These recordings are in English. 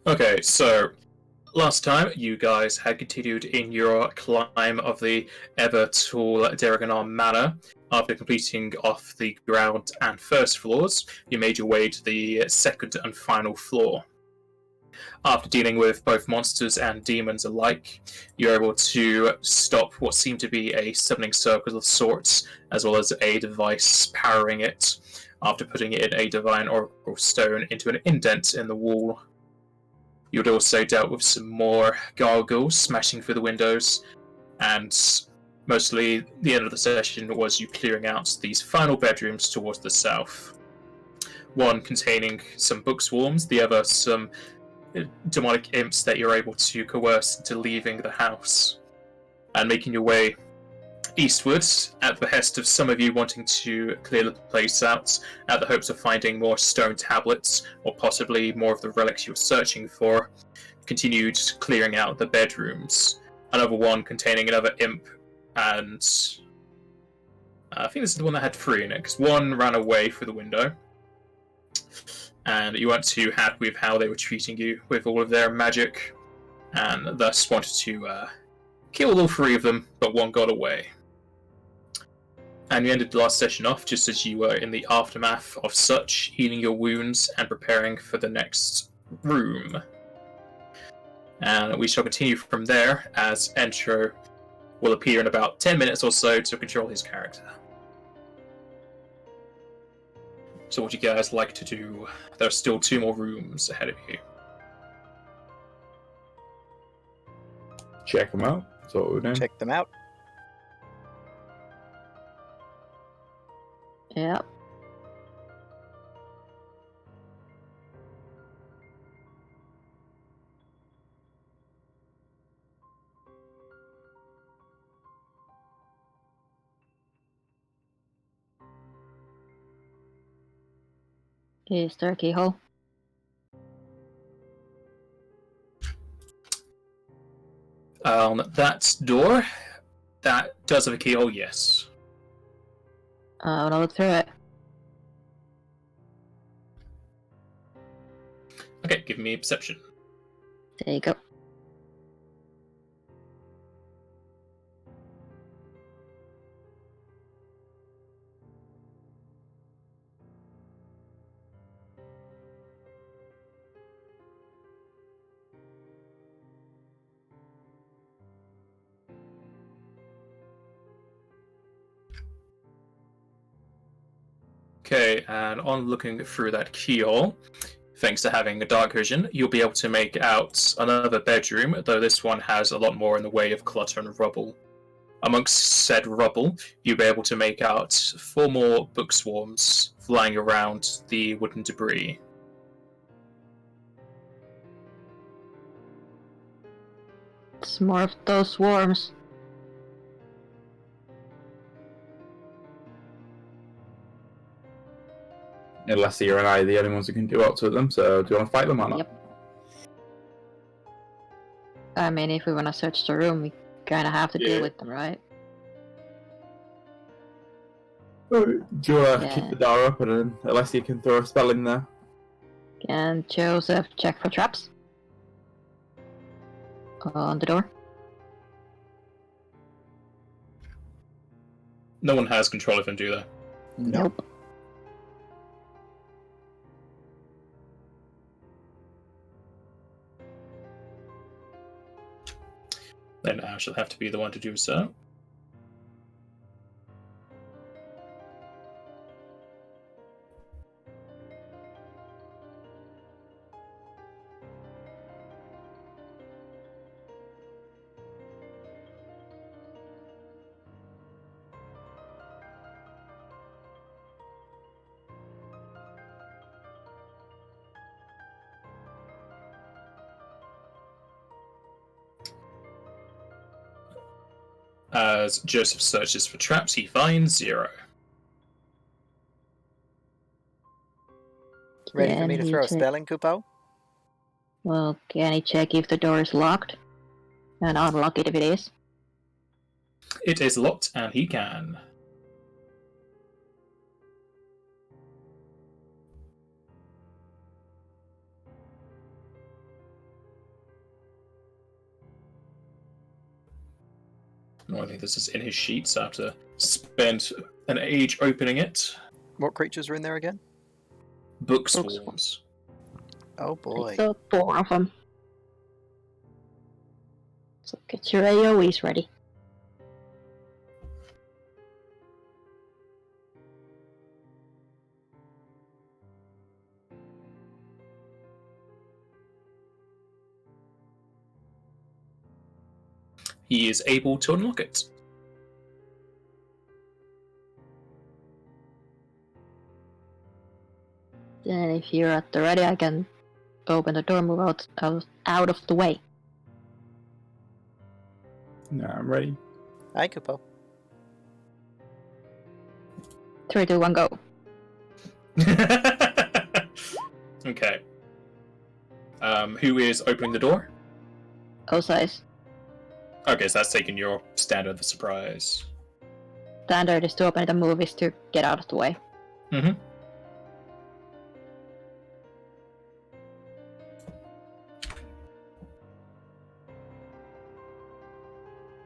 Okay, so last time you guys had continued in your climb of the ever-tall Deregannar Manor. After completing off the ground and first floors, you made your way to the second and final floor. After dealing with both monsters and demons alike, you're able to stop what seemed to be a summoning circle of sorts, as well as a device powering it, after putting it in a divine oracle stone into an indent in the wall. You'd also dealt with some more gargoyles smashing through the windows, and mostly the end of the session was you clearing out these final bedrooms towards the south. One containing some book swarms, the other some demonic imps that you're able to coerce into leaving the house, and making your way eastwards at the behest of some of you wanting to clear the place out at the hopes of finding more stone tablets or possibly more of the relics you were searching for. Continued clearing out the bedrooms. Another one containing another imp, and I think this is the one that had three in it, because one ran away through the window, and you weren't too happy with how they were treating you with all of their magic, and thus wanted to kill all three of them, but one got away. And you ended the last session off just as you were in the aftermath of such, healing your wounds and preparing for the next room. And we shall continue from there, as Entro will appear in about 10 minutes or so to control his character. So what do you guys like to do? There are still 2 more rooms ahead of you. Check them out. That's what we're doing. Check them out. Yep. Is there a keyhole? That door, that does have a keyhole, yes. I wanna look through it. Okay, give me a perception. There you go. Okay, and on looking through that keyhole, thanks to having a dark vision, you'll be able to make out another bedroom, though this one has a lot more in the way of clutter and rubble. Amongst said rubble, you'll be able to make out 4 more book swarms flying around the wooden debris. It's more of those swarms. Unless you and I are the only ones who can do out to them, so do you want to fight them or not? Yep. I mean, if we wanna search the room, we kinda have to deal with them, right? Do you want to Yeah. keep the door open and unless you can throw a spell in there? Can Joseph check for traps? On the door? No one has control of him, do they? Nope. Then I shall have to be the one to do so. As Joseph searches for traps, he finds 0. Ready for Can me to he throw a check- spell in, Kupo? Well, can he check if the door is locked? And unlock it if it is? It is locked, and he can. No, I think this is in his sheets. I have to spend an age opening it. What creatures are in there again? Book Book swarms. Oh boy. So 4 of them. So get your AoEs ready. He is able to unlock it. Then if you're at the ready, I can open the door, move out of the way. No, I'm ready. Hi, Kupo. 3, 2, 1, go. Okay. Who is opening the door? Osize. Okay, so that's taking your standard of the surprise. Standard is to open it, and move is to get out of the way. Mm-hmm.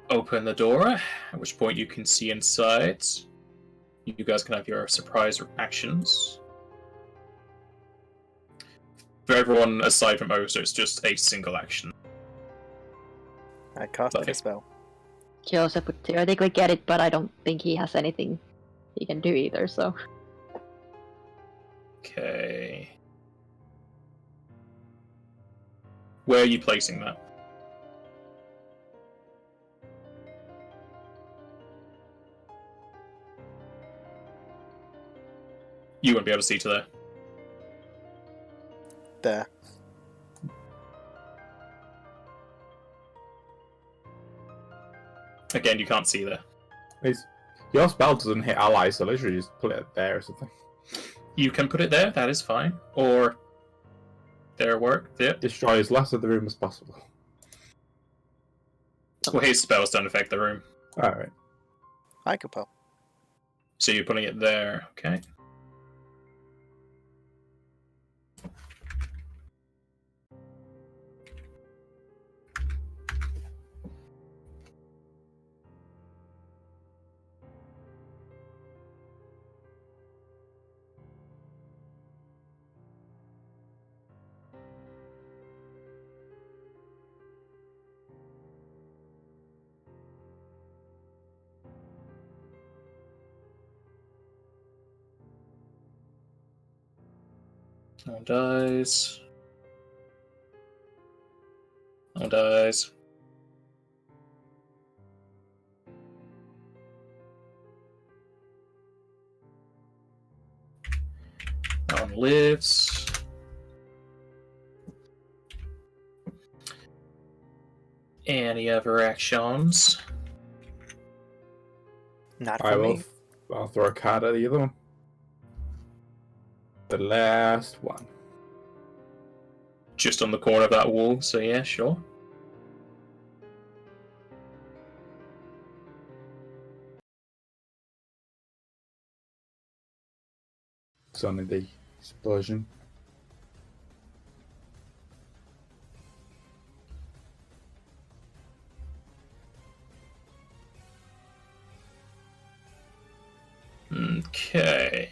Open the door, at which point you can see inside. You guys can have your surprise actions. For everyone aside from Oso, it's just a single action. I cast Okay. a spell. Joseph would theoretically get it, but I don't think he has anything he can do either, so... Okay. Where are you placing that? You won't be able to see to there. There. Again, you can't see there. Your spell doesn't hit allies, so literally just put it there or something. You can put it there, that is fine. Or there work. There. Destroy as less of the room as possible. Well, his spells don't affect the room. Alright. Hi, Kupo. So you're putting it there, okay? No one dies. No one dies. No one lives. Any other actions? Not I for will. me. I'll throw a card at the other one. The last one. Just on the corner of that wall, so yeah, sure. It's only the explosion. Okay.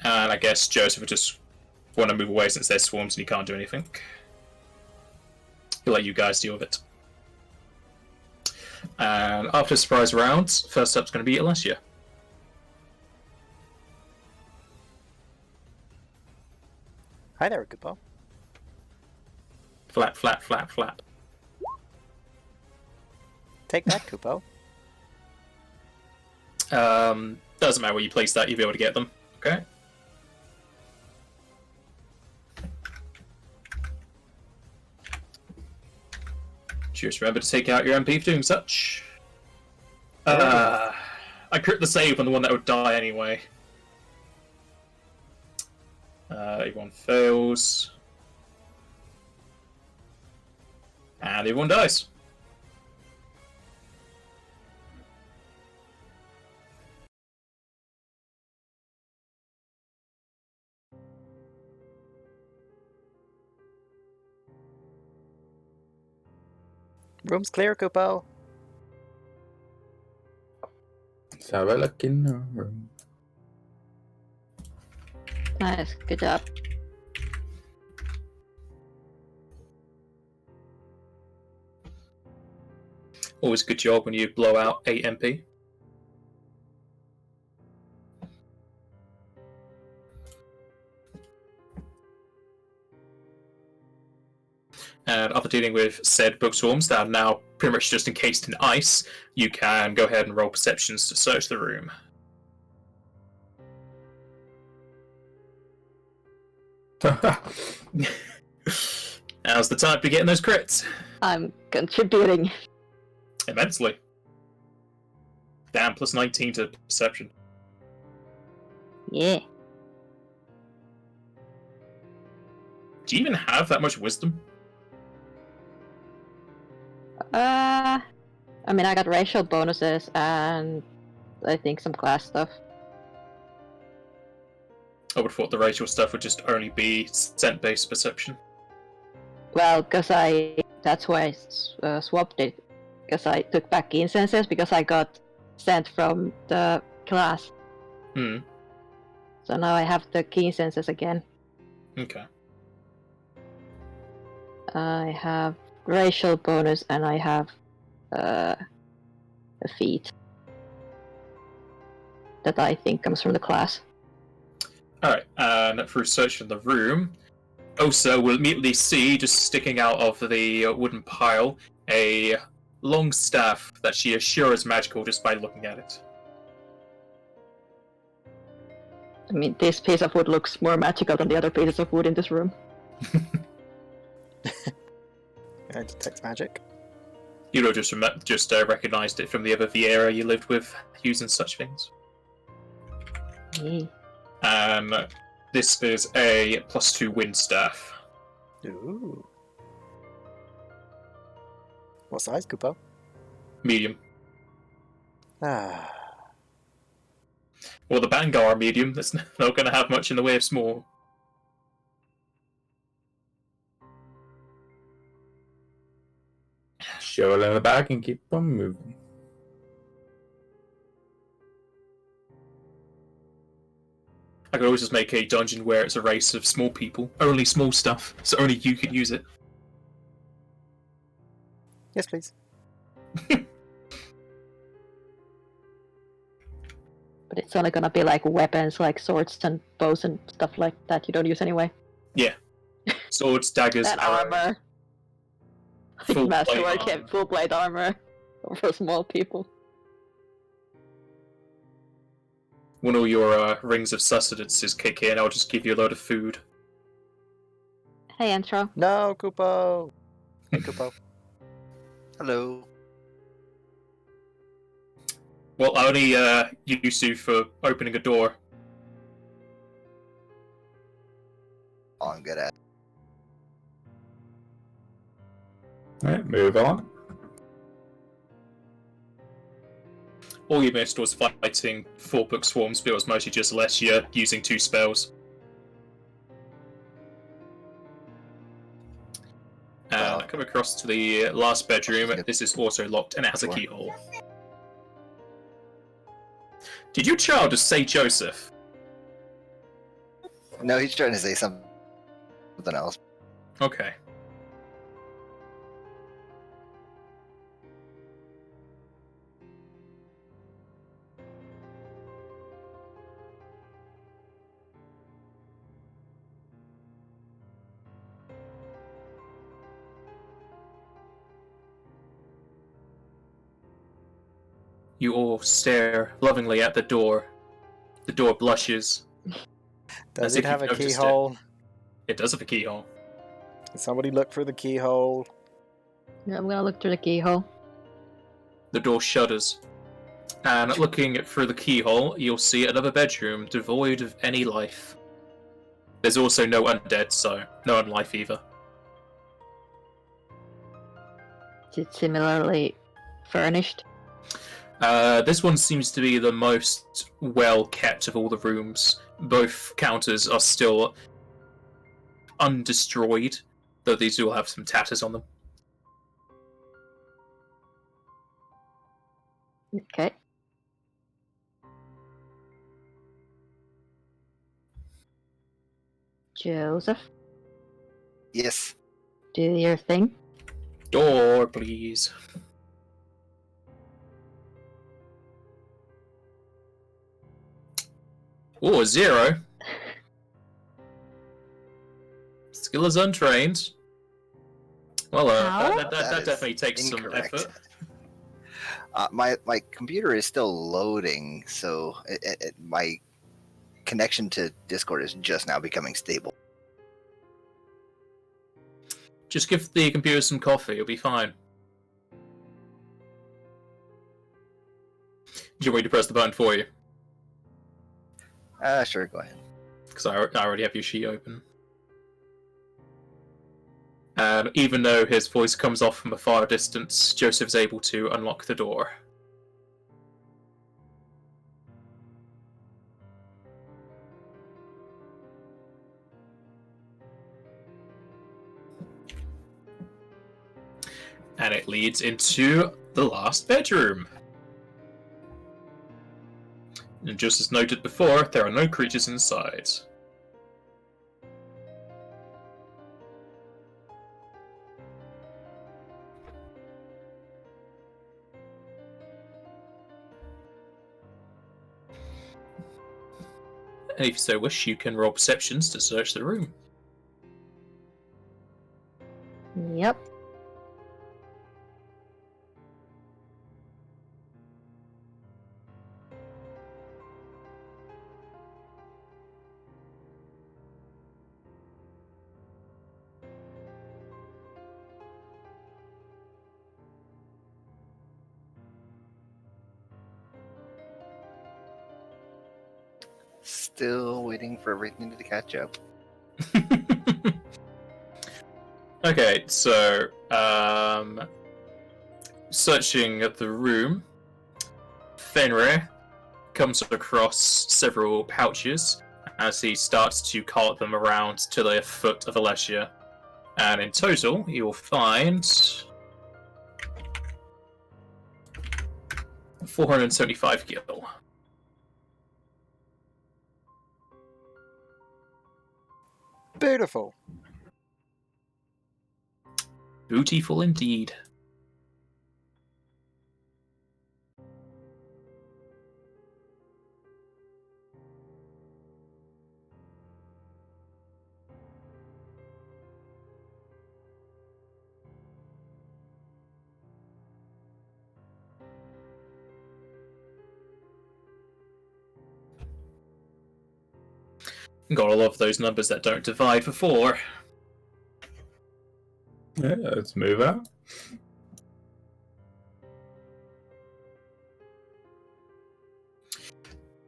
And I guess Joseph would just want to move away since there's swarms and he can't do anything. He'll let you guys deal with it. And after surprise rounds, first up's going to be Alessia. Hi there, Kupo. Flap, flap, flap, flap. Take that, Kupo. Doesn't matter where you place that, you'll be able to get them. Okay. Just remember to take out your MP for doing such. I crit the save on the one that would die anyway. Everyone fails. And everyone dies. Room's clear, Kupo. Let's have a look in the room. Nice, good job. Always a good job when you blow out 8 MP. And after dealing with said bookswarms that are now pretty much just encased in ice, you can go ahead and roll perceptions to search the room. Now's the time to be getting those crits. I'm contributing. Immensely. Damn, plus 19 to perception. Yeah. Do you even have that much wisdom? I mean, I got racial bonuses and I think some class stuff. I would have thought the racial stuff would just only be scent-based perception. Well, that's why I swapped it. Because I took back keen senses because I got sent from the class. Hmm. So now I have the keen senses again. Okay. I have racial bonus and I have a feat that I think comes from the class. Alright, and through searching the room, Osa will immediately see, just sticking out of the wooden pile, a long staff that she is sure is magical just by looking at it. I mean, this piece of wood looks more magical than the other pieces of wood in this room. I detect magic. You know, just recognized it from the other Vieira you lived with using such things. Yeah. This is a +2 wind staff. Ooh. What size, Kupo? Medium. Ah. Well, the Bangar are medium. That's not going to have much in the way of small. Shovel in the back and keep on moving. I could always just make a dungeon where it's a race of small people. Only small stuff, so only you could use it. Yes, please. But it's only gonna be like weapons, like swords and bows and stuff like that you don't use anyway. Yeah. Swords, daggers, And arrows. armor. Full Like masterwork plate and full plate armor for small people. When all your rings of sustenances kick in, I'll just give you a load of food. Hey, Intro. No, Kupo! Hey, Kupo. Hello. Well, I only use you for opening a door. Oh, I'm good at. Alright, move on. All you missed was fighting 4 book swarms, but it was mostly just Alessia using 2 spells. And I come across to the last bedroom. This is also locked, and it has a keyhole. Did your child just say Joseph? No, he's trying to say something else. Okay. You all stare lovingly at the door. The door blushes. Does As it if have a you've noticed keyhole? It does have a keyhole. Can somebody look for the keyhole? Yeah, I'm gonna look through the keyhole. The door shudders, And looking through the keyhole, you'll see another bedroom devoid of any life. There's also no undead, so no unlife either. Is it similarly furnished? This one seems to be the most well kept of all the rooms. Both counters are still undestroyed, though these all have some tatters on them. Okay. Joseph, Yes. do your thing. Door, please. Oh, a 0. Skill is untrained. Well, How? that That is definitely takes incorrect. some effort. My computer is still loading, so my connection to Discord is just now becoming stable. Just give the computer some coffee, it'll be fine. Do you want me to press the button for you? Sure, go ahead. Because I already have your sheet open. And even though his voice comes off from a far distance, Joseph's able to unlock the door. And it leads into the last bedroom. And just as noted before, there are no creatures inside. And if you so wish, you can roll perceptions to search the room. Yep. Still waiting for everything to catch up. Okay, so searching the room, Fenrir comes across several pouches as he starts to cart them around to the foot of Alessia. And in total, you'll find 475 gil. Beautiful. Beautiful indeed. Gotta love those numbers that don't divide for 4. Yeah, let's move out.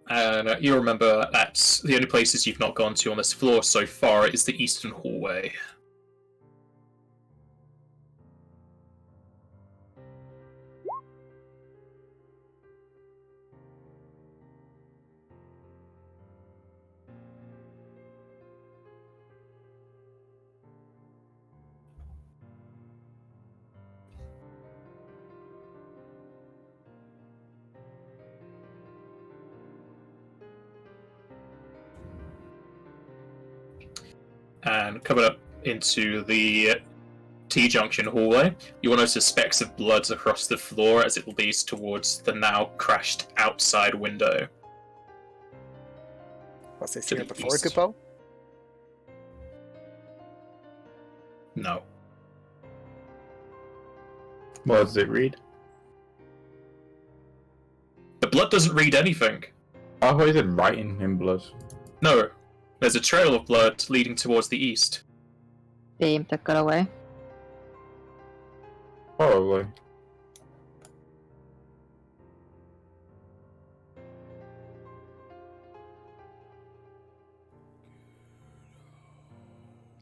And you remember that the only places you've not gone to on this floor so far is the eastern hallway. And coming up into the T-junction hallway, you will notice specks of blood across the floor as it leads towards the now crashed outside window. Was this To here the before east. Kupo? No. What does it read? The blood doesn't read anything. Oh, I thought you said writing in blood. No. There's a trail of blood leading towards the east. Beam took it away. Probably.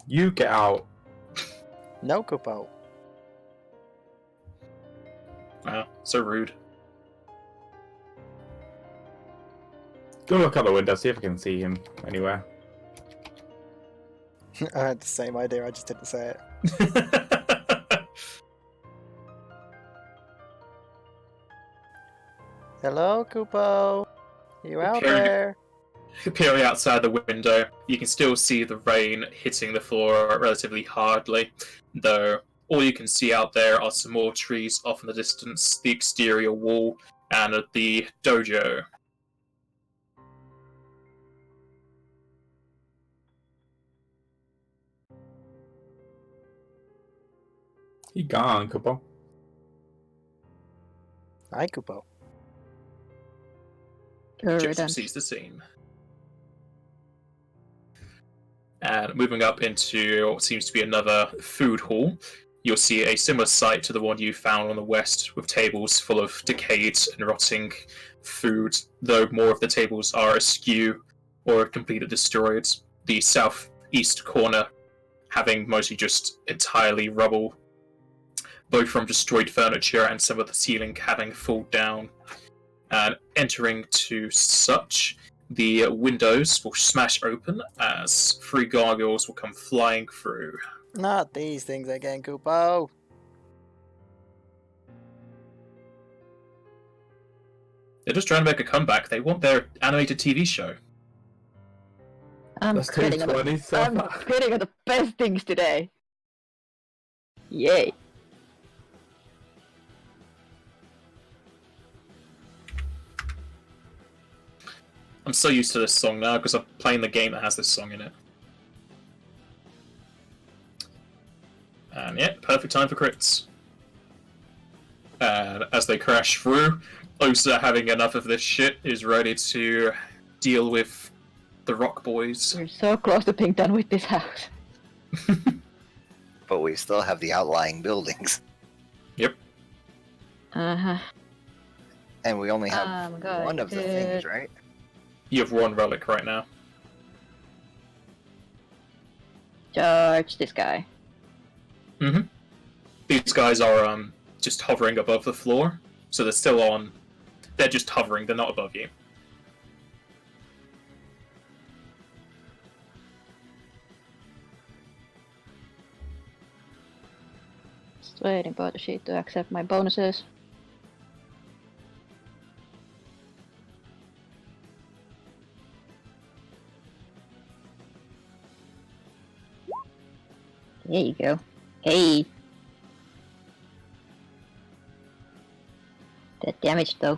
You get out. No, Kupo. Wow, so rude. Go look out the window, see if I can see him anywhere. I had the same idea, I just didn't say it. Hello, Kupo. You out Appearing- there? Peering outside the window, you can still see the rain hitting the floor relatively hardly, though all you can see out there are some more trees off in the distance, the exterior wall, and the dojo. He gone, Kupo. Hi, Kupo. Joseph Jordan. sees the scene. And moving up into what seems to be another food hall, you'll see a similar sight to the one you found on the west, with tables full of decayed and rotting food, though more of the tables are askew or completely destroyed. The southeast corner having mostly just entirely rubble, both from destroyed furniture and some of the ceiling having fallen down. And entering to such, the windows will smash open as 3 gargoyles will come flying through. Not these things again, Kupo. They're just trying to make a comeback. They want their animated TV show. I'm That's critting on, 220 so I'm far. critting on the best things today. Yay. I'm so used to this song now because I'm playing the game that has this song in it. And yeah, perfect time for crits. And as they crash through, Osa, having enough of this shit, is ready to deal with the Rock Boys. We're so close to being done with this house. But we still have the outlying buildings. Uh-huh. And we only have I'm going one of the to- things, right? You have 1 relic right now. Charge this guy. These guys are just hovering above the floor, so they're still on. They're just hovering. They're not above you. Just waiting for the sheet to accept my bonuses. There you go. Hey. That damage though.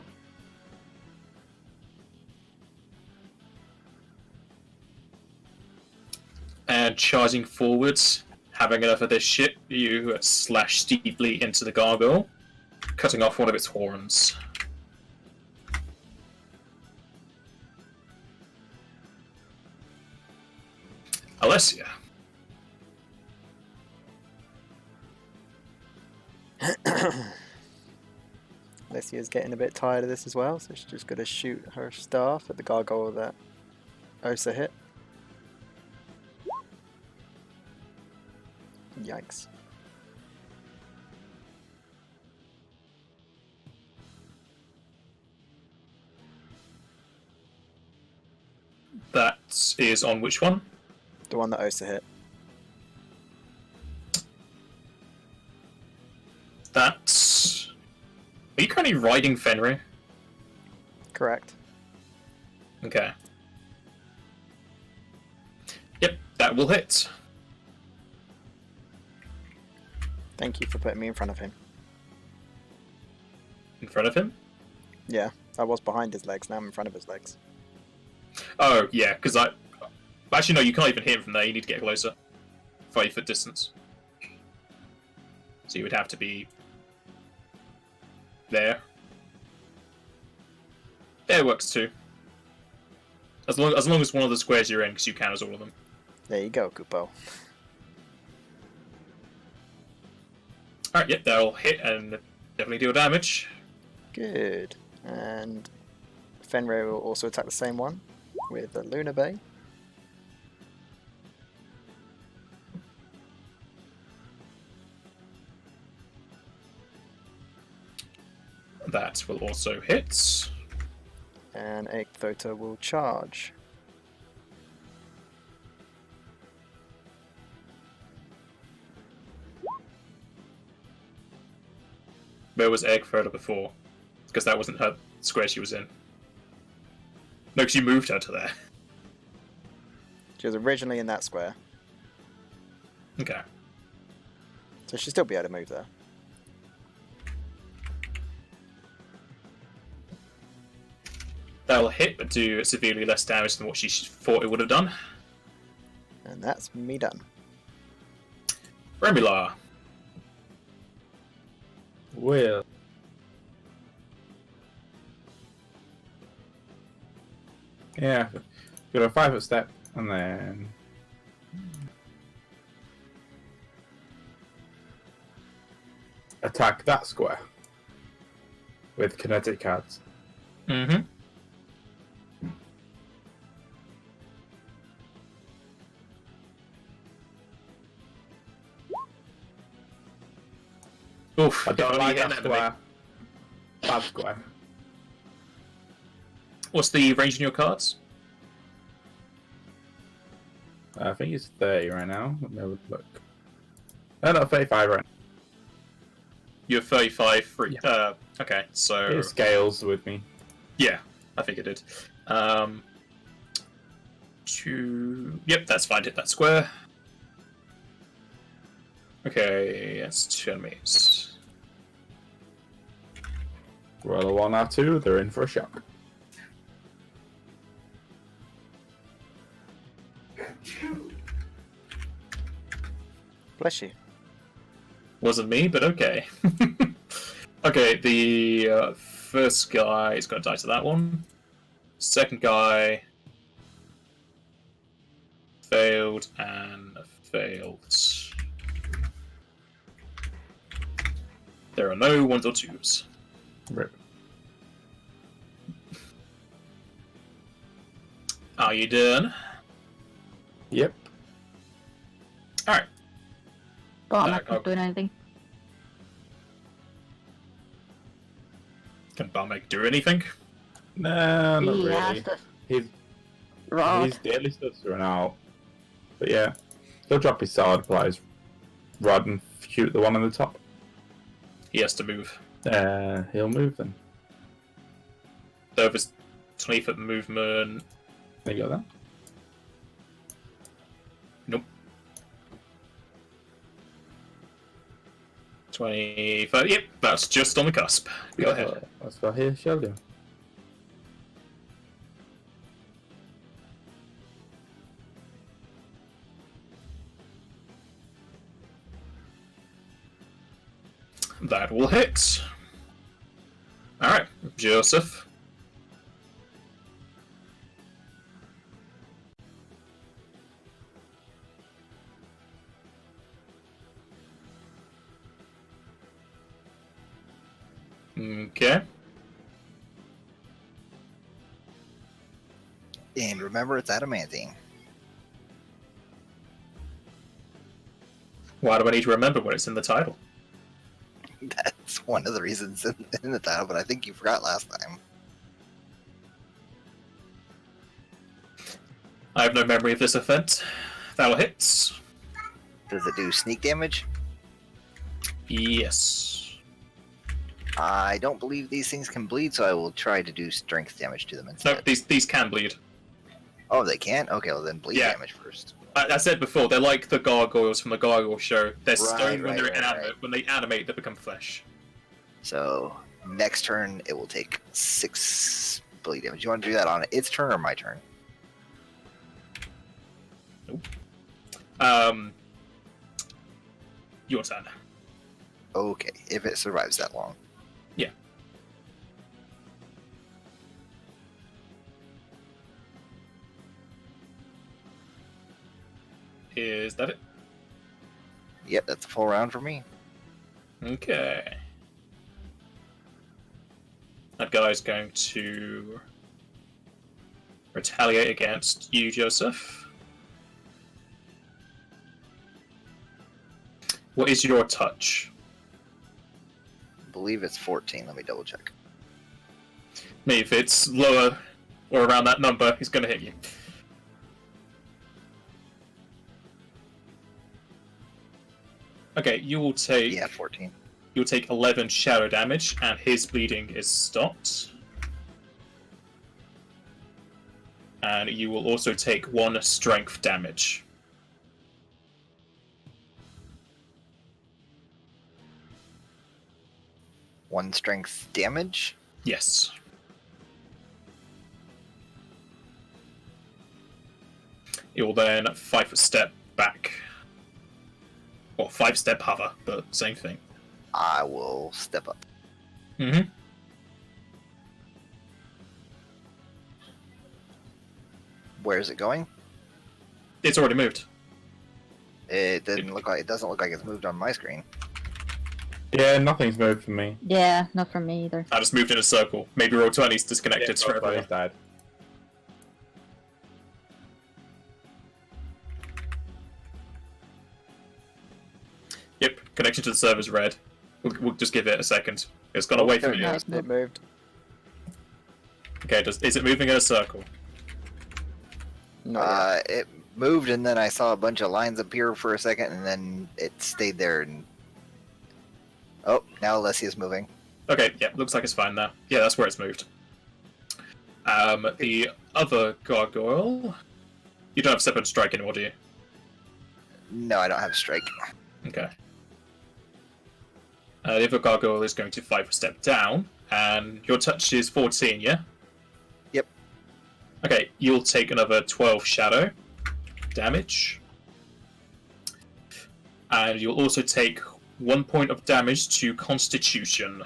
And charging forwards, having enough of this shit, you slash steeply into the gargoyle, cutting off one of its horns. Alessia. Alessia's getting a bit tired of this as well, so she's just going to shoot her staff at the gargoyle that Osa hit. Yikes. That is on which one? The one that Osa hit. That's... Are you currently riding Fenrir? Correct. Okay. Yep, that will hit. Thank you for putting me in front of him. In front of him? Yeah, I was behind his legs, now I'm in front of his legs. Oh, yeah, because I... Actually, no, you can't even hit him from there. You need to get closer. 5 foot distance. So you would have to be... there. There works too. As long as one of the squares you're in, because you count as all of them. There you go, Kupo. Alright, yep, that'll hit and definitely deal damage. Good. And Fenrir will also attack the same one with the Lunar Bay. That will also hit. And Ekthota will charge. Where was Egg further before? Because that wasn't her square she was in. No, because you moved her to there. She was originally in that square, Okay. so she'll still be able to move there. That will hit, but do severely less damage than what she thought it would have done. And that's me done. Remula. Will. Yeah, got a 5-foot step, and then attack that square with kinetic cards. Mm-hmm. Oof, I don't if only like you hit that an enemy. square. Bad square. What's the range in your cards? I think it's 30 right now. Let me have a look. No, not 35 right now. You're 35 free. Okay, so It scales with me. yeah, I think it did. Yep, that's fine. Hit that square. Okay, that's 2 enemies. Roll a 1 or 2, they're in for a shock. Bless you. Wasn't me, but okay. Okay, the first guy is going to die to that one. Second guy failed and failed. There are no 1s or 2s. Rip. Are you done? Yep. Alright. Barmac not doing anything. Can Barmek do anything? No, not He really. has the His rod. daily stuff's run out. But yeah, he'll drop his sword, apply his rod, and shoot the one on the top. He has to move. He'll move then. So if it's 20-foot movement. There you go then. Nope. 25. Yep, that's just on the cusp. Go ahead. Let's go here, shall do. That will hit. Alright, Joseph. Okay. And remember, it's adamantine. Why do I need to remember when it's in the title? That's one of the reasons in the title, but I think you forgot last time. I have no memory of this event. That'll hit. Does it do sneak damage? Yes. I don't believe these things can bleed, so I will try to do strength damage to them instead. No, these can bleed. Oh, they can't? Okay, well then bleed Yeah. damage first. I said before, they're like the gargoyles from the Gargoyle Show. They're Right, stone when right, they're right, inanimate. right. When they animate, they become flesh. So, next turn, it will take 6 bleed damage. You want to do that on its turn or my turn? Your turn. Okay, if it survives that long. Yeah. Is that it? Yep, that's a full round for me. Okay. That guy's going to retaliate against you, Joseph. What is your touch? believe it's 14. Let me double check. Maybe if it's lower or around that number, he's going to hit you. Okay, you will take. Yeah, 14. You'll take 11 shadow damage, and his bleeding is stopped. And you will also take 1 strength damage. One strength damage. Yes. It will then 5-step back. Or 5-step hover, but same thing. I will step up. Mm-hmm. Where is it going? It's already moved. It doesn't look like it's moved on my screen. Yeah, nothing's moved for me. Yeah, not from me either. I just moved in a circle. Maybe roll 20's disconnected for everyone. Everybody's died. Yep, connection to the server's red. We'll just give it a second. It's gone away from you. no. It moved. Okay, is it moving in a circle? Not yet. It moved, and then I saw a bunch of lines appear for a second, and then it stayed there. And oh, now Alessia's moving. Okay, yeah, looks like it's fine now. Yeah, that's where it's moved. The other gargoyle... You don't have Step and Strike anymore, do you? No, I don't have strike. Okay. The other gargoyle is going to 5-step down, and your touch is 14, yeah? Yep. Okay, you'll take another 12 shadow damage. And you'll also take 1 point of damage to Constitution.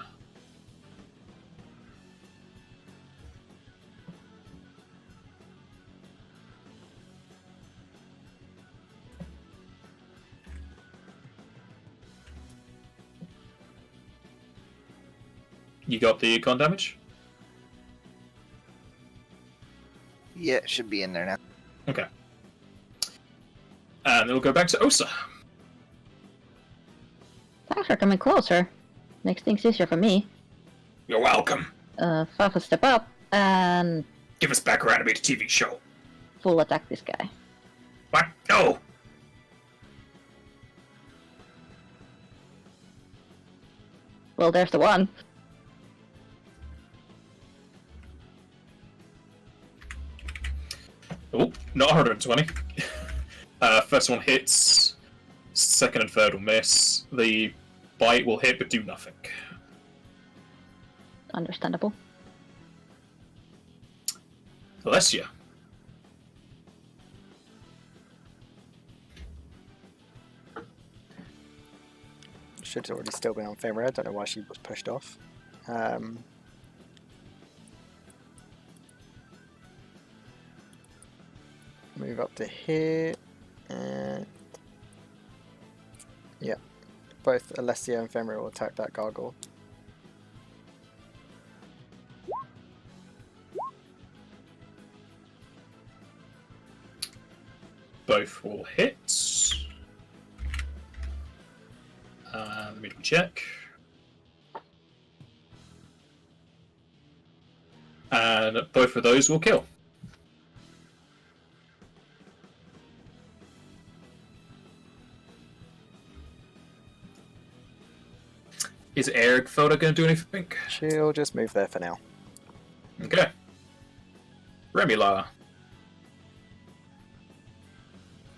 You got the con damage? Yeah, it should be in there now. Okay. And it'll go back to Osa. Thanks for coming closer. Makes things easier for me. You're welcome. 5-step up and Give us background about the TV show. full attack this guy. What? No! Well, there's the one. Oh, not 120. First one hits. Second and third will miss. The bite will hit but do nothing. Understandable. Alessia. Should already still be on Fenrir. I don't know why she was pushed off. Move up to here. And yeah, both Alessia and Fenrir will attack that gargoyle. Both will hit. Let me double check. And both of those will kill. Is Eric Felder going to do anything? She'll just move there for now. Okay. Remula.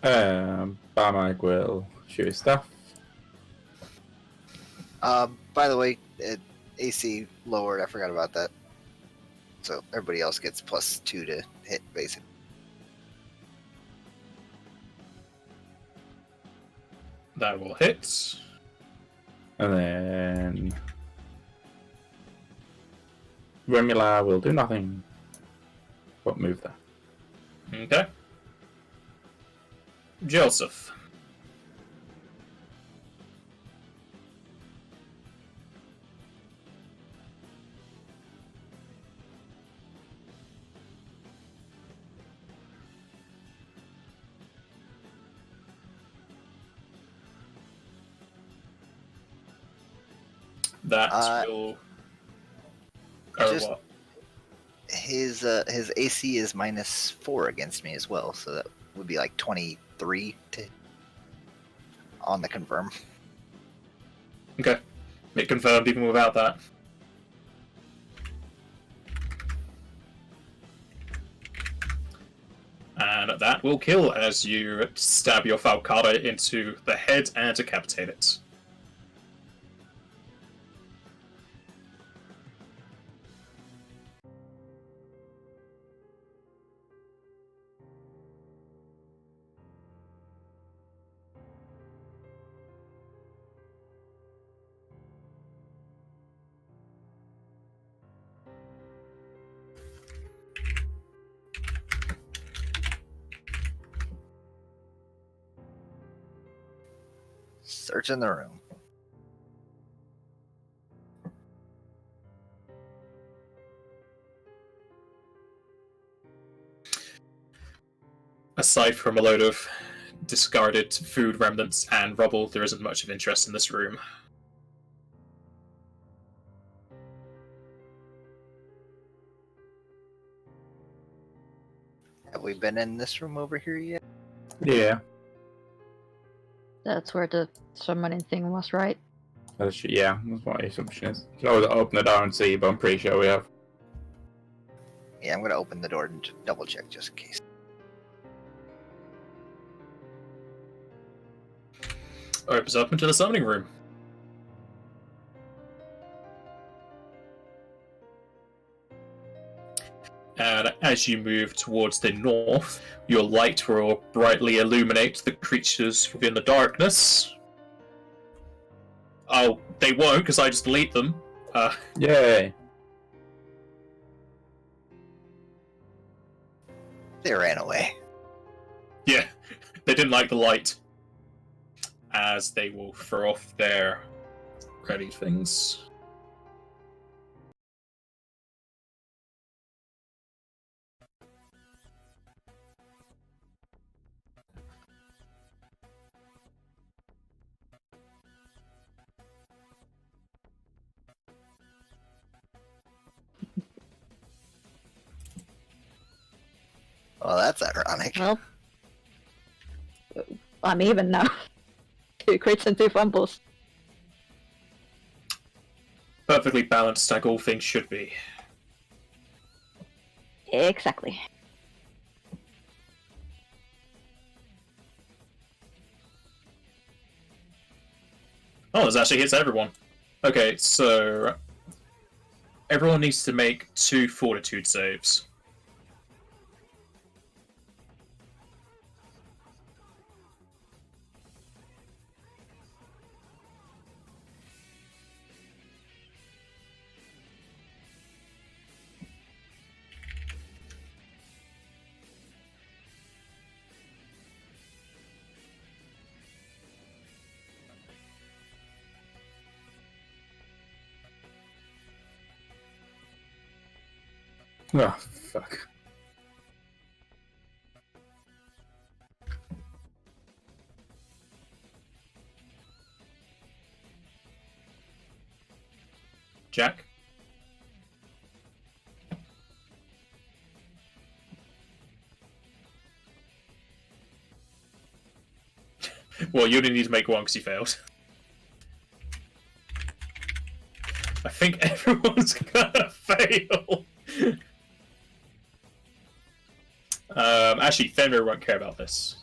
Barmag will shoot his stuff. By the way, AC lowered. I forgot about that. So everybody else gets +2 to hit, basically. That will hit. And then Remula will do nothing but move there. Okay. Joseph. That will. Or just- what? His AC is -4 against me as well, so that would be like 23 on the confirm. Okay. It confirmed even without that. And that will kill as you stab your Falcata into the head and decapitate it. Searching the room. Aside from a load of discarded food remnants and rubble, there isn't much of interest in this room. Have we been in this room over here yet? Yeah. That's where the summoning thing was, right? Yeah, that's what my assumption is. You can always open the door and see, but I'm pretty sure we have. Yeah, I'm gonna open the door and double check just in case. Opens up into the summoning room. And as you move towards the north, your light will brightly illuminate the creatures within the darkness. Oh, they won't, because I just delete them. Yay! They ran away. Yeah, they didn't like the light. As they will throw off their ready things. Well, that's ironic. Well, I'm even now. 2 crits and 2 fumbles. Perfectly balanced, like all things should be. Exactly. Oh, this actually hits everyone. Okay, so everyone needs to make 2 fortitude saves. Oh, fuck. Jack? Well, you only need to make 1 because you failed. I think everyone's gonna fail. Actually, Fenrir won't care about this.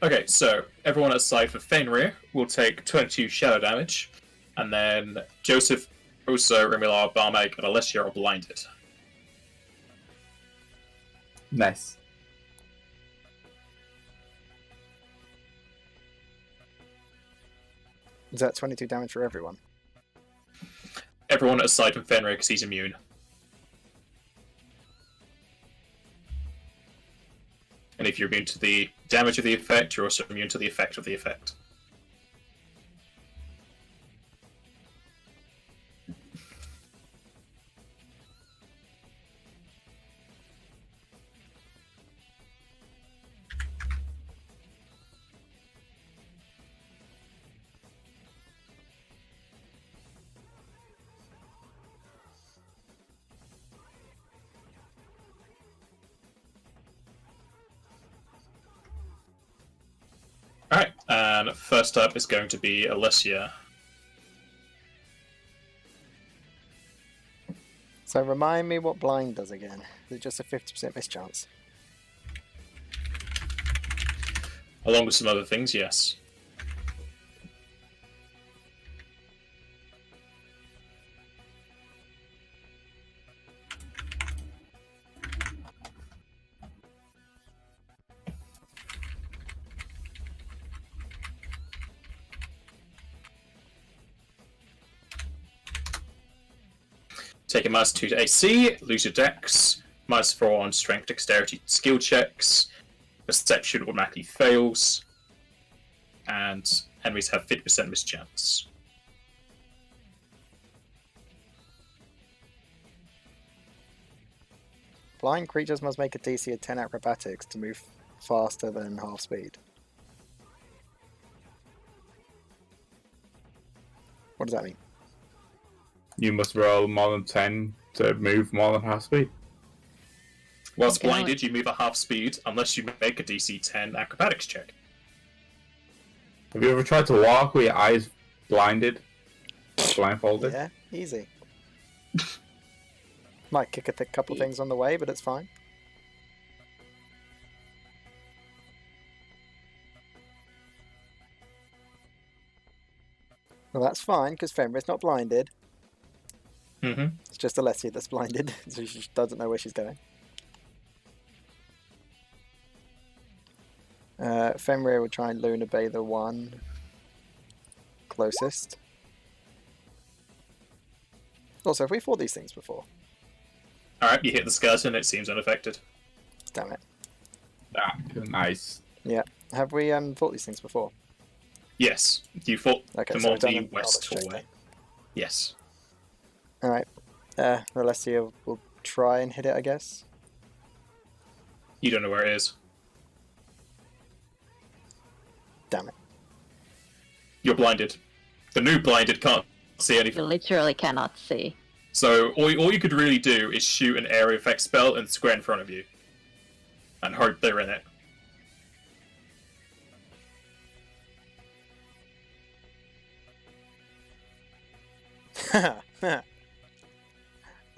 Okay, so everyone aside for Fenrir will take 22 shadow damage, and then Joseph, Osa, Rimilar, Barmek, and Alessia are blinded. Nice. Is that 22 damage for everyone? Everyone aside from Fenrir because he's immune. And if you're immune to the damage of the effect, you're also immune to the effect of the effect. And first up is going to be Alessia. So remind me what blind does again. Is it just a 50% mischance? Along with some other things, yes. Take a -2 to AC, lose your dex, -4 on strength, dexterity, skill checks. Perception automatically fails, and enemies have 50% mischance. Blind creatures must make a DC of 10 acrobatics to move faster than half speed. What does that mean? You must roll more than 10 to move more than half speed. Whilst Okay, blinded, you move at half speed unless you make a DC 10 acrobatics check. Have you ever tried to walk with your eyes blinded? Blindfolded? Yeah, easy. Might kick a couple things on the way, but it's fine. Well, that's fine, because Fenrir's not blinded. Mm-hmm. It's just Alessia that's blinded, so she doesn't know where she's going. Fenrir will try and Lunar Bay the one closest. Also, have we fought these things before? Alright, you hit the skeleton, it seems unaffected. Damn it. Ah, nice. Yeah. Have we fought these things before? Yes, you fought Okay, them so on we've done the an west Eldritch check hallway. Yes. Alright. Alessia will try and hit it, I guess. You don't know where it is. Damn it. You're blinded. The new blinded can't see You anything. literally cannot see. So all you could really do is shoot an area effect spell in the square in front of you. And hope they're in it.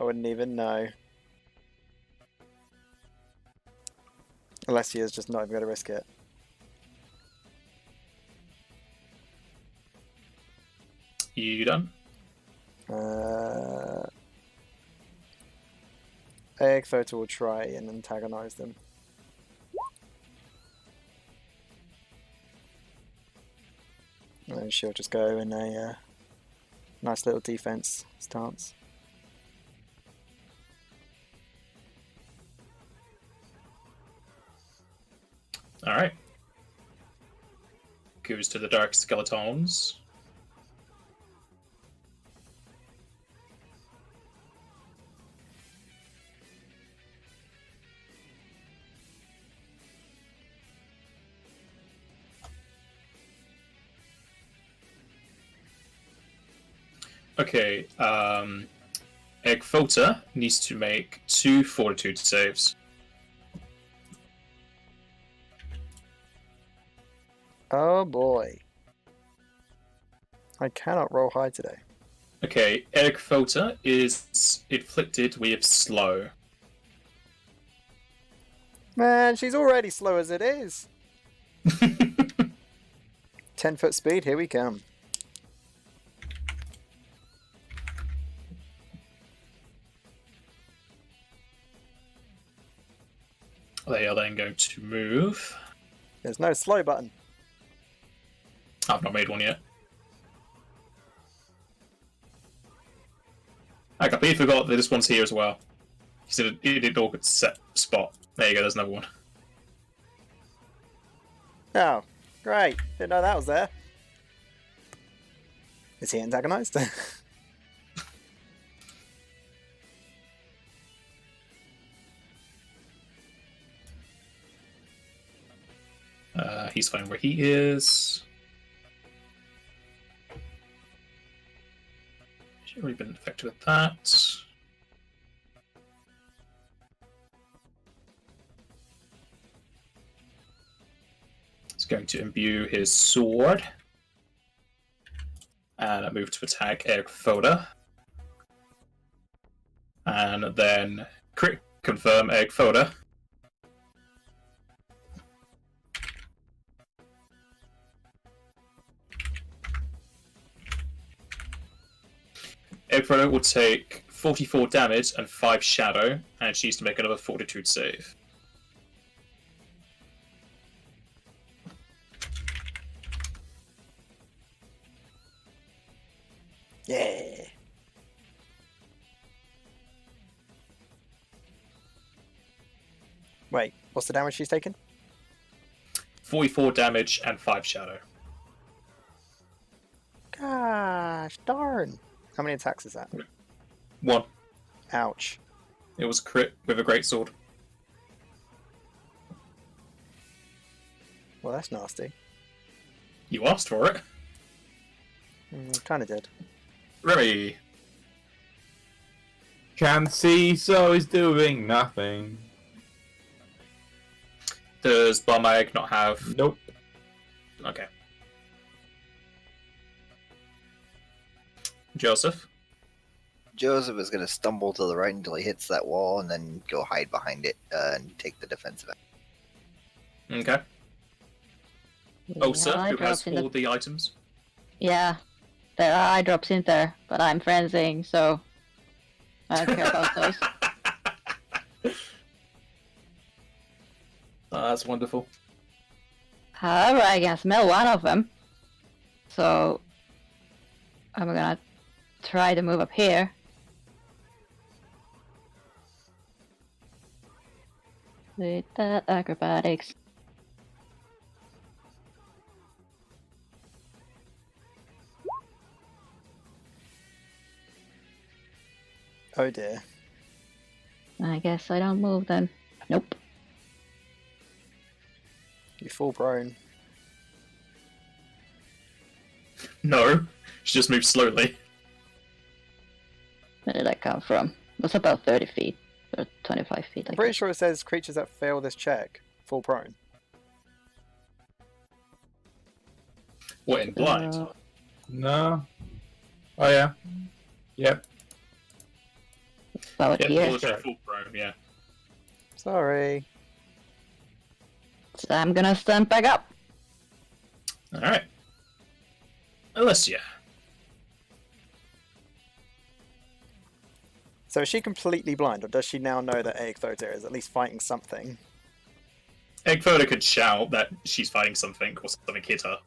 I wouldn't even know. Alessia's just not even going to risk it. You done? Egg Photo will try and antagonize them. And she'll just go in a nice little defense stance. Alright. Goes to the Dark Skeletons. Okay, Egg Filter needs to make 2 Fortitude saves. Oh boy. I cannot roll high today. Okay, Egg Filter is inflicted with slow. Man, she's already slow as it is. 10-foot speed, here we come. They are then going to move. There's no slow button. I've not made one yet. I completely forgot that this one's here as well. He said it didn't all get set spot. There you go, there's another one. Oh, great. Didn't know that was there. Is he antagonized? He's fine where he is. Should already been affected with that. It's going to imbue his sword. And I move to attack Eric Foda. And then crit confirm Eric Foda. Eric Foda will take 44 damage and 5 shadow, and she needs to make another fortitude save. Yeah. Wait, what's the damage she's taken? 44 damage and 5 shadow. Gosh, darn. How many attacks is that? 1. Ouch. It was a crit with a greatsword. Well, that's nasty. You asked for it. Kind of did. Remy. Can't see, so he's doing nothing. Does Barmag not have... Nope. Okay. Joseph? Joseph is going to stumble to the right until he hits that wall and then go hide behind it and take the defensive action. Okay. Osa, eye who has drops in all the items. Yeah, there are eye drops in there, but I'm frenzying, so I don't care about those. Oh, that's wonderful. However, I can smell one of them, so I'm gonna try to move up here. With that acrobatics. Oh dear. I guess I don't move then. Nope. You full prone. No, she just moves slowly. Where did I come from? It was about 30 feet. Or 25 feet, I I'm pretty guess. sure it says creatures that fail this check, full prone. What, in blind? No. Oh yeah. Yep. About Yeah, here. full prone, yeah. Sorry. So I'm gonna stand back up. Alright. Alessia. So is she completely blind, or does she now know that Aegthodir is at least fighting something? Eggfoda could shout that she's fighting something, or something hit her.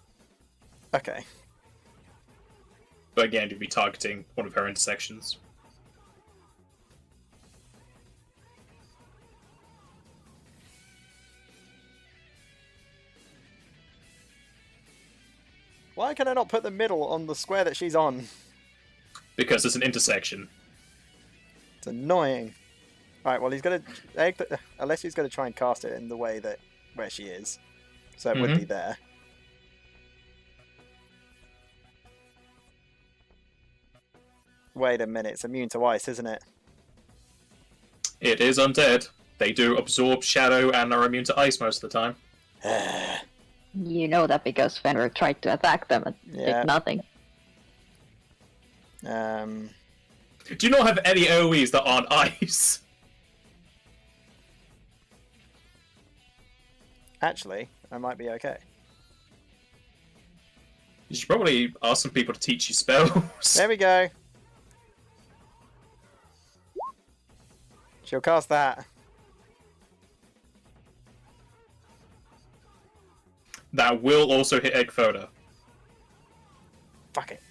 Okay. But again, you'd be targeting one of her intersections. Why can I not put the middle on the square that she's on? Because it's an intersection. It's annoying. Alright, well he's gonna... Unless he's gonna try and cast it in the way that... where she is. So it would be there. Wait a minute, it's immune to ice, isn't it? It is undead. They do absorb shadow and are immune to ice most of the time. You know that because Fenrir tried to attack them and Yeah. did nothing. Do you not have any AoEs that aren't ice? Actually, I might be okay. You should probably ask some people to teach you spells. There we go. She'll cast that. That will also hit Eggfoda. Fuck it.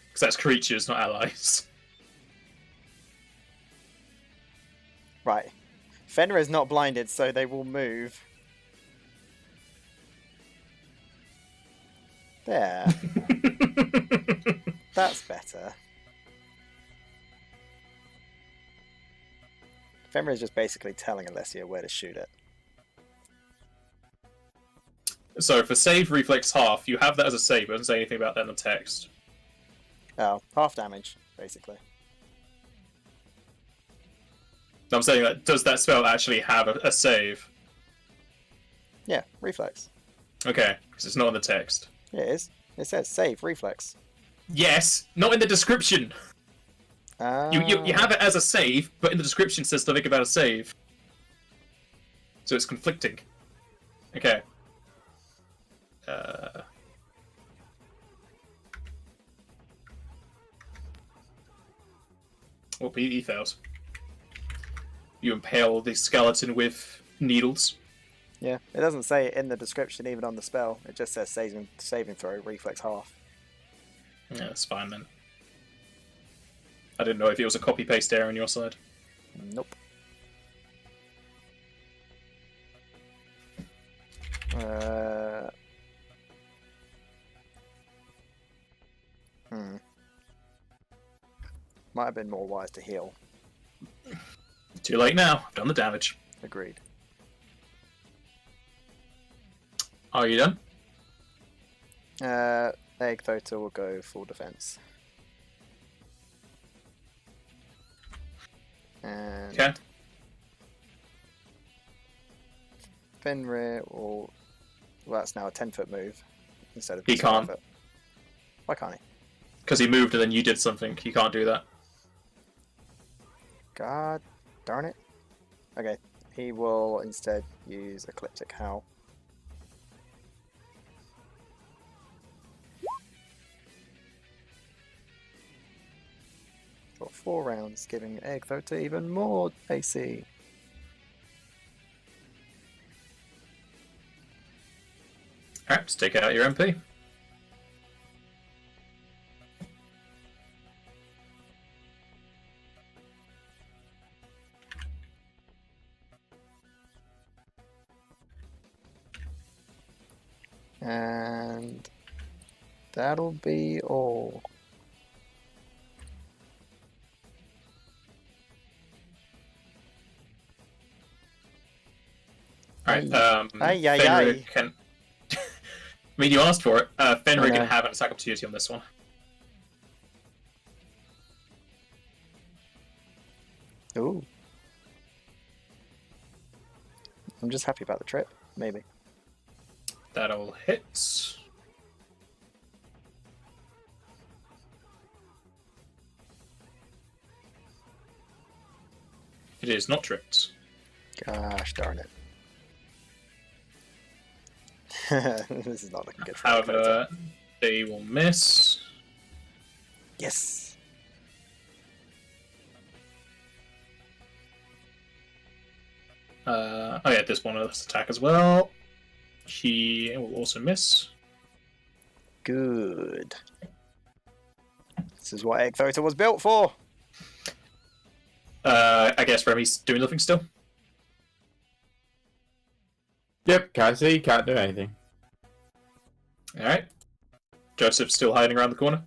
Because that's creatures, not allies. Right. Fenrir is not blinded, so they will move. There. That's better. Fenrir is just basically telling Alessia where to shoot it. So for save reflex half, you have that as a save. It doesn't say anything about that in the text. Oh, half damage, basically. I'm saying that, does that spell actually have a save? Yeah, reflex. Okay, because it's not in the text. Yeah, it is. It says save reflex. Yes, not in the description. You have it as a save, but in the description it says something about a save. So it's conflicting. Okay. Well, he fails. You impale the skeleton with needles. Yeah, it doesn't say it in the description even on the spell. It just says saving throw reflex half. Yeah, that's fine then. I didn't know if it was a copy-paste error on your side. Nope. Might have been more wise to heal. Too late now. I've done the damage. Agreed. Are you done? Egg Thota will go full defense. And Okay. Fenrir will. Well, that's now a 10-foot move instead of. He just can't. 5 foot. Why can't he? Because he moved and then you did something. You can't do that. God darn it. Okay, he will instead use Ecliptic Howl. For 4 rounds, giving Egg Thota even more AC. Alright, just take out your MP. And that'll be all. Alright, Ay, ay, Fenrir ay. can... I mean, you asked for it. Fenrir I know. can have an attack opportunity on this one. Ooh. I'm just happy about the trip, maybe. That'll hit. It is not tripped. Gosh darn it. This is not looking good for Egg Thota. However, they will miss. Yes. Oh yeah, this one will attack as well. He will also miss. Good. This is what Egg Thota was built for. I guess Remy's doing nothing still. Yep, can't see, can't do anything. Alright. Joseph's still hiding around the corner.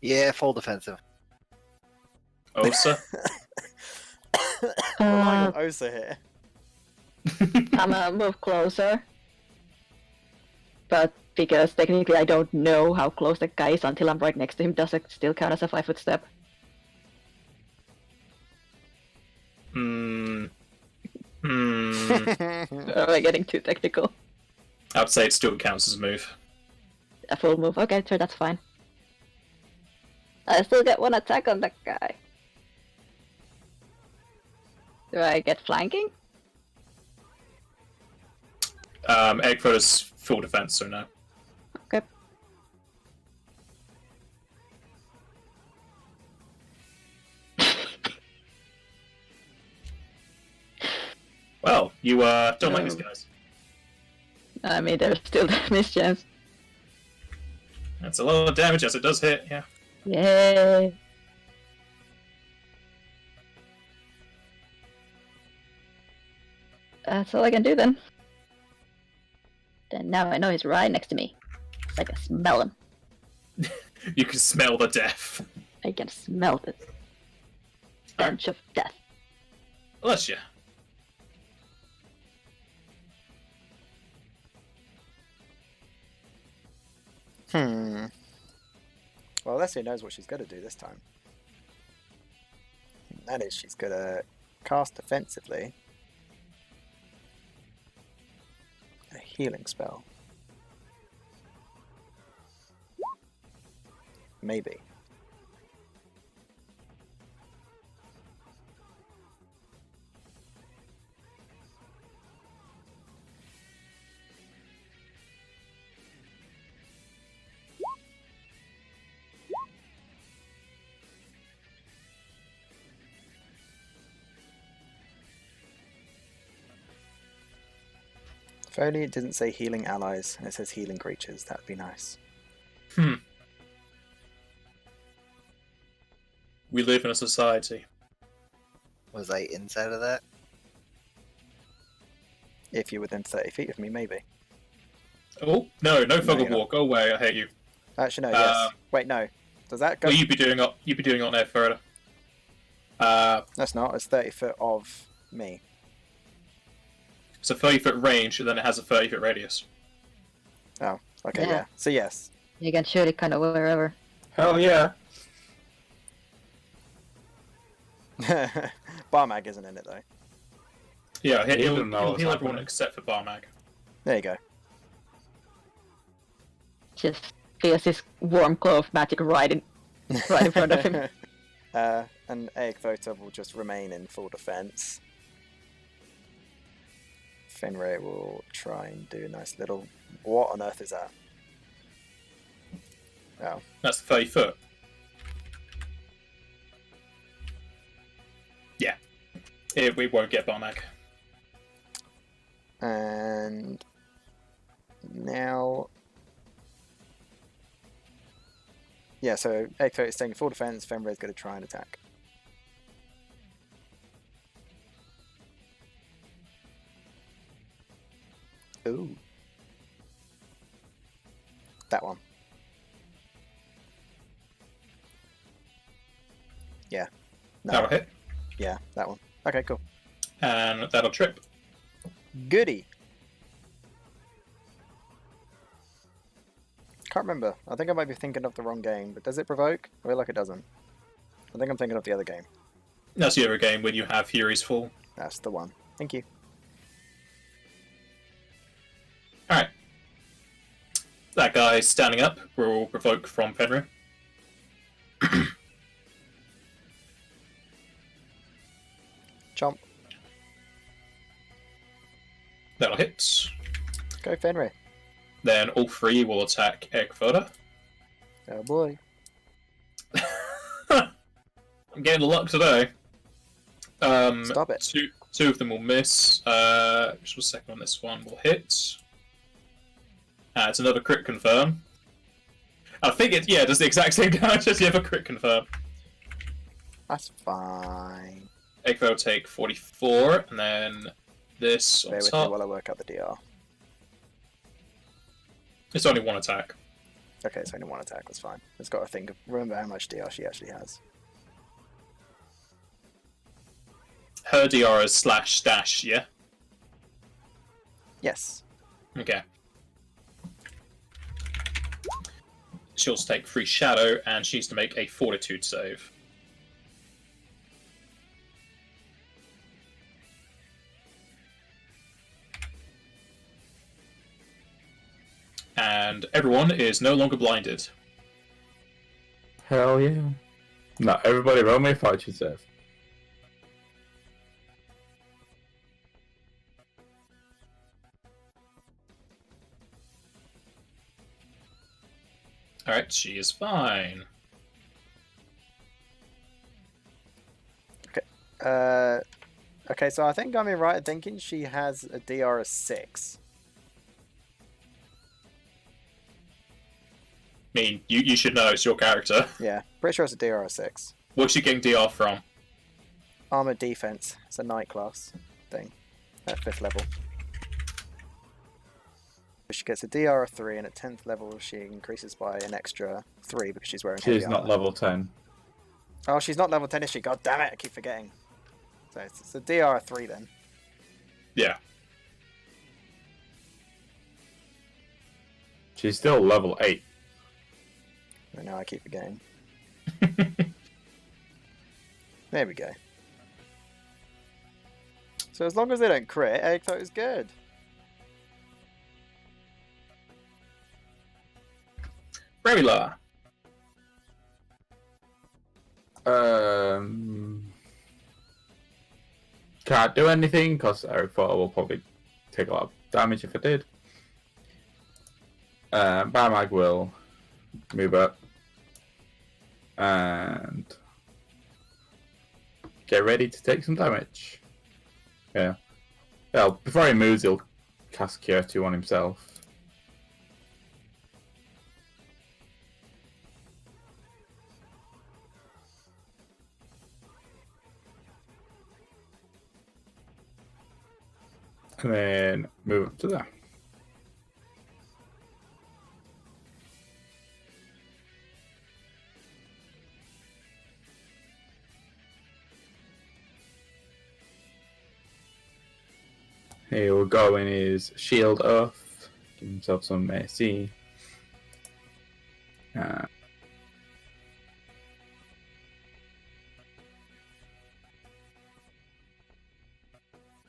Yeah, full defensive. Osa. Relying on Osa here. I'm gonna move closer. But because technically I don't know how close the guy is until I'm right next to him, does it still count as a 5-foot step? Hmm. Am I getting too technical? I'd say it still counts as a move. A full move. Okay, sure, that's fine. I still get 1 attack on that guy. Do I get flanking? Eggfoot full defense, so no. Okay. Well, you don't like these guys. I mean, there's still that mischance. That's a lot of damage as it does hit, yeah. Yay! That's all I can do then. Then now I know he's right next to me. I can smell him. You can smell the death. I can smell the stench of death. Bless you. Well, Leslie knows what she's going to do this time. That is, she's going to cast defensively a healing spell. Maybe. If only it didn't say healing allies and it says healing creatures, that'd be nice. We live in a society. Was I inside of that? If you're within 30 feet of me, maybe. Oh, no fog you're of not. war. Go away, I hate you. Actually, no, yes. Wait, no. Does that go? Well, you'd be doing on there further. That's not. It's 30 foot of me. It's a 30-foot range, and then it has a 30-foot radius. Oh, okay, Yeah. yeah. So, yes. You can shoot it kind of wherever. Hell yeah. Barmag isn't in it, though. Yeah, he'll don't know he'll what's heal everyone happening. except for Barmag. There you go. Just feels this warm glow of magic right in front of him. And Egg will just remain in full defense. Fenrir will try and do a nice little... What on earth is that? Oh. That's 30 foot. Yeah. We won't get Barmag. And... Now... Yeah, so Egg is taking full defense, Fenrir is going to try and attack. Ooh. That one. Yeah. No. That'll hit. Yeah, that one. Okay, cool. And that'll trip. Goody. Can't remember. I think I might be thinking of the wrong game, but does it provoke? I feel like it doesn't. I think I'm thinking of the other game. That's the other game when you have Fury's Fall. That's the one. Thank you. Alright. That guy standing up will provoke from Fenrir. Chomp. That'll hit. Go Fenrir. Then all three will attack Eggfodder. Oh boy. I'm getting the luck today. Stop it. Two of them will miss. Just a second on this one will hit. It's another crit confirm. I think it does the exact same damage as the other crit confirm. That's fine. Eggfodder will take 44, and then this on Bear with me top. while I work out the DR. It's only one attack. Okay, it's only one attack, that's fine. It's got to think of, remember how much DR she actually has. Her DR is /dash, yeah? Yes. Okay. She'll take 3 shadow, and she needs to make a fortitude save. And everyone is no longer blinded. Hell yeah. No, everybody roll me a fortitude save. Alright, she is fine. Okay, so I think I'm right in thinking she has a DR of 6. I mean, you should know, it's your character. Yeah, pretty sure it's a DR of 6. What's she getting DR from? Armor defense. It's a knight class thing at 5th level. She gets a DR of 3, and at 10th level she increases by an extra 3 because she's wearing heavy She's not armor. level 10. Oh, she's not level 10, is she? God damn it, I keep forgetting. So it's a DR of 3 then. Yeah. She's still level 8. I know, I keep forgetting. There we go. So as long as they don't crit, Egg is good. Rayla. Can't do anything because Eric thought I will probably take a lot of damage if I did. Barmag will move up and get ready to take some damage. Yeah. Well, before he moves, he'll cast Cure 2 on himself. And then move up to there. He will go in his shield off, give himself some AC.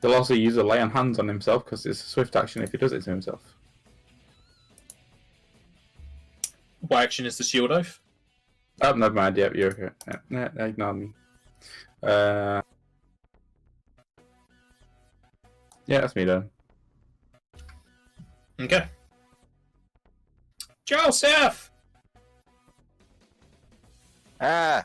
He'll also use a lay on hands on himself because it's a swift action if he does it to himself. What action is the shield oath? Oh, never mind. Yep, you're okay. Yeah, ignore me. Yeah, that's me done. Okay. Joseph! Ah!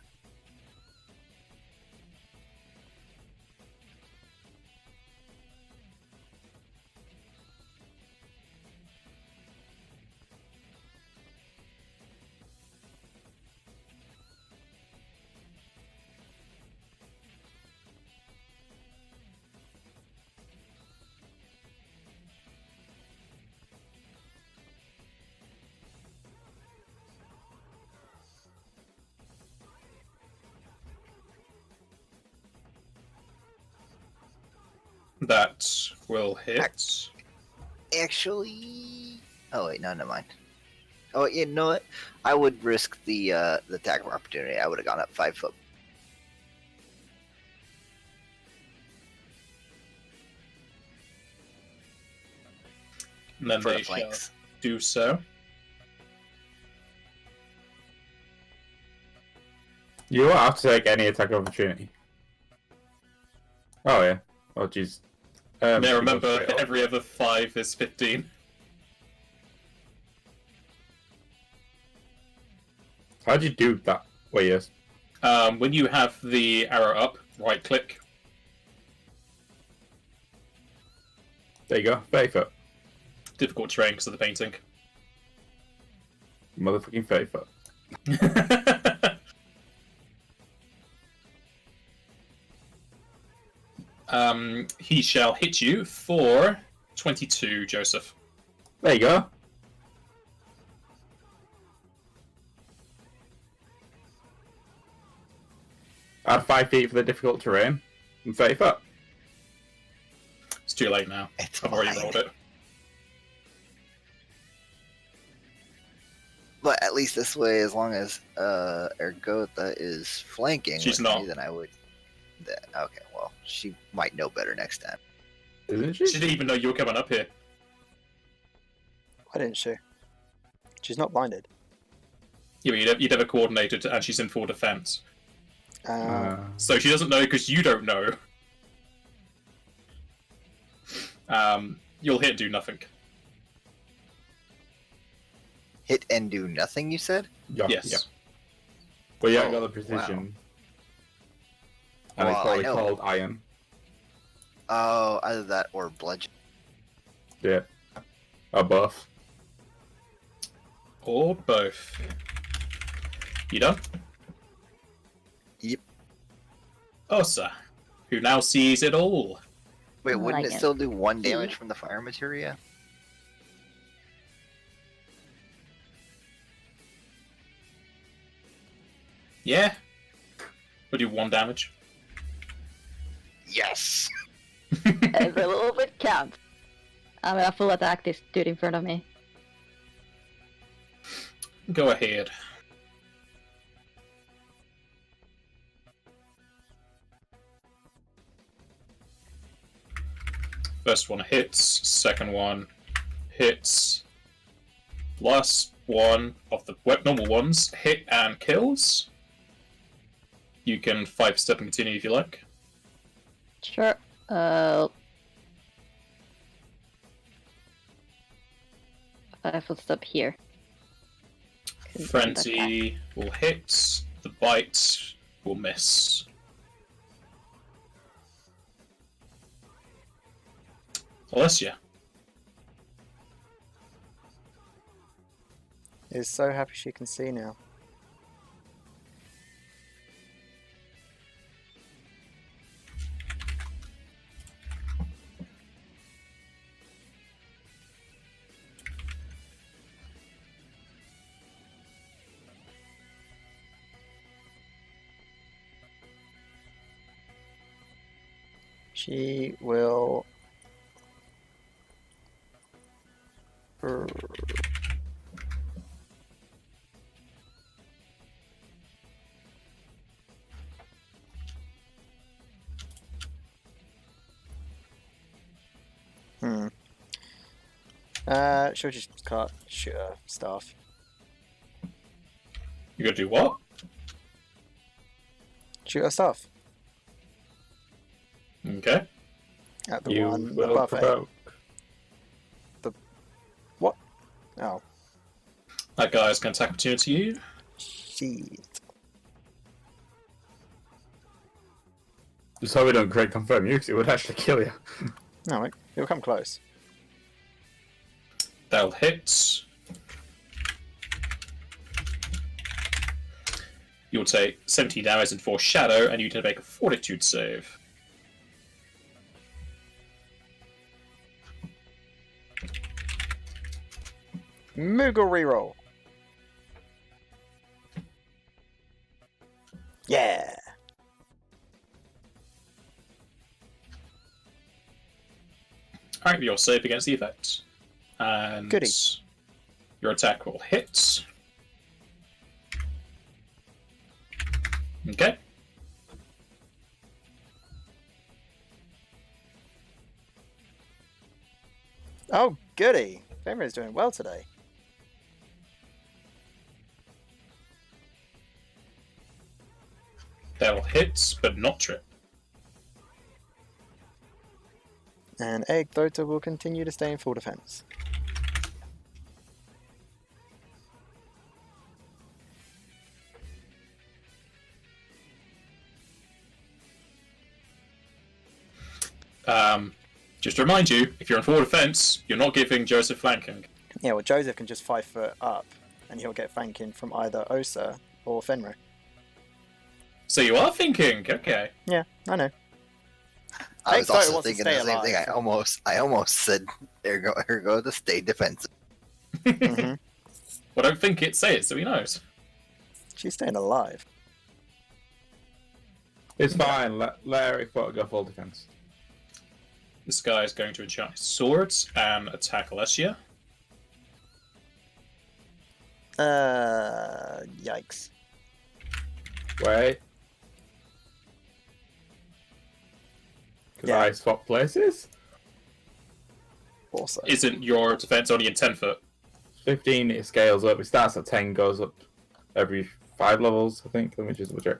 That will hit. Actually... Oh, wait, no, never mind. Oh, you know what? I would risk the attack of opportunity. I would have gone up 5 foot. And then For the they shall flanks. do so. You won't have to take any attack of opportunity. Oh, yeah. Oh, jeez. Now he goes remember, straight up. every other 5 is 15. How'd you do that? Wait, yes. When you have the arrow up, right click. There you go. 30 foot. Difficult terrain because of the painting. Motherfucking 30 foot. He shall hit you for 22, Joseph. There you go. Add 5 feet for the difficult terrain. And 30 foot. It's too late now. It's I've already fine. rolled it. But at least this way, as long as Ergotha is flanking She's with not. me, then I would... Okay, well, she might know better next time. Isn't she? She didn't even know you were coming up here. Why didn't she? She's not blinded. Yeah, but you'd never coordinated, and she's in full defense. So she doesn't know because you don't know. You'll hit and do nothing. Hit and do nothing, you said? Yeah, Yes. yeah. But you haven't Oh, got the precision. Well, And it's I probably know. called iron. Oh, either that or bludgeon. Yeah. Or both. Or both. You done? Yep. Osa, who now sees it all. Wait, wouldn't Like it it. still do 1 damage from the fire materia? Yeah. We'll do 1 damage. Yes! Every little bit counts. I'm gonna full attack this dude in front of me. Go ahead. First one hits, second one hits. Last one of the normal ones hit and kills, you can 5-step and continue if you like. Sure. 5-foot here. Frenzy will hit, the bite will miss. Alessia. Is so happy she can see now. She will. She'll just shoot her staff. You gonna do what? Shoot her staff Okay. at the You one will above it. provoke. What? Oh, That guy's gonna attack opportunity you. shit. Just hope we don't create confirm you, because it would actually kill you. No, it'll come close. That'll hit. You'll take 17 damage and 4 shadow, and you need to make a fortitude save. Moogle reroll. Yeah. Alright, your save against the effect. And Goody. your attack will hit. Okay. Oh, goody. Fenrir's doing well today. That'll hit, but not trip. And Egg Thota will continue to stay in full defense. Just to remind you, if you're in full defense, you're not giving Joseph flanking. Yeah, well, Joseph can just 5 foot up, and he'll get flanking from either Osa or Fenrir. So you are thinking, okay. Yeah, I know. I was Egg Thota also wants to thinking stay the same thing. alive. I almost said, "Here go the stay defensive." Mhm. Well, don't think it, say it, so he knows. She's staying alive. It's fine, let Eric Potter go full defense. This guy is going to enchant his swords and attack Alessia. Yikes. Wait. Because Yeah. I swap places? Also. Isn't your defense only in 10 foot? 15 it scales up. It starts at 10, goes up every 5 levels, I think. Let me just double check.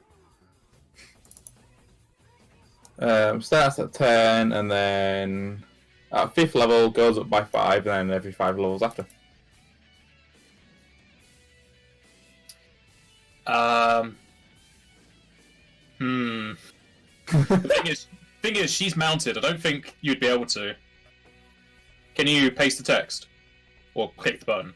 Starts at 10, and then at 5th level goes up by 5, and then every 5 levels after. The thing is, she's mounted. I don't think you'd be able to. Can you paste the text? Or click the button?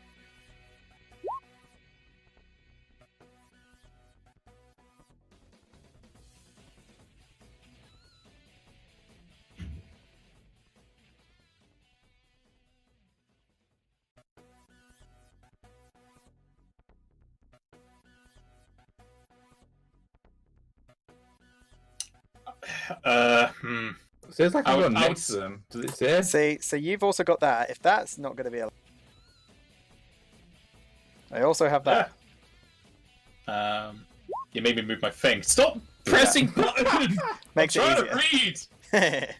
It says like I I'm would- going I would next to them. Does it say? See, so you've also got that. If that's not going to be a... I also have that. You made me move my thing. Stop pressing buttons! Makes I'm it trying easier. to read!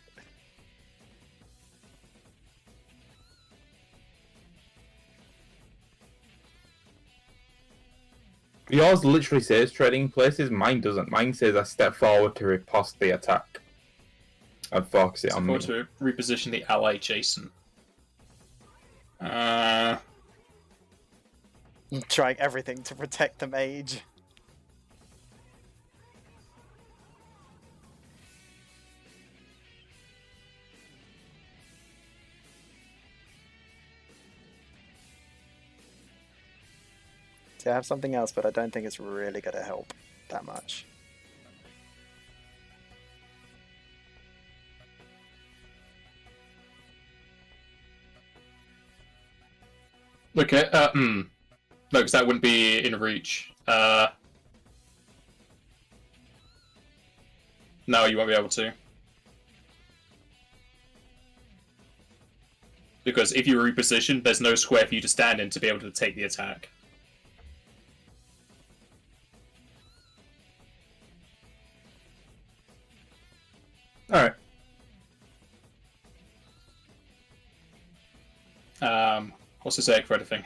Yours literally says trading places. Mine doesn't. Mine says I step forward to riposte the attack and focus it So on if I me. were to reposition the ally adjacent. Trying everything to protect the mage. See, I have something else, but I don't think it's really going to help that much. Okay, no, because that wouldn't be in reach. No, you won't be able to. Because if you reposition, there's no square for you to stand in to be able to take the attack. Alright. What's his egg for anything?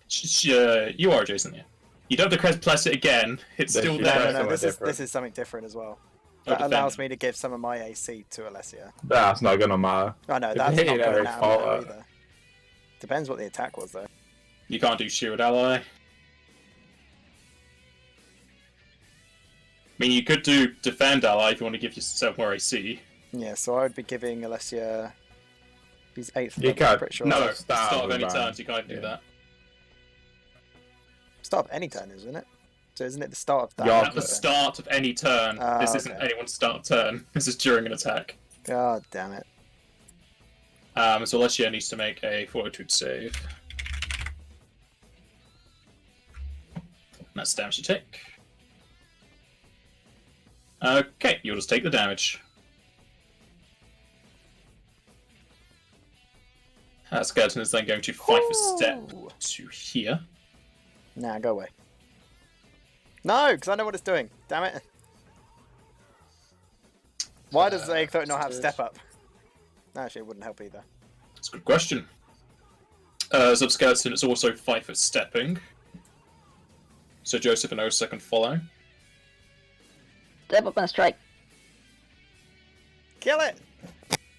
You are adjacent, yeah. You don't have to press it again. It's They still should there. try No, something this different. is something different as well. Oh, That defend. allows me to give some of my AC to Alessia. That's not gonna matter. Oh no, If that's you not hit it going every to fault, matter either. Depends what the attack was though. You can't do shield ally. I mean, you could do defend ally if you want to give yourself more AC. Yeah, so I would be giving Alessia. He's 8th. You level, can't- I'm pretty sure. No, Start at the start of with any that. turns, you can't do Yeah. that. Start of any turn, isn't it? So isn't it the start of that? Yeah. At the start of any turn. Ah, This isn't okay. anyone's start of turn. This is during an attack. God damn it. So Alessia needs to make a fortitude save. And that's the damage you take. Okay, you'll just take the damage. Skeleton is then going to 5 step Ooh. to here. Nah, go away. No, because I know what it's doing. Damn it. Why does the egg throat not have step up? Actually, it wouldn't help either. That's a good question. Subskeleton is also 5 foot stepping. So Joseph and Osa can follow. Step up and strike. Kill it!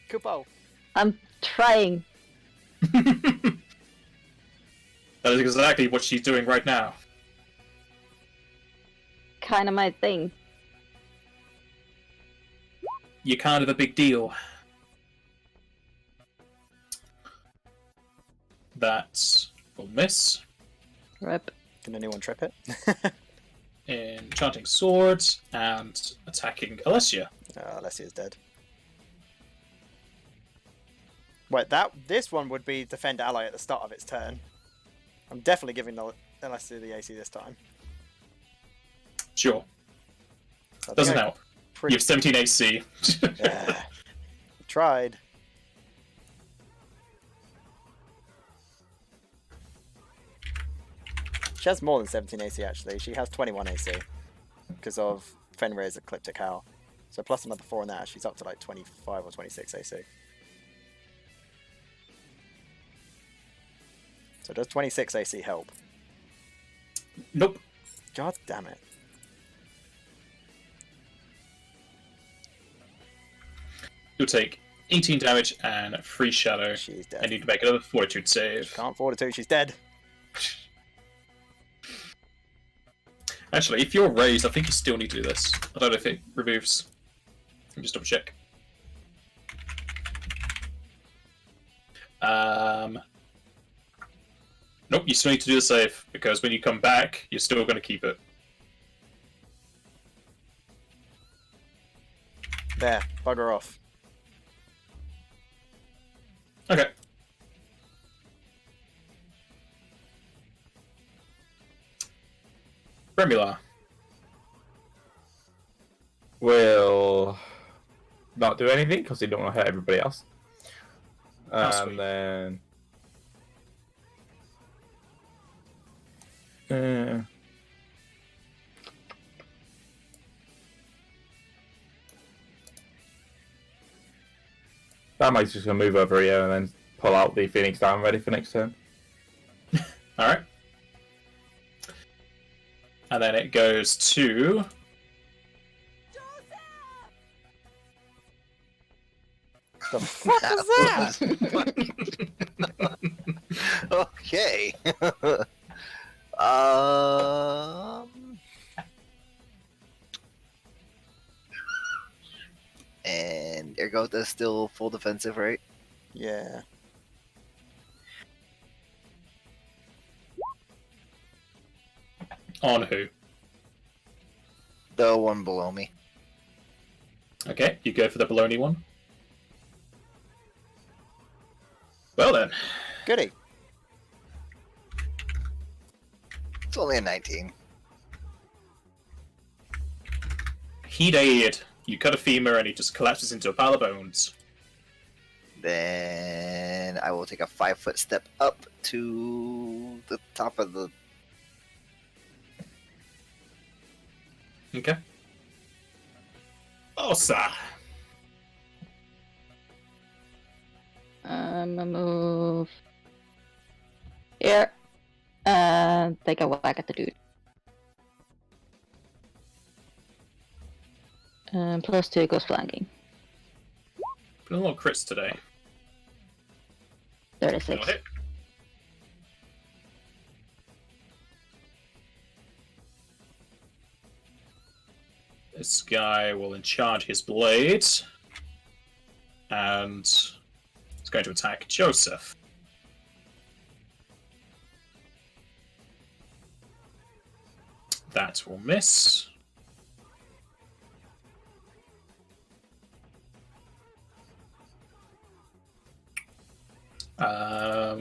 Kupo. I'm trying. That is exactly what she's doing right now. Kind of my thing. You're kind of a big deal. That will miss. Rip. Can anyone trip it? Enchanting swords and attacking Alessia. Alessia's dead. Wait, this one would be defend ally at the start of its turn. I'm definitely giving Alessia the AC this time. Sure. I think Doesn't I help. pretty- You have 17 AC. Yeah. Tried. She has more than 17 AC actually. She has 21 AC because of Fenrir's Ecliptic Howl. So plus another 4 on that, she's up to like 25 or 26 AC. So does 26 AC help? Nope. God damn it. You'll take 18 damage and 3 shadow. She's I dead. need to make another fortitude save. Can't fortitude, she's dead. Actually, if you're raised, I think you still need to do this. I don't know if it removes. Let me just double check. Nope, you still need to do the save, because when you come back, you're still going to keep it. There, bugger off. Okay. Remula. Will not do anything because they don't want to hurt everybody else. sweet. And then that might just gonna move over here and then pull out the Phoenix down ready for next turn. And then it goes to... The fuck was that? Okay. And Ergota's still full defensive, right? Yeah. On who? The one below me. Okay, you go for the baloney one. Well then. Goody. It's only a 19. Heat aid. You cut a femur and he just collapses into a pile of bones. Then I will take a 5-foot step up to the top of the. Okay. Osa. A move here and take a whack at the dude. +2 goes flanking. Put a little crits today. 36. That'll hit. This guy will encharge his blade. And he's going to attack Joseph. That will miss.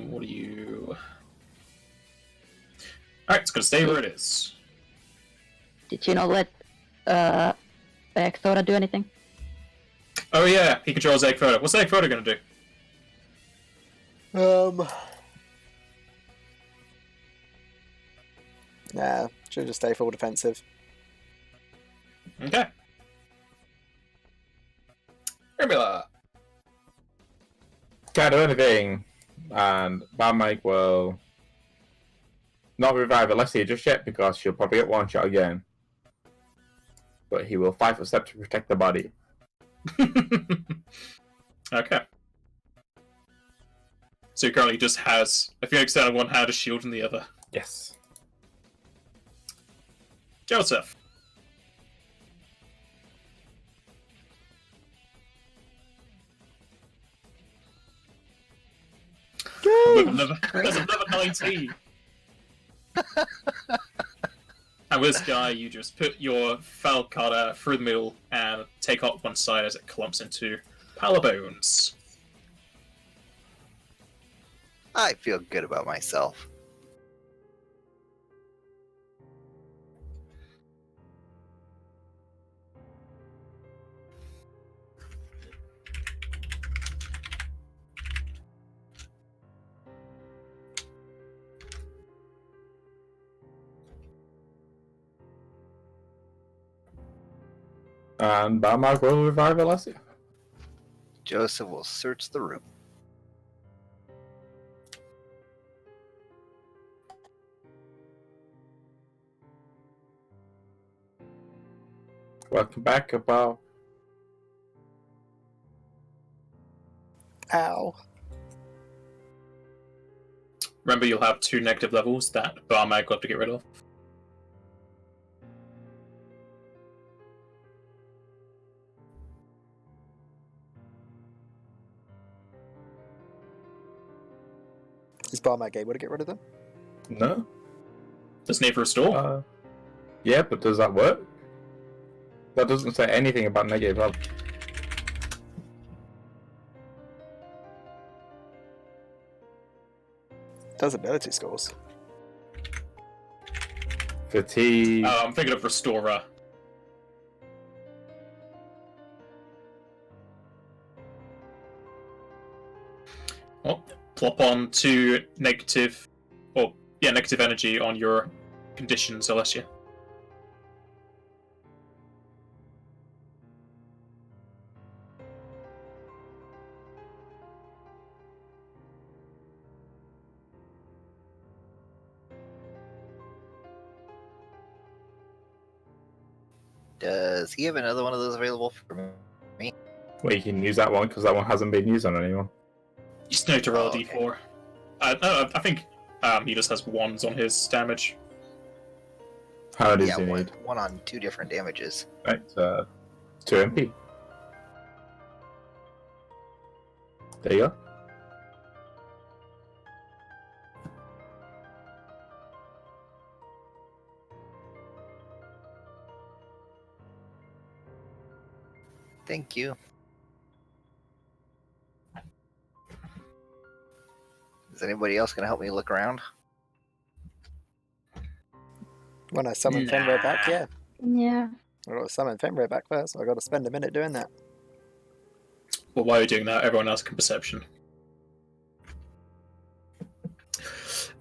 What do you... Alright, it's gonna stay where it is. Did you not let Ekthora do anything? Oh yeah, he controls Egg Photo. What's Egg Photo gonna do? Nah, should just stay full defensive. Okay. Formula. Can't do anything. And Bad Mike will not revive Alessia just yet because she'll probably get one shot again. But he will 5-foot step to protect the body. Okay. So he currently just has a Phoenix down in one hand, a shield in the other. Yes. Joseph. There's another 19. And with this guy, you just put your Falcata through the middle and take out one side as it clumps into pile of bones. I feel good about myself. And Bad Mike will revive Alessia. Joseph will search the room. Welcome back, Above. Ow. Remember, you'll have 2 negative levels that Barmag will have to get rid of. Is Barmac able to get rid of them? No? Doesn't need to restore. Yeah, but does that work? That doesn't say anything about negative health. Does ability scores. Fatigue. I'm thinking of Restorer. Well, plop on to negative, or yeah, negative energy on your conditions, Alessia. Does he have another one of those available for me? Well, you can use that one because that one hasn't been used on anyone. You just need to roll Oh, a okay. d4. No, I think he just has ones on his damage. How does Yeah, he need? one on 2 different damages. Right, 2 MP. There you go. Thank you. Is anybody else gonna help me look around? When I summon Fenrir back, yeah. Yeah. I got to summon Fenrir back first, so I got to spend a minute doing that. Well, while you're doing that, everyone else can perception.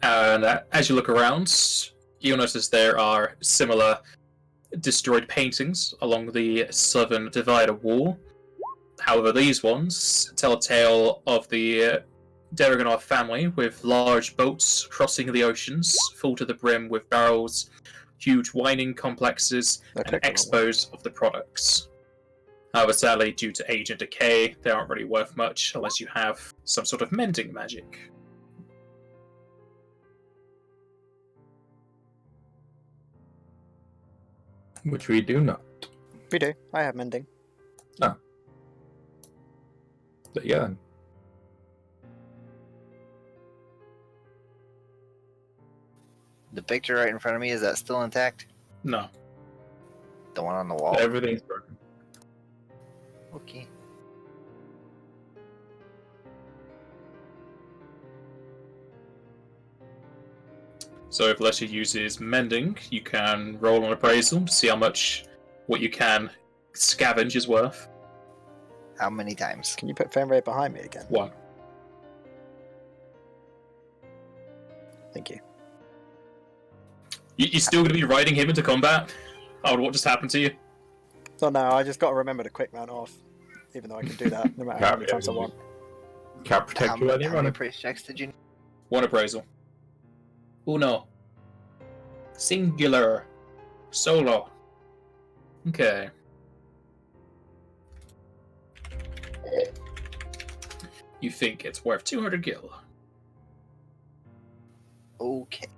And as you look around, you'll notice there are similar destroyed paintings along the southern divider wall. However, these ones tell a tale of the Deregannar family with large boats crossing the oceans, full to the brim with barrels, huge wining complexes, I and clicked the wrong one. expos of the products. However, sadly, due to age and decay, they aren't really worth much unless you have some sort of mending magic. Which we do not. We do. I have mending. But yeah. The picture right in front of me, is that still intact? No. The one on the wall? Everything's broken. Okay. So if Leslie uses mending, you can roll an appraisal to see how much what you can scavenge is worth. How many times? Can you put Fenrir behind me again? 1. Thank you. You're still going to be riding him into combat? Oh, what just happened to you? So no, I just got to remember to quick mount off. Even though I can do that no matter how many times I want. Can't protect How you while many, you're how many running. price checks did you? 1 appraisal. Uno. Singular. Solo. Okay. You think it's worth 200 gil. Okay.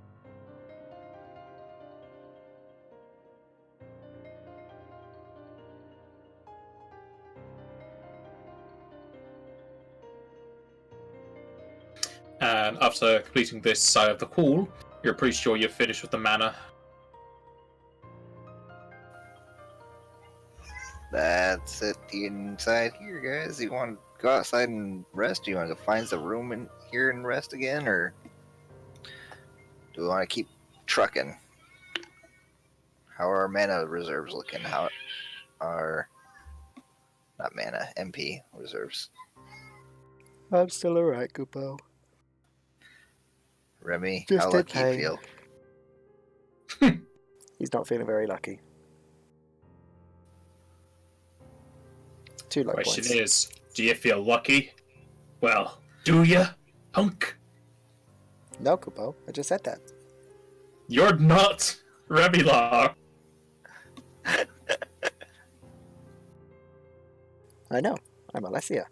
And after completing this side of the wall, you're pretty sure you're finished with the manor. That's it. The inside here, guys. You want to go outside and rest? Do you want to go find the room in here and rest again, or do we want to keep trucking? How are our mana reserves looking? How are not mana MP reserves? I'm still alright, Kupo. Remy, Just how in lucky you pain. feel? He's not feeling very lucky. 2 luck Question points. is, do you feel lucky? Well, do you, punk? No, Kupo. I just said that. You're not Revilar. I know. I'm Alessia.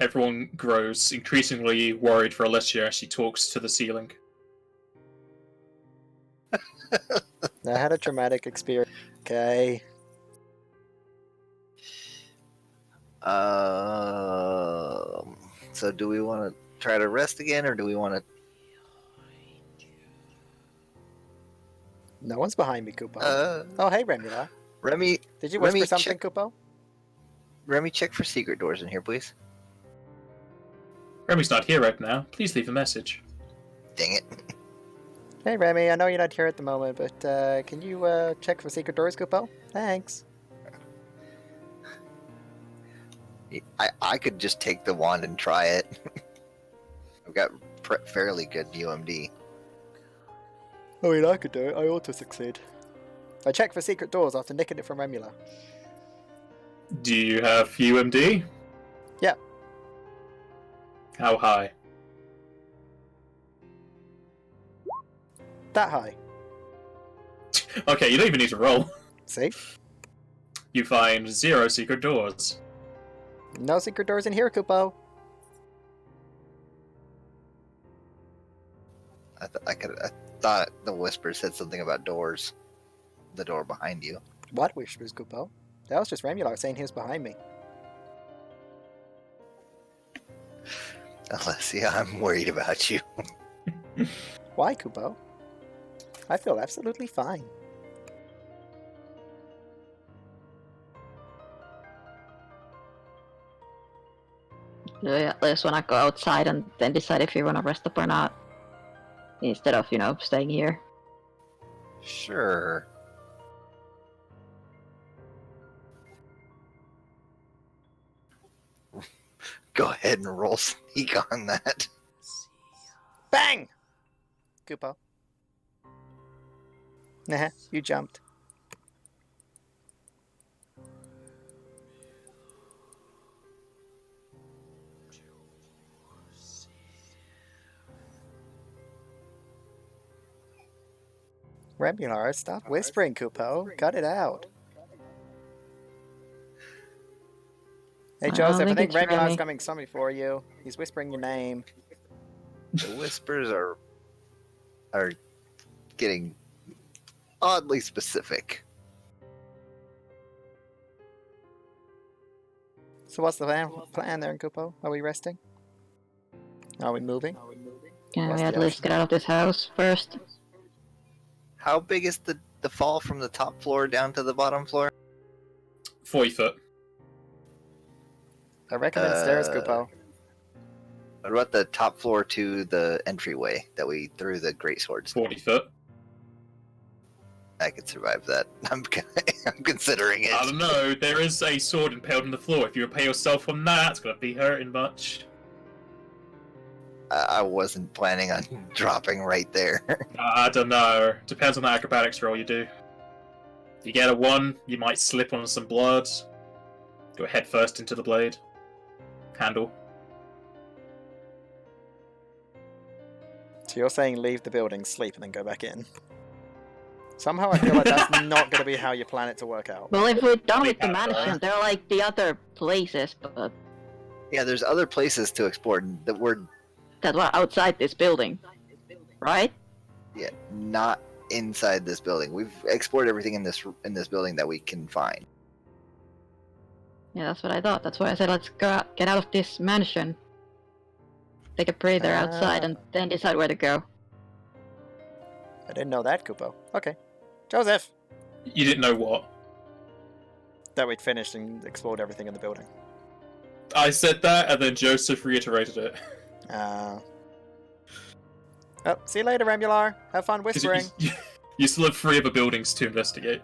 Everyone grows increasingly worried for Alessia as she talks to the ceiling. I had a traumatic experience. Okay. So do we want to try to rest again, or do we want to? No one's behind me, Kupo. Oh, hey, Remula. Remy, Did you whisper Remy, something, Kupo? Remy, check for secret doors in here, please. Remy's not here right now. Please leave a message. Dang it. Hey, Remy. I know you're not here at the moment, but can you check for secret doors, Kupo? Thanks. I could just take the wand and try it. I've got fairly good UMD. I mean, I could do it. I ought to succeed. I checked for secret doors after nicking it from Remula. Do you have UMD? Yeah. How high? That high. Okay, you don't even need to roll. See? You find 0 secret doors. No secret doors in here, Kupo. I thought the whisper said something about doors. The door behind you. What whispers, Kupo? That was just Remular saying he was behind me. Alessia, I'm worried about you. Why, Kupo? I feel absolutely fine. Do you at least want to go outside and then decide if you want to rest up or not? Instead of, staying here. Sure. Go ahead and roll sneak on that. Bang! Kupo. Nah, you jumped. Remular, stop whispering, Kupo. Cut it out. Hey, I Joseph, I think think it's Remular's Remy. coming something for you. He's whispering your name. The whispers are getting oddly specific. So what's the plan there, Kupo? Are we resting? Are we moving? Can What's we at the least option? get out of this house first? How big is the fall from the top floor down to the bottom floor? 40 foot. I recommend stairs, Kupo. What about the top floor to the entryway that we threw the great swords? 40 foot. I could survive that. I'm considering I it. don't know, there is a sword impaled in the floor. If you impale yourself on that, it's gonna be hurting much. I wasn't planning on dropping right there. I don't know. Depends on the acrobatics roll you do. If you get a 1, you might slip on some blood. Go head first into the blade. Handle. So you're saying leave the building, sleep, and then go back in? Somehow I feel like that's not going to be how you plan it to work out. Well, if we're done We with the have, mansion, there are like the other places, but Yeah, there's other places to explore that we're that were outside this building, right? not inside this building. We've explored everything in this building that we can find. Yeah, that's what I thought. That's why I said let's get out of this mansion, take a breather outside, and then decide where to go. I didn't know that, Kupo. Okay. Joseph! You didn't know what? That we'd finished and explored everything in the building. I said that, and then Joseph reiterated it. Oh, see you later, Remular. Have fun 'Cause whispering. you still have 3 other buildings to investigate.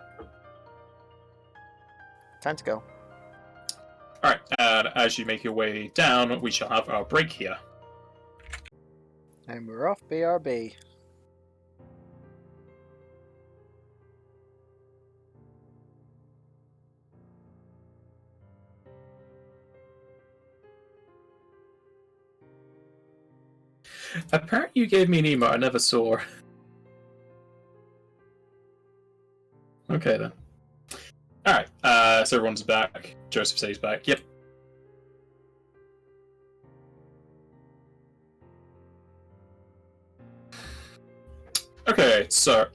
Time to go. Alright, and as you make your way down, we shall have our break here. And we're off BRB. Apparently you gave me an email I never saw. Okay then. Alright, so everyone's back. Joseph says back. Yep. Okay, so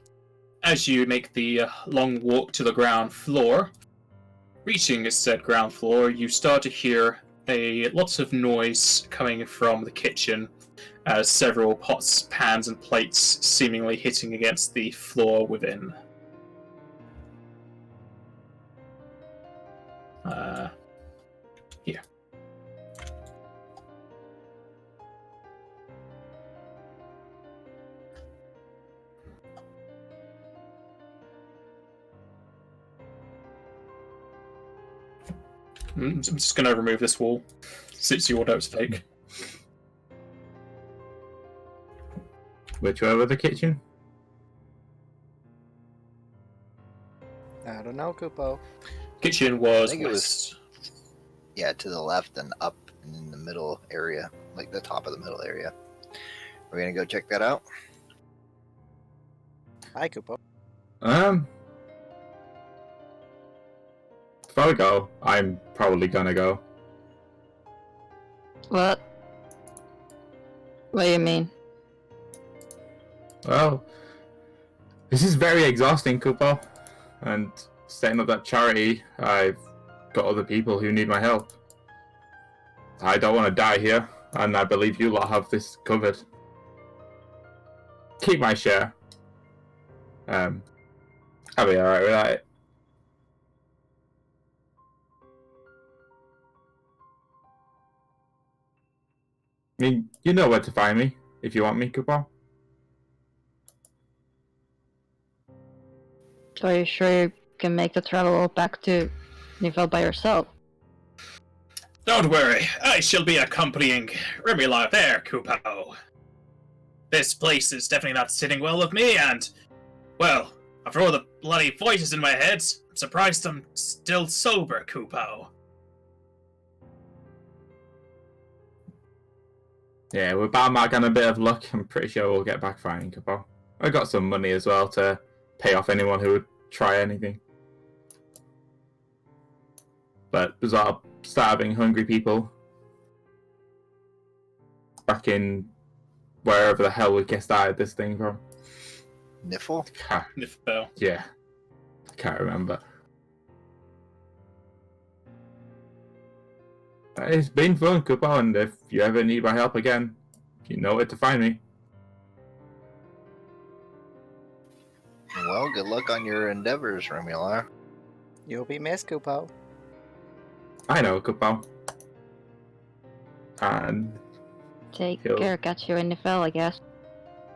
as you make the long walk to the ground floor, reaching said ground floor, you start to hear lots of noise coming from the kitchen as several pots, pans, and plates seemingly hitting against the floor within. Here. I'm just going to remove this wall, since you all know it's fake. Which way over the kitchen? I don't know, Kupo. Kitchen was I think it west. Yeah, to the left and up and in the middle area, like the top of the middle area. We're gonna go check that out. Hi, Kupo. If I go, I'm probably gonna go. What? What do you mean? Well, this is very exhausting, Kupo. And setting up that charity, I've got other people who need my help. I don't want to die here, and I believe you lot have this covered. Keep my share. I'll be alright with that. I mean, you know where to find me if you want me, Kupo. So are you sure you can make the travel back to Nifel by yourself? Don't worry, I shall be accompanying Remula there, Kupo. This place is definitely not sitting well with me, and, well, after all the bloody voices in my head, I'm surprised I'm still sober, Kupo. Yeah, with Balmag and a bit of luck, I'm pretty sure we'll get back fine, Kupo. I got some money as well to pay off anyone who would try anything. But there's a lot of starving, hungry people back in wherever the hell we get started this thing from. Niffle? Nifel. Yeah, can't remember. It's been fun, Kupo, and if you ever need my help again, you know where to find me. Well, good luck on your endeavors, Remula. You'll be missed, Kupo. I know, Kupo. And Take He'll- care, catch you in Nifel, I guess.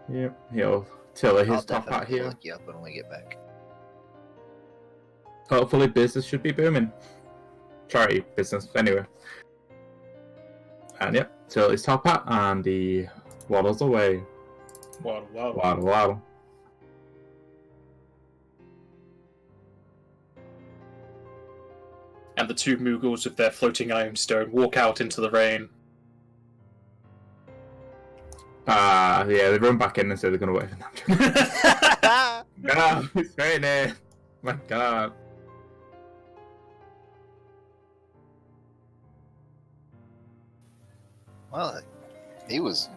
yeah, he'll tiller I'll his top hat definitely here. look you up when we get back. Hopefully business should be booming. Charity business, anyway. And yep, till his top hat and he waddles away. Wow. Waddle, waddle. And the two Moogles with their floating ironstone walk out into the rain. Yeah, they run back in and say they're gonna wait for them. No, it's raining. My god. Well, he was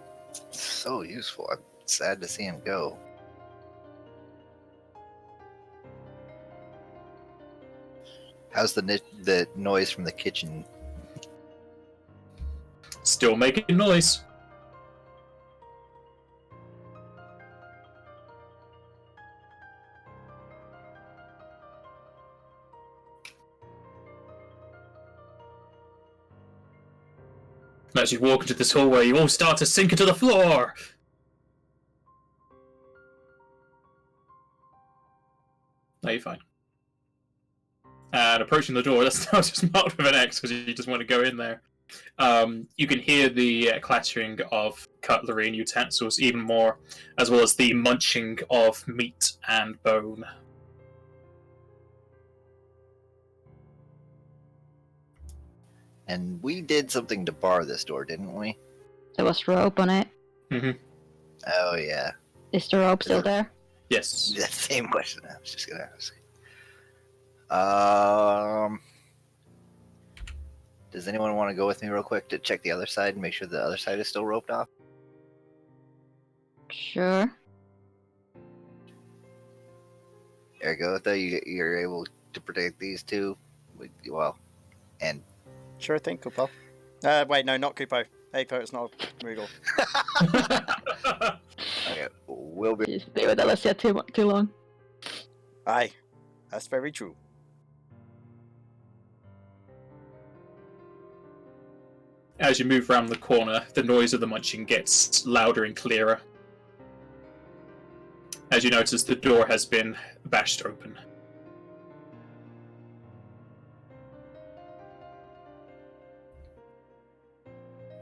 so useful. I'm sad to see him go. How's the noise from the kitchen? Still making noise. As you walk into this hallway, you all start to sink into the floor. No, you're fine. And approaching the door, that's now just marked with an X because you just want to go in there. You can hear the clattering of cutlery and utensils even more, as well as the munching of meat and bone. And we did something to bar this door, didn't we? There was rope on it. Oh yeah. Is the rope still there? Yes. The same question I was just gonna ask. Does anyone want to go with me real quick to check the other side and make sure the other side is still roped off? Sure. There you go. Though you're able to protect these two. Well, and Sure thing, Kupo. Wait, no, not Kupo. Eiko, it's not a Moogle. okay, we'll be. Just stay with Alessia too long. Aye, that's very true. As you move around the corner, the noise of the munching gets louder and clearer. As you notice, the door has been bashed open.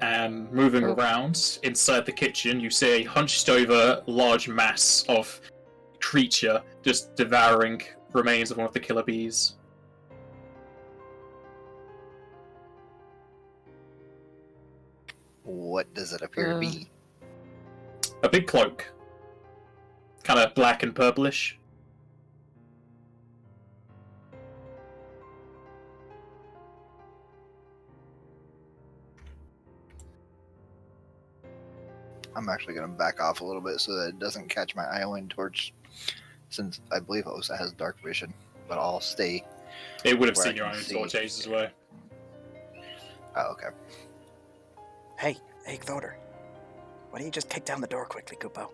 And moving around inside the kitchen, you see a hunched over large mass of creature just devouring remains of one of the killer bees. What does it appear to be? A big cloak. Kind of black and purplish. I'm actually going to back off a little bit so that it doesn't catch my Iowan torch, since I believe Osa has dark vision, but I'll stay. It would have Where I seen your can own see. torch ages away. Oh, okay. Hey, Cloder. Why don't you just kick down the door quickly, Kupo?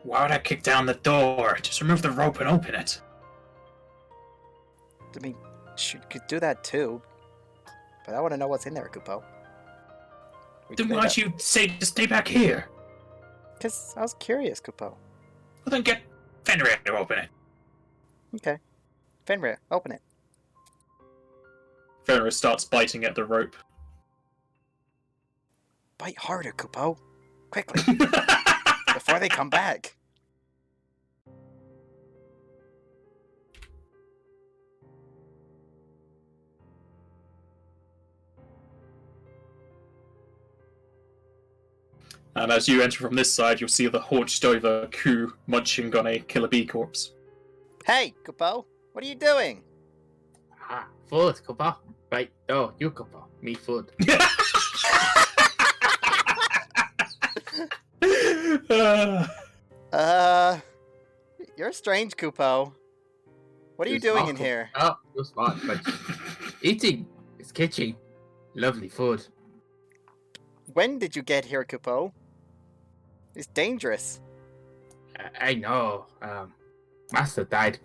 Why would I kick down the door? Just remove the rope and open it. I mean, you could do that too. But I want to know what's in there, Kupo. Then why'd you say to stay back here? Because I was curious, Kupo. Well, then get Fenrir to open it. Okay. Fenrir, open it. Fenrir starts biting at the rope. Bite harder, Kupo. Quickly, before they come back. And as you enter from this side, you'll see the hunched over Ku munching on a killer bee corpse. Hey, Kupo, what are you doing? Ah, food, Kupo. Right, oh, you Kupo. Me food. You're strange, Kupo. What are you doing in here? Oh, you're smart, but eating is kitchen. Lovely food. When did you get here, Kupo? It's dangerous. I know. Master died.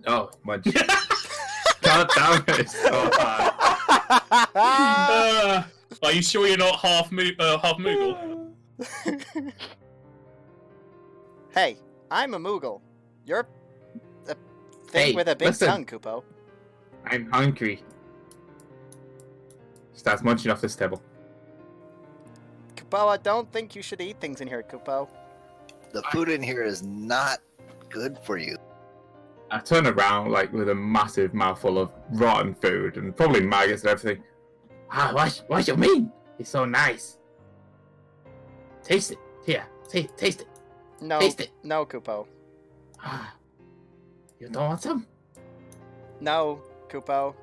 Oh, much. God damn it, it's so hard. Are you sure you're not half Moogle? Hey, I'm a Moogle. You're a thing Hey, with a big listen. tongue, Kupo. I'm hungry. Starts munching off this table. Kupo, I don't think you should eat things in here, Kupo. The food in here is not good for you. I turn around like with a massive mouthful of rotten food and probably maggots and everything. Ah, what you mean? It's so nice. Taste it. Here, taste it. No, Taste it. no, Kupo. Ah, you don't want some? No, Kupo.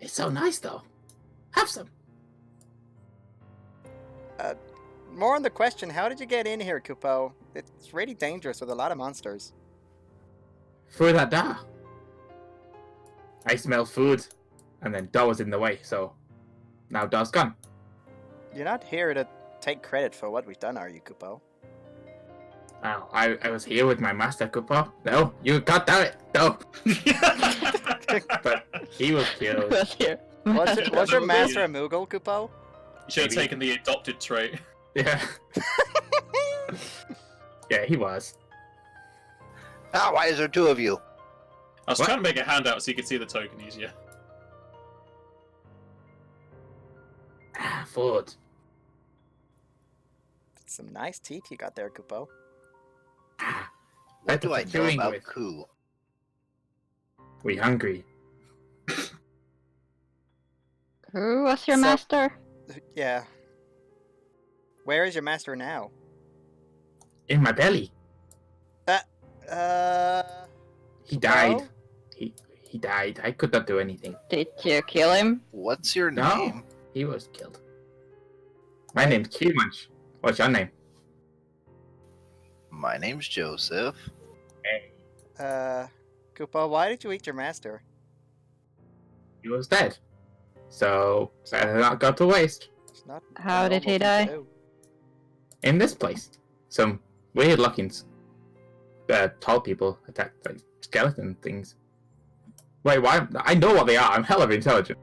It's so nice though. Have some. More on the question, how did you get in here, Kupo? It's really dangerous with a lot of monsters. Through that door. I smell food, and then door was in the way, so now door's gone. You're not here to take credit for what we've done, are you, Kupo? Oh, I was here with my master, Kupo. No, you got that. No. But he was killed. Was here. Was your master a Moogle, Kupo? You should have Maybe. taken the adopted trait. Yeah. Yeah, he was. Ah, why is there two of you? I was What? trying to make a handout so you could see the token easier. Ah, food. Some nice teeth you got there, Kupo. Ah, What do I That's know chewing about with. Ku? we hungry. Who was your So- master? Yeah. Where is your master now? In my belly. He died. Kupo? He died. I could not do anything. Did you kill him? What's your No. name? He was killed. My name's Q-Munch. What's your name? My name's Joseph. Hey. Kupo, why did you eat your master? He was dead. So, better not go to waste. It's not How a did he normal thing die? to do. In this place, some weird-looking tall people attacked like skeleton things. Wait, why? I know what they are. I'm hell of intelligent.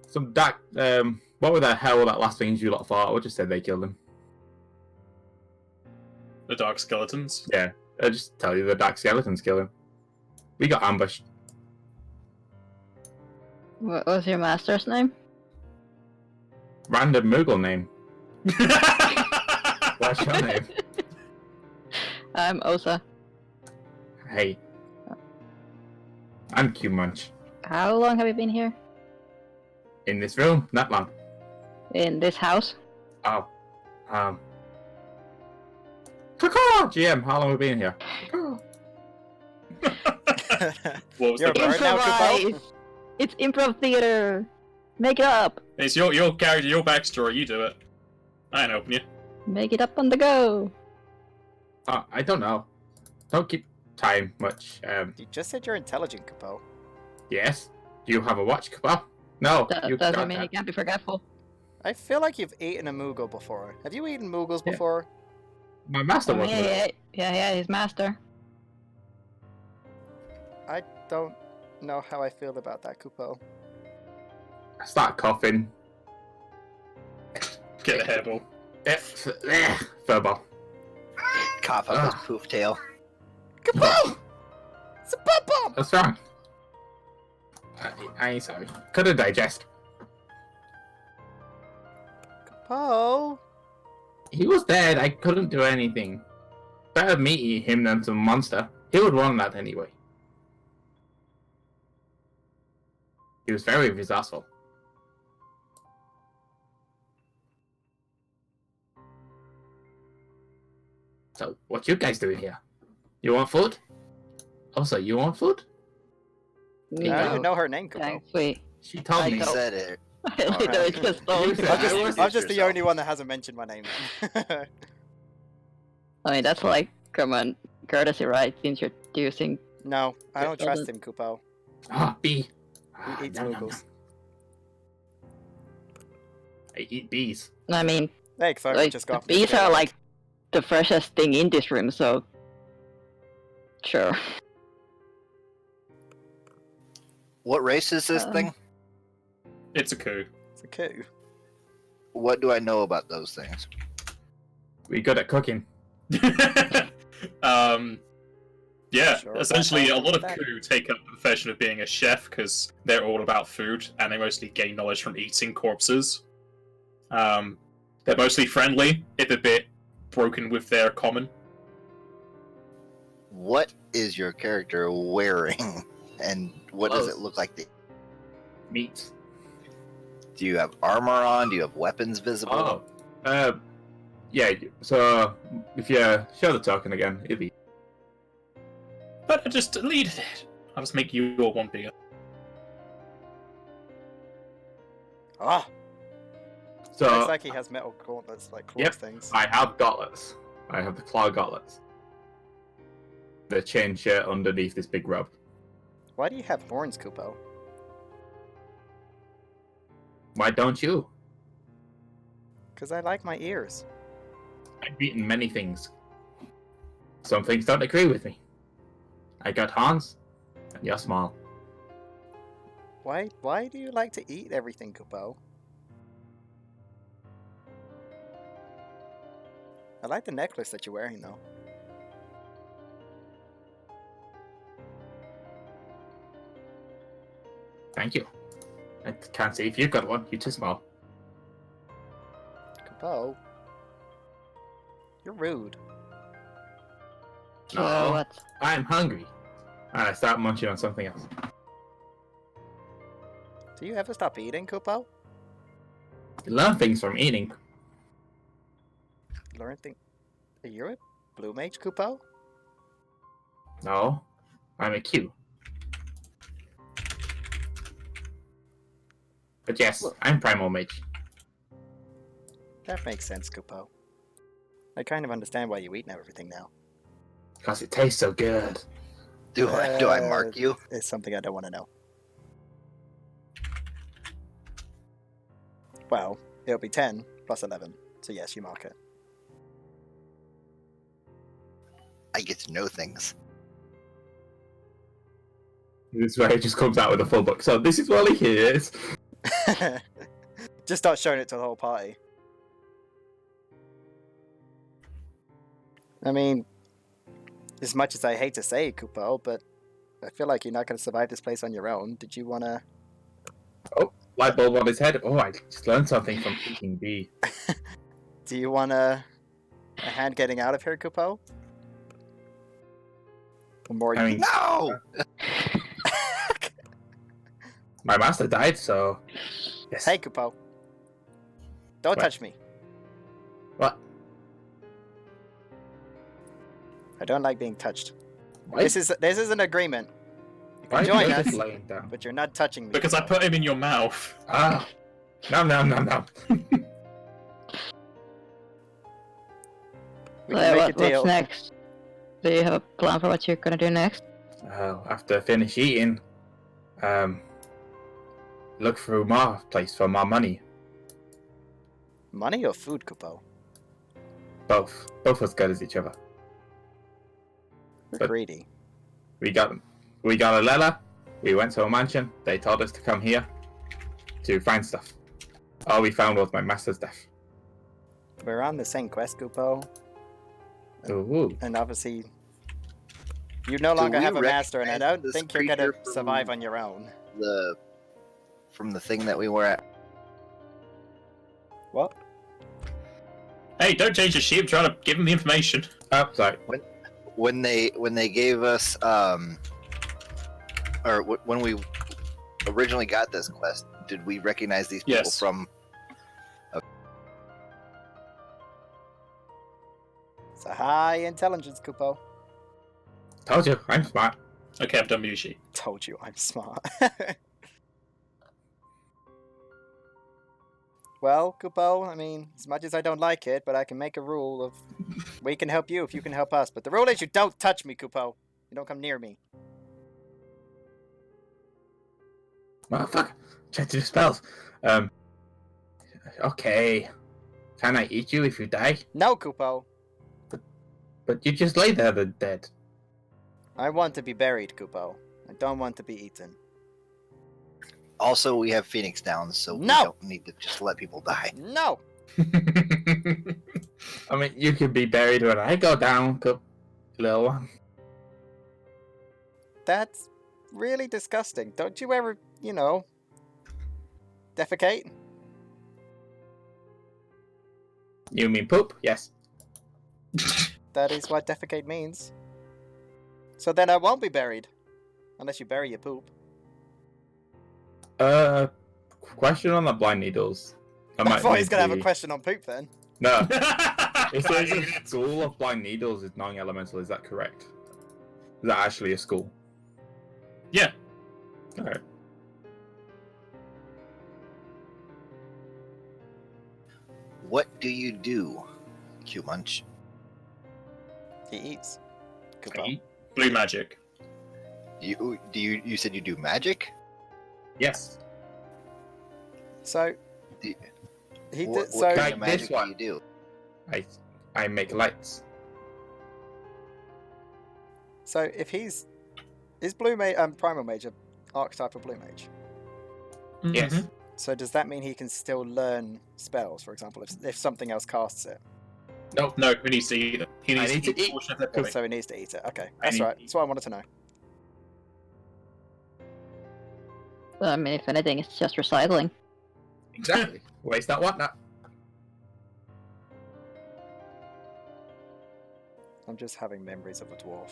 Some dark. What were the hell that last things you lot fought? I just said they killed him. The dark skeletons. Yeah, I just tell you the dark skeletons killed him. We got ambushed. What was your master's name? Random Moogle name. What's your name? I'm Osa. Hey. I'm Q-Munch. How long have you been here? In this room, not long. In this house? Oh. Caw-caw! GM, how long have we been here? What was You're the a bird now, Kupo? Improvise! It's improv theater! Make it up! It's your character, your backstory. You do it. I ain't helping you. Make it up on the go. I don't know. Don't keep time much. You just said you're intelligent, Capo. Yes. Do you have a watch, Kapow? No. That you doesn't got mean you that. can't be forgetful. I feel like you've eaten a Moogle before. Have you eaten Moogles Yeah. before? My master Oh, was yeah, his master. I don't know how I feel about that, Kupo. I start coughing. Get a hairball. Furball. Cough up his poof tail. Capo! It's a pop bomb! What's wrong? I ain't sorry. Couldn't digest. Capo! He was dead. I couldn't do anything. Better me eat him than some monster. He would want that anyway. He was very resourceful. So, what you guys doing here? You want food? Also, you want food? I don't No. even know her name, Capo. Thanks, wait. She told I me. He don't. said it. I literally just told You you. said- I'm just the yourself. only one that hasn't mentioned my name. I mean, that's like common courtesy, right? Introducing. No, I don't Yeah, trust doesn't- him, Kupo. Ah, bee. He Ah, eats nom, nom, Moogles. nom. I eat bees. I mean, Hey, Clover like, just the got bees are like the freshest thing in this room, so. Sure. What race is this Um, thing? It's a coup. It's a coup. What do I know about those things? We good at cooking. Yeah, Sure, essentially a lot of that- coup take up the profession of being a chef because they're all about food and they mostly gain knowledge from eating corpses. They're mostly friendly, if a bit broken with their common. What is your character wearing? And what does it Clothes. look like? Meat. Do you have armor on? Do you have weapons visible? Oh. Yeah, so if you show the token again, it'd be. But I just deleted it. I'll just make your one bigger. Ah, So looks like he has metal gauntlets, like claws Yep. things. I have gauntlets. I have the claw gauntlets. The chain shirt underneath this big robe. Why do you have horns, Kupo? Why don't you? Because I like my ears. I've eaten many things. Some things don't agree with me. I got horns, and you're small. Why do you like to eat everything, Kupo? I like the necklace that you're wearing, though. Thank you. I can't see if you've got one. You're too small. Kupo, you're rude. So No. what? I'm hungry. And I start munching on something else. Do you ever stop eating, Kupo? You learn things from eating. Learn thing. Are you a blue mage, Kupo? No, I'm a Q. But yes, Well- I'm Primal Mage. That makes sense, Kupo. I kind of understand why you eat everything now. Because it tastes so good. Do I mark you? It's something I don't want to know. Well, it'll be 10 plus 11, so yes, you mark it. I get to know things. This is where it just comes out with a full book. So this is what he is. Just start showing it to the whole party. I mean, as much as I hate to say it, Kupo, but I feel like you're not going to survive this place on your own. Did you want to... Light bulb on his head. Oh, I just learned something from eating bee. Do you want a hand getting out of here, Kupo? The more I you... mean, No! my master died, so yes. Hey, Kupo. Don't What? touch me. What? I don't like being touched. Why? This is an agreement. You Why can are join you us, just laying down? but you're not touching me. Because I put him in your mouth. Ah, no. We can make a What's deal. next? Do you have a plan for what you're gonna do next? After I finish eating, look through my place for my money. Money or food, Kupo? Both as good as each other. We're But- greedy. We got a letter. We went to a mansion. They told us to come here to find stuff. All we found was my master's death. We're on the same quest, Kupo. Ooh. And obviously, you no Do longer we have a master, and I recognize don't this think you're gonna creature from- survive on your own. From the thing that we were at. What? Hey, don't change your sheep. Trying to give him the information. Oh, sorry. When they gave us when we originally got this quest, did we recognize these people Yes. from? It's a high intelligence, Kupo. Told you, I'm smart. Okay, I'm done with your sheep. Told you I'm smart. Well, Kupo, I mean, as much as I don't like it, but I can make a rule of we can help you if you can help us. But the rule is you don't touch me, Kupo. You don't come near me. Motherfucker. Check the spells. Okay. Can I eat you if you die? No, Kupo. But you just lay there dead. I want to be buried, Kupo. I don't want to be eaten. Also, we have Phoenix Downs, so we No! don't need to just let people die. No! I mean, you can be buried when I go down, little one. That's really disgusting. Don't you ever, defecate? You mean poop? Yes. That is what defecate means. So then I won't be buried. Unless you bury your poop. Question on the blind needles. I thought he's need gonna have a to- question on poop then. No. If there's a school of blind needles is non-elemental, is that correct? Is that actually a school? Yeah. Okay. What do you do, Q-Munch? He eats. Kupo. Eat? Blue magic. You said you do magic? Yes. So Do- he What, did. what So kind Like of this magic do one. you do? I make lights. so if is blue mage primal mage a archetype of blue mage? Yes. Mhm. So does that mean he can still learn spells? For example, if something else casts it, No. No, he needs to eat it. He needs need to to eat eat. a portion of their body. so he needs to eat it. Okay, I that's need right. to eat That's what I wanted to know. Well, I mean, if anything, it's just recycling. Exactly. Waste not, want not. I'm just having memories of a dwarf.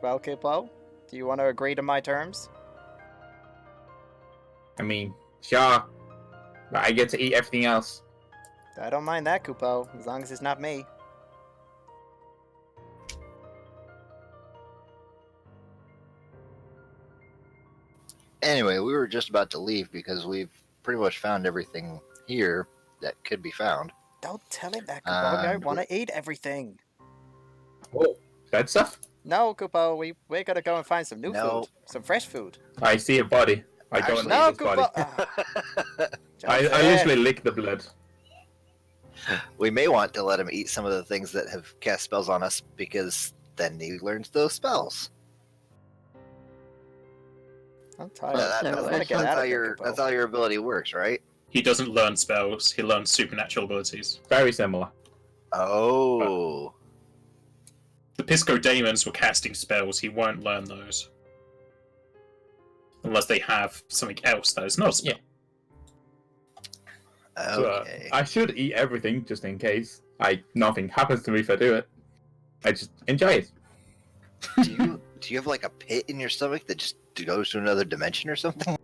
Well, Kupo, do you want to agree to my terms? I mean, sure. But I get to eat everything else. I don't mind that, Kupo, as long as it's not me. Anyway, we were just about to leave because we've pretty much found everything here that could be found. Don't tell him that, Kupo. I want to eat everything. Oh, that stuff? No, Kupo, we're gonna go and find some new No. food, some fresh food. I see a body. I don't Actually, need No, this body. Kupo. Ah, I Joseph. usually lick the blood. We may want to let him eat some of the things that have cast spells on us because then he learns those spells. I'm tired. That- so I that's, want to get that's out how of here, your Kupo. that's how your ability works, right? He doesn't learn spells. He learns supernatural abilities. Very similar. Oh, The Pisco Daemons were casting spells. He won't learn those. Unless they have something else that is not a spell. So, okay. I should eat everything just in case. Nothing happens to me if I do it. I just enjoy it. do you have like a pit in your stomach that just goes to another dimension or something?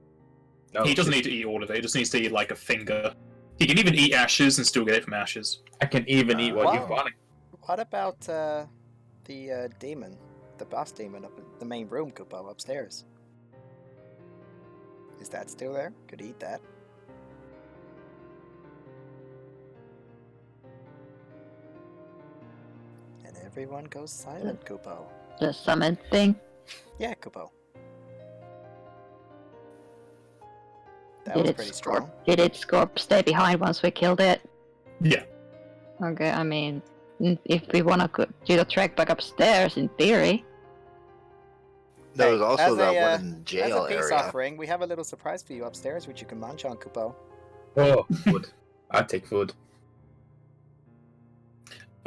No, He doesn't just- need to eat all of it. He just needs to eat like a finger. He can even eat ashes and still get it from ashes. I can even eat what you Wow. want. What about the demon, the boss demon up in the main room, Kupo, upstairs? Is that still there? Could eat that. And everyone goes silent, Kupo. The summon thing. Yeah, Kupo. That Did was its pretty strong. Did its corpse stay behind once we killed it? Yeah. Okay, I mean, if we wanna do the trek back upstairs, in theory. There was also as that a, one in the As jail a peace area. offering, we have a little surprise for you upstairs, which you can munch on, Kupo. Oh, food. I take food.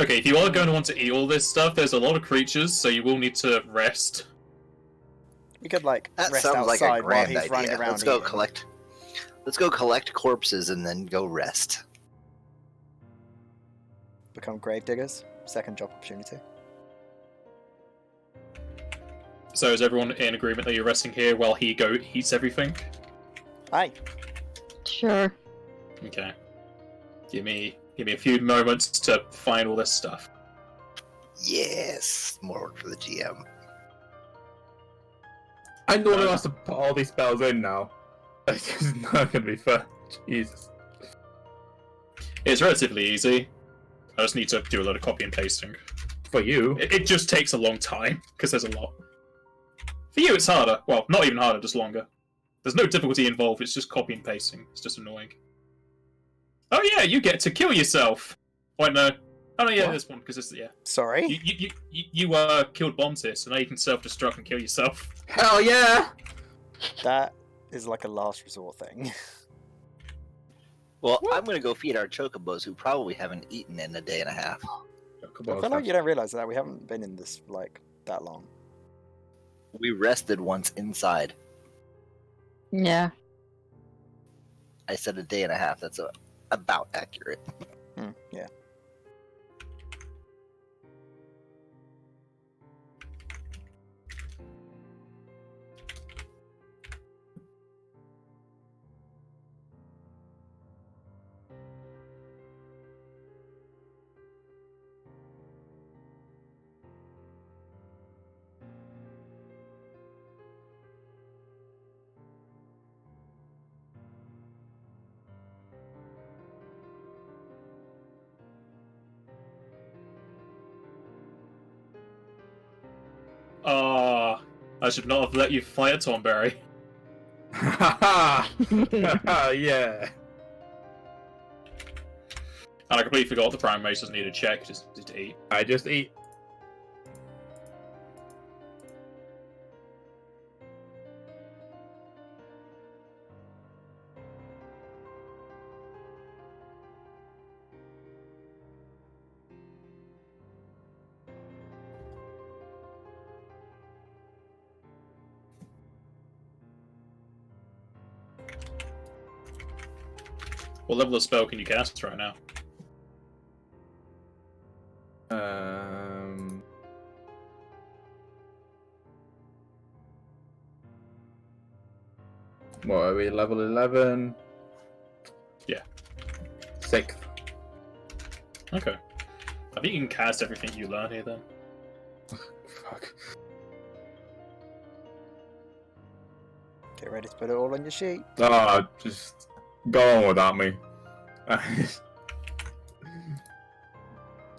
Okay, if you are going to want to eat all this stuff, there's a lot of creatures, so you will need to rest. We could like That rest sounds like a outside while grand he's idea. running around. Let's go eating. collect. Let's go collect corpses and then go rest. Become grave diggers. Second job opportunity. So is everyone in agreement that you're resting here while he eats everything? Hi. Sure. Okay. Give me a few moments to find all this stuff. Yes, more work for the GM. I know who has to put all these spells in now. It's just not gonna be fair. Jesus. It's relatively easy. I just need to do a lot of copy and pasting. For you. It just takes a long time, because there's a lot. For you, it's harder. Well, not even harder, just longer. There's no difficulty involved, it's just copy and pasting. It's just annoying. Oh yeah, you get to kill yourself! Wait, no. Oh no, yeah, What? this one, because it's, yeah. Sorry. You killed bombs here, so now you can self-destruct and kill yourself. Hell yeah! That is like a last resort thing. Well, I'm gonna go feed our chocobos, who probably haven't eaten in a day and a half. I feel like you don't realize that we haven't been in this like that long. We rested once inside. Yeah. I said a day and a half. That's about accurate. Yeah. I should not have let you fight a Tomberry. Yeah. And I completely forgot the Prime Mage doesn't need a check, just need to eat. I just eat. What level of spell can you cast right now? What are we, level 11? Yeah. 6th. Okay. I think you can cast everything you learn here then. Fuck. Get ready to put it all on your sheet. Oh, just go on without me.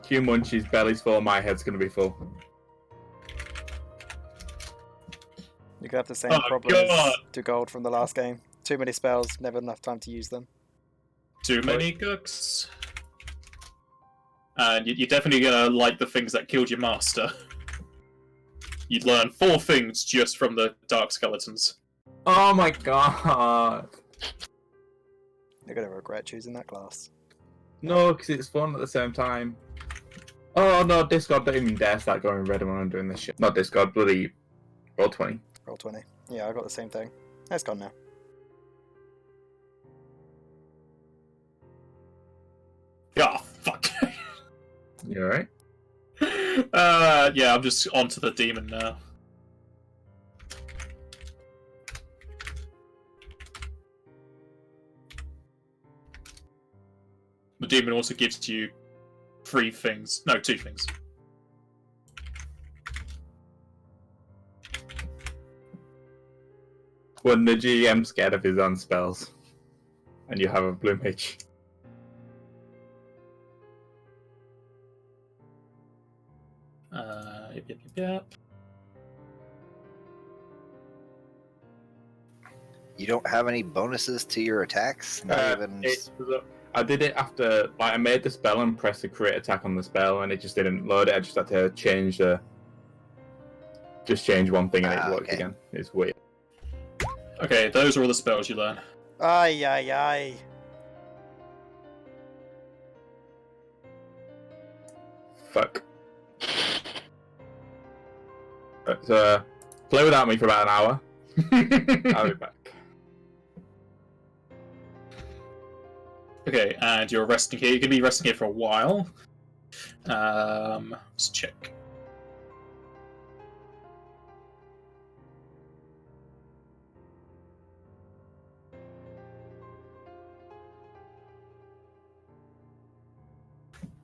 Q Munchie's belly's full, my head's gonna be full. You could have the same Oh, problem as God. to gold from the last game. Too many spells, never enough time to use them. Too many cooks. And you're definitely gonna like the things that killed your master. You'd learn 4 things just from the Dark Skeletons. Oh my god. You're gonna regret choosing that class. No, because it's fun at the same time. Oh no, Discord don't even dare start going red when I'm doing this shit. Not Discord, bloody Roll20. Roll 20. Yeah, I got the same thing. It's gone now. Ah, fuck. You alright? Yeah, I'm just onto the demon now. The demon also gives you 3 things. No, 2 things. when the GM's scared of his own spells, and you have a blue mage. Yep. You don't have any bonuses to your attacks? Not even. I did it after, like, I made the spell and pressed the create attack on the spell, and it just didn't load it. I just had to change one thing, and it worked okay. again. It's weird. Okay, those are all the spells you learn. Ay, ay, ay. Fuck. So, play without me for about an hour. I'll be back. Okay, and you're resting here. You're going to be resting here for a while. Let's check.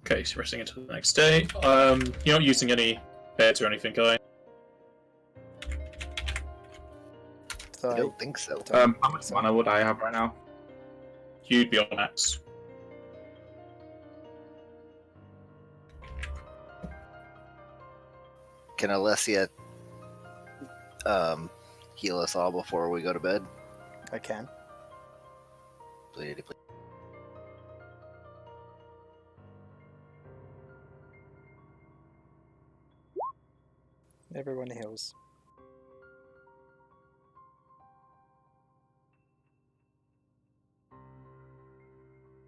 Okay, so resting into the next day. You're not using any beds or anything, are you? So I don't think so. How much mana would I have right now? You'd be on max. Can Alessia heal us all before we go to bed? I can. Please. Everyone heals.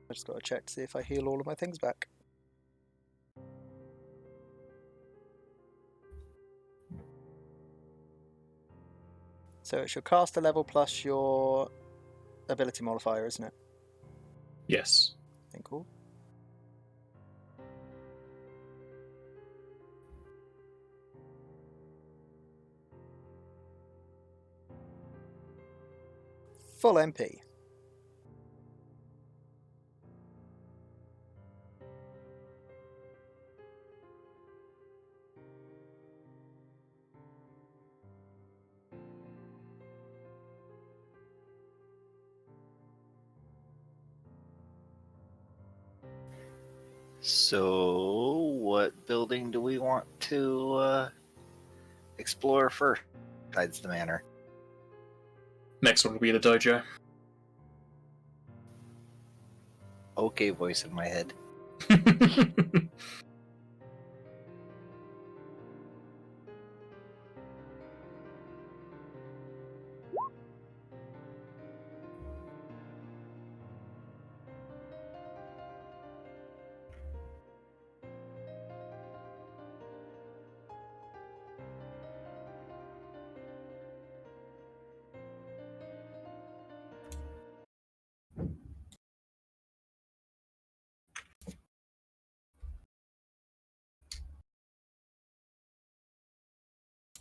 I just got to check to see if I heal all of my things back. So it's your caster level plus your ability modifier, isn't it? Yes. I think cool. Full MP. So, what building do we want to explore first, besides the manor? Next one will be the dojo. Okay, voice in my head.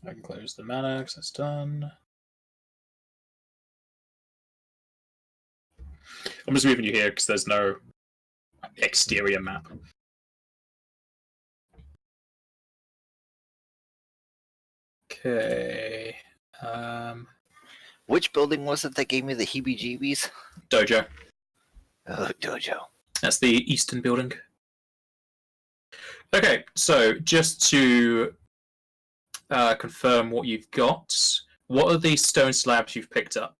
I can close the mana because that's done. I'm just moving you here because there's no exterior map. Okay. Which building was it that gave me the heebie-jeebies? Dojo. Oh, Dojo. That's the eastern building. Okay, so just to confirm what you've got, what are these stone slabs you've picked up?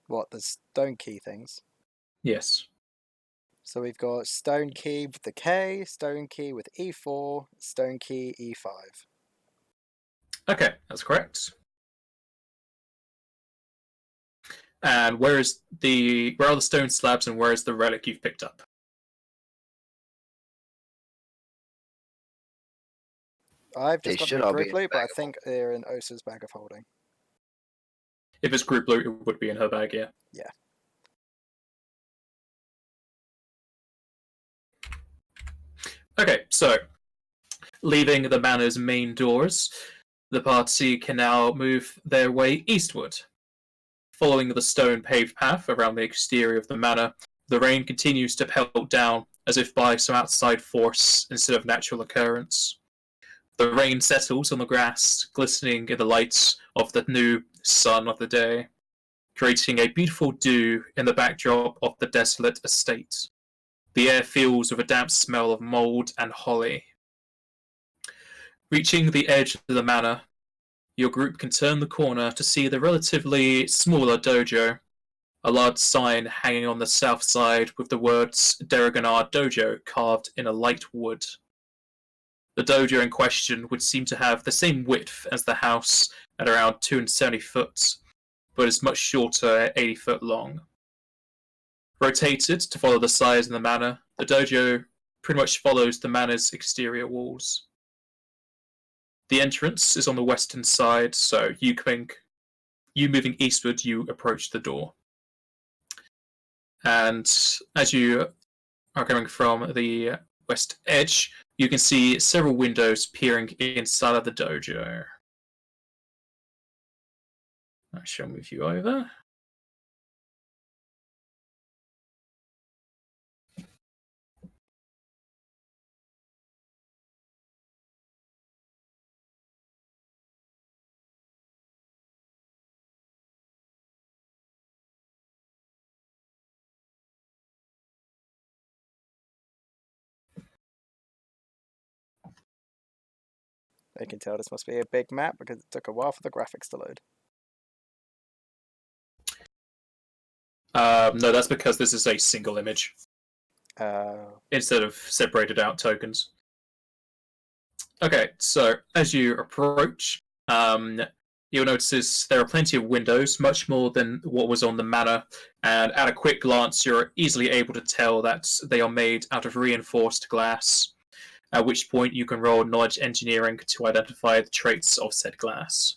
What, the stone key things? Yes. So we've got stone key with the K, stone key with E4, stone key E5. Okay, that's correct. And where are the stone slabs and where is the relic you've picked up? I've They just got should the all be group in the loot, but I bag of think they're in Osa's bag of holding. If it's group loot, it would be in her bag, yeah. Yeah. Okay, so leaving the manor's main doors, the party can now move their way eastward. Following the stone paved path around the exterior of the manor, the rain continues to pelt down as if by some outside force instead of natural occurrence. The rain settles on the grass, glistening in the light of the new sun of the day, creating a beautiful dew in the backdrop of the desolate estate. The air fills with a damp smell of mould and holly. Reaching the edge of the manor, your group can turn the corner to see the relatively smaller dojo, a large sign hanging on the south side with the words Deregannar Dojo carved in a light wood. The dojo in question would seem to have the same width as the house at around 270 foot, but is much shorter at 80 foot long. Rotated to follow the size of the manor, the dojo pretty much follows the manor's exterior walls. The entrance is on the western side, so you moving eastward, you approach the door. And as you are coming from the west edge, you can see several windows peering inside of the dojo. I shall move you over. They can tell this must be a big map because it took a while for the graphics to load. No, that's because this is a single image instead of separated out tokens. Okay, so as you approach, you'll notice there are plenty of windows, much more than what was on the manor, and at a quick glance, you're easily able to tell that they are made out of reinforced glass, at which point you can roll knowledge engineering to identify the traits of said glass.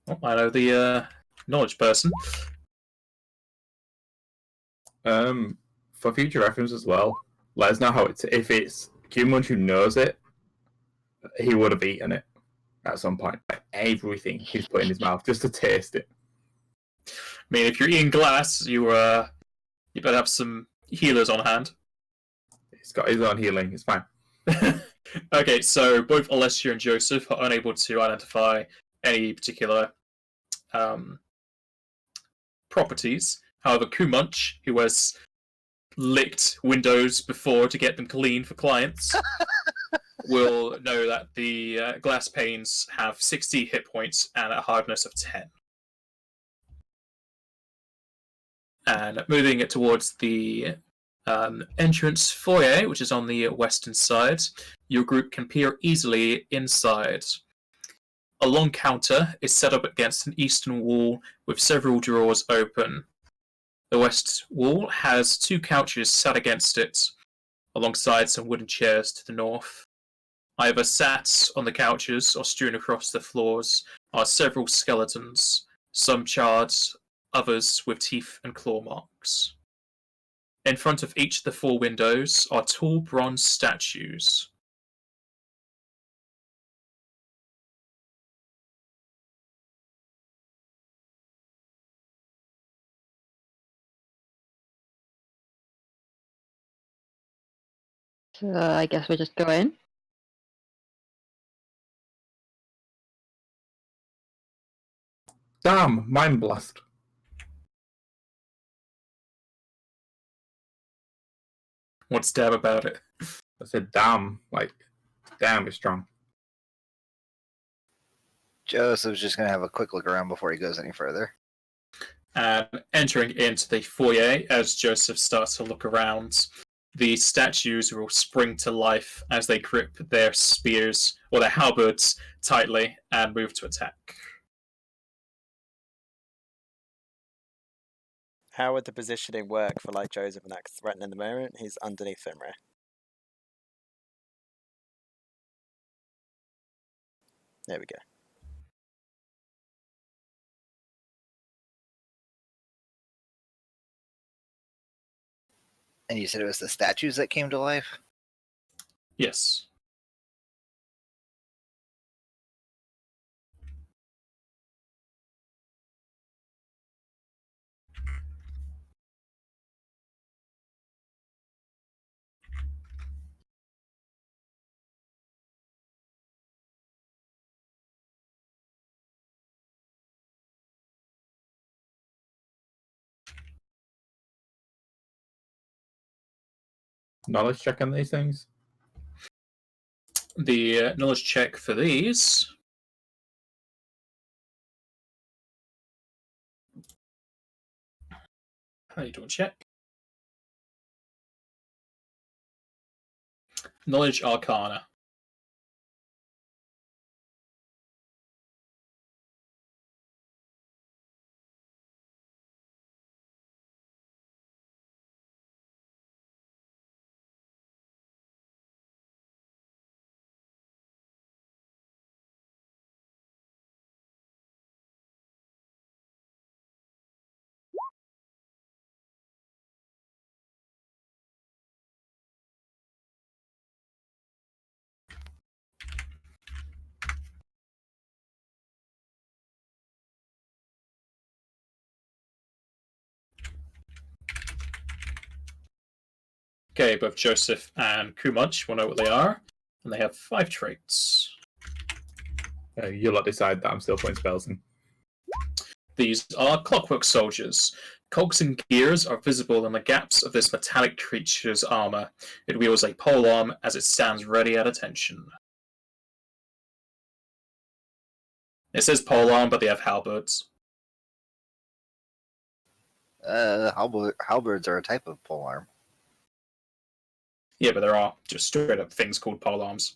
Oh, I know the knowledge person. For future reference as well, let us know how it's. If it's Kumunch who knows it, he would have eaten it at some point. Like everything he's put in his mouth just to taste it. I mean, if you're eating glass, you better have some healers on hand. He's got his own healing. It's fine. Okay, so both Alessia and Joseph are unable to identify any particular properties. However, Kumunch, who has licked windows before to get them clean for clients, will know that the glass panes have 60 hit points and a hardness of 10. And moving it towards the entrance foyer, which is on the western side, your group can peer easily inside. A long counter is set up against an eastern wall with several drawers open. The west wall has 2 couches sat against it, alongside some wooden chairs to the north. Either sat on the couches or strewn across the floors are several skeletons, some charred, others with teeth and claw marks. In front of each of the 4 windows are tall bronze statues. So I guess we just go in. Damn, mind blast. What's Dab about it? I said damn, like damn is strong. Joseph's just going to have a quick look around before he goes any further. And entering into the foyer, as Joseph starts to look around, the statues will spring to life as they grip their spears or their halberds tightly and move to attack. How would the positioning work for like Joseph and that threatening the moment? He's underneath Fimre. There we go. And you said it was the statues that came to life? Yes. knowledge check on these things? The knowledge check for these. How you doing, check? Knowledge Arcana. Okay, both Joseph and Kumaj will know what they are, and they have 5 traits. You'll not decide that I'm still putting spells in. These are clockwork soldiers. Cogs and gears are visible in the gaps of this metallic creature's armor. It wields a polearm as it stands ready at attention. It says polearm, but they have halberds. Halberds are a type of polearm. Yeah, but there are just straight up things called polearms.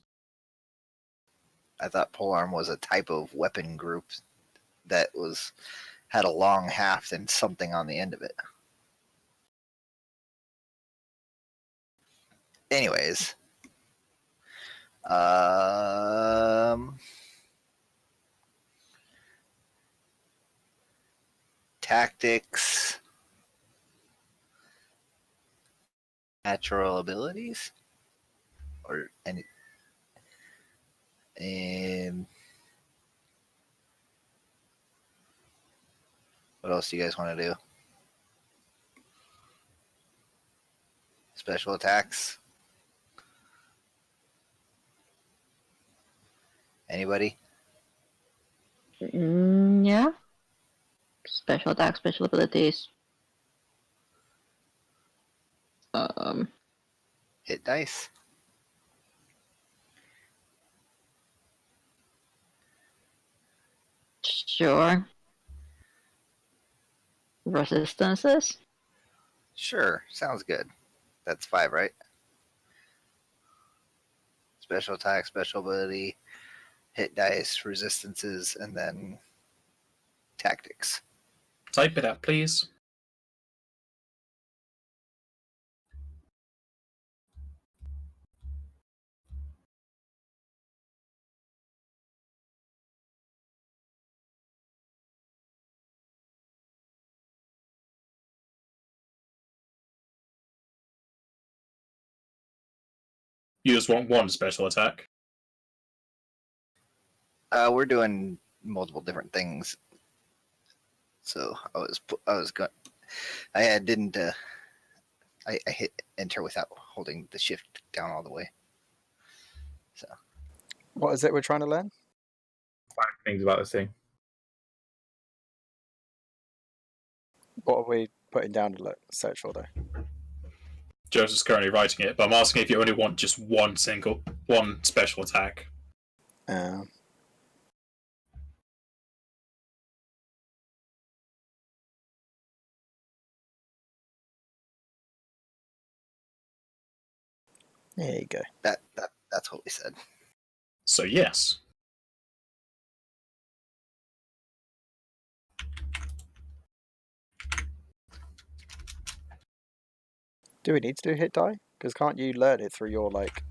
I thought polearm was a type of weapon group that had a long haft and something on the end of it. Anyways, tactics, natural abilities, or any. What else do you guys want to do? Special attacks? Anybody? Yeah. Special attack, special abilities. Hit dice? Sure. Resistances? Sure, sounds good. That's 5, right? Special attack, special ability, hit dice, resistances, and then tactics. Type it out, please. You just want one special attack. We're doing multiple different things. So I didn't. I hit enter without holding the shift down all the way. So What is it we're trying to learn? 5 things about this thing. What are we putting down to search for, though? Joseph's currently writing it, but I'm asking if you only want just one special attack. There you go. that's what we said. So yes. Do we need to do hit die? Because can't you learn it through your, like,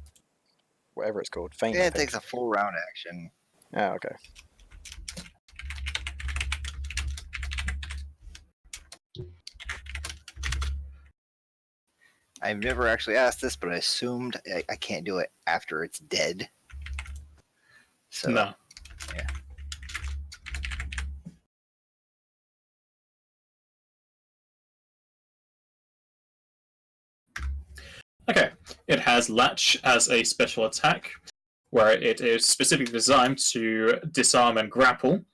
whatever it's called? Feint. Yeah, it takes a full round action. Oh, okay. I've never actually asked this, but I assumed I can't do it after it's dead. So No. Yeah. Okay. It has Latch as a special attack, where it is specifically designed to disarm and grapple,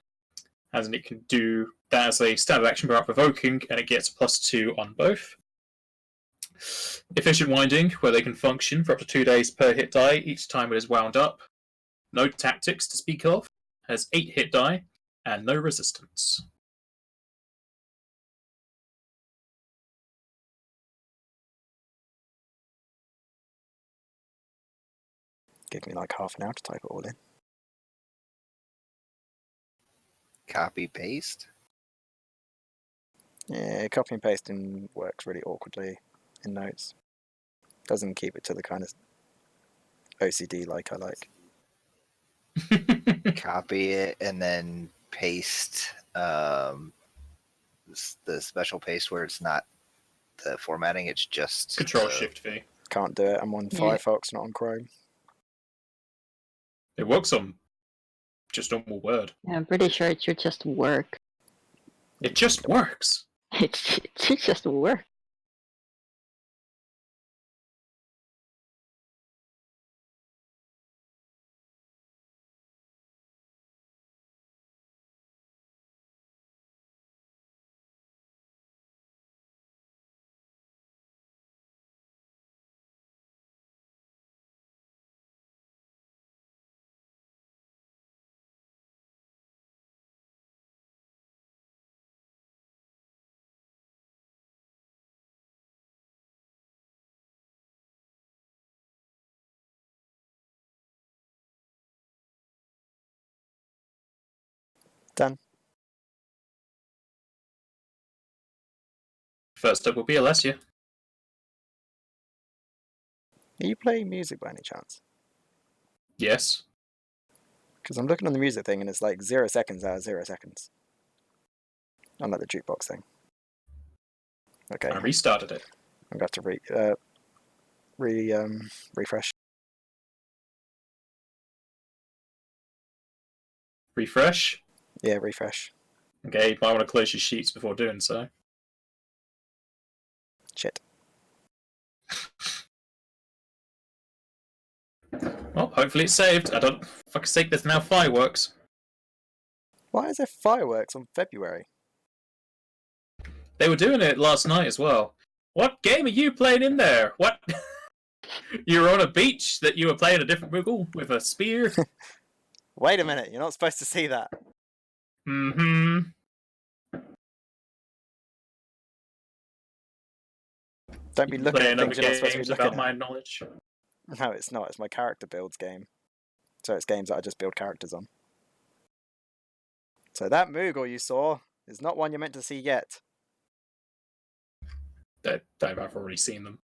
as in it can do that as a standard action without provoking, and it gets +2 on both. Efficient winding, where they can function for up to 2 days per hit die each time it is wound up. No tactics to speak of. Has 8 hit die and no resistance. Give me like half an hour to type it all in. Copy paste. Yeah, copy and pasting works really awkwardly in notes. Doesn't keep it to the kind of OCD like I like. Copy it and then paste the special paste where it's not the formatting, it's just Control Shift V. Can't do it. I'm on Yeah. Firefox, not on Chrome. It works on just normal Word. Yeah, I'm pretty sure it should just work. It just works. It should just work. Done. First up will be Alessia. Are you playing music by any chance? Yes. Because I'm looking on the music thing and it's like 0 seconds out of 0 seconds. Unlike the jukebox thing. Okay, I restarted it. I'm going to have to refresh. Refresh. Yeah, refresh. Okay, you might want to close your sheets before doing so. Shit. Well, hopefully it's saved. I don't. For fuck's sake, there's now fireworks. Why is there fireworks on February? They were doing it last night as well. What game are you playing in there? What? You were on a beach that you were playing a different Moogle with a spear? Wait a minute, you're not supposed to see that. Mm-hmm. Don't be looking Playing at other things you're not supposed to be games looking about at. my knowledge. No, it's not. It's my character builds game. So it's games that I just build characters on. So that Moogle you saw is not one you're meant to see yet. I've already seen them.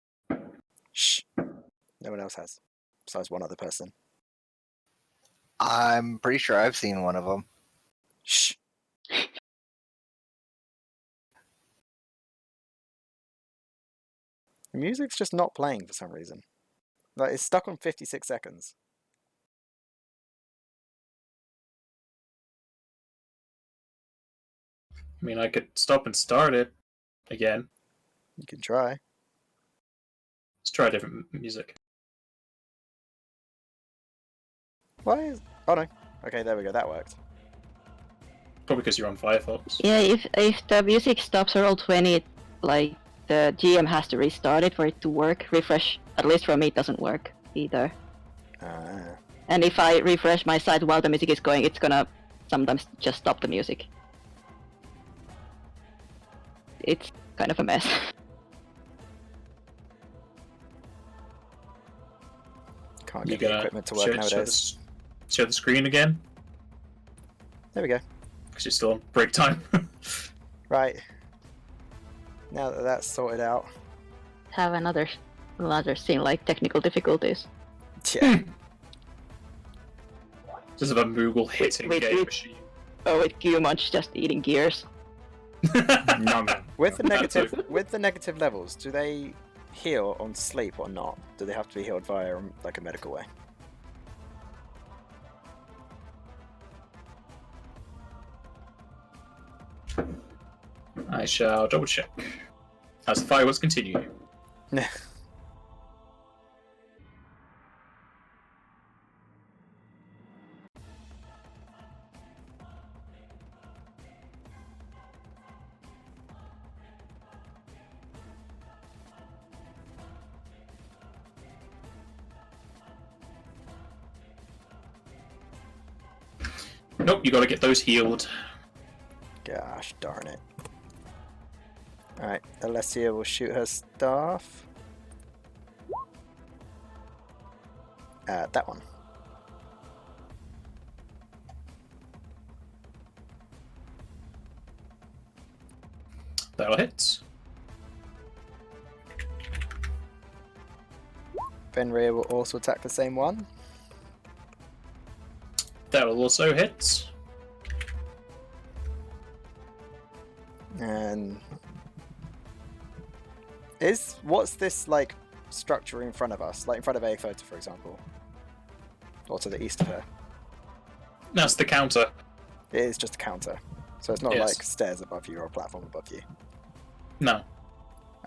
Shh. No one else has. Besides one other person. I'm pretty sure I've seen one of them. Shh. The music's just not playing for some reason. Like, it's stuck on 56 seconds. I mean, I could stop and start it again. You can try. Let's try different music. Why is... Oh no. Okay, there we go. That worked. Probably because you're on Firefox. Yeah, if the music stops at roll 20, like the GM has to restart it for it to work. Refresh, at least for me, it doesn't work either. Ah. And if I refresh my site while the music is going, it's gonna sometimes just stop the music. It's kind of a mess. Can't You get the gonna equipment to work nowadays. show the screen again? There we go. Because you're still on break time. Right. Now that that's sorted out. Have another scene like technical difficulties. Yeah. Just of a Moogle hitting wait, game wait. machine. Oh, with Q-Munch just eating gears. None. With the negative levels, do they heal on sleep or not? Do they have to be healed via like a medical way? I shall double check. As the fireworks continue. Nope, you gotta get those healed. Gosh darn it. Alright, Alessia will shoot her staff. That one. That'll hit. Fenrir will also attack the same one. That'll also hit. And what's this like structure in front of us? Like in front of Aethota, for example, or to the east of her? That's the counter. It is just a counter, so it's not Yes. like stairs above you or a platform above you. No.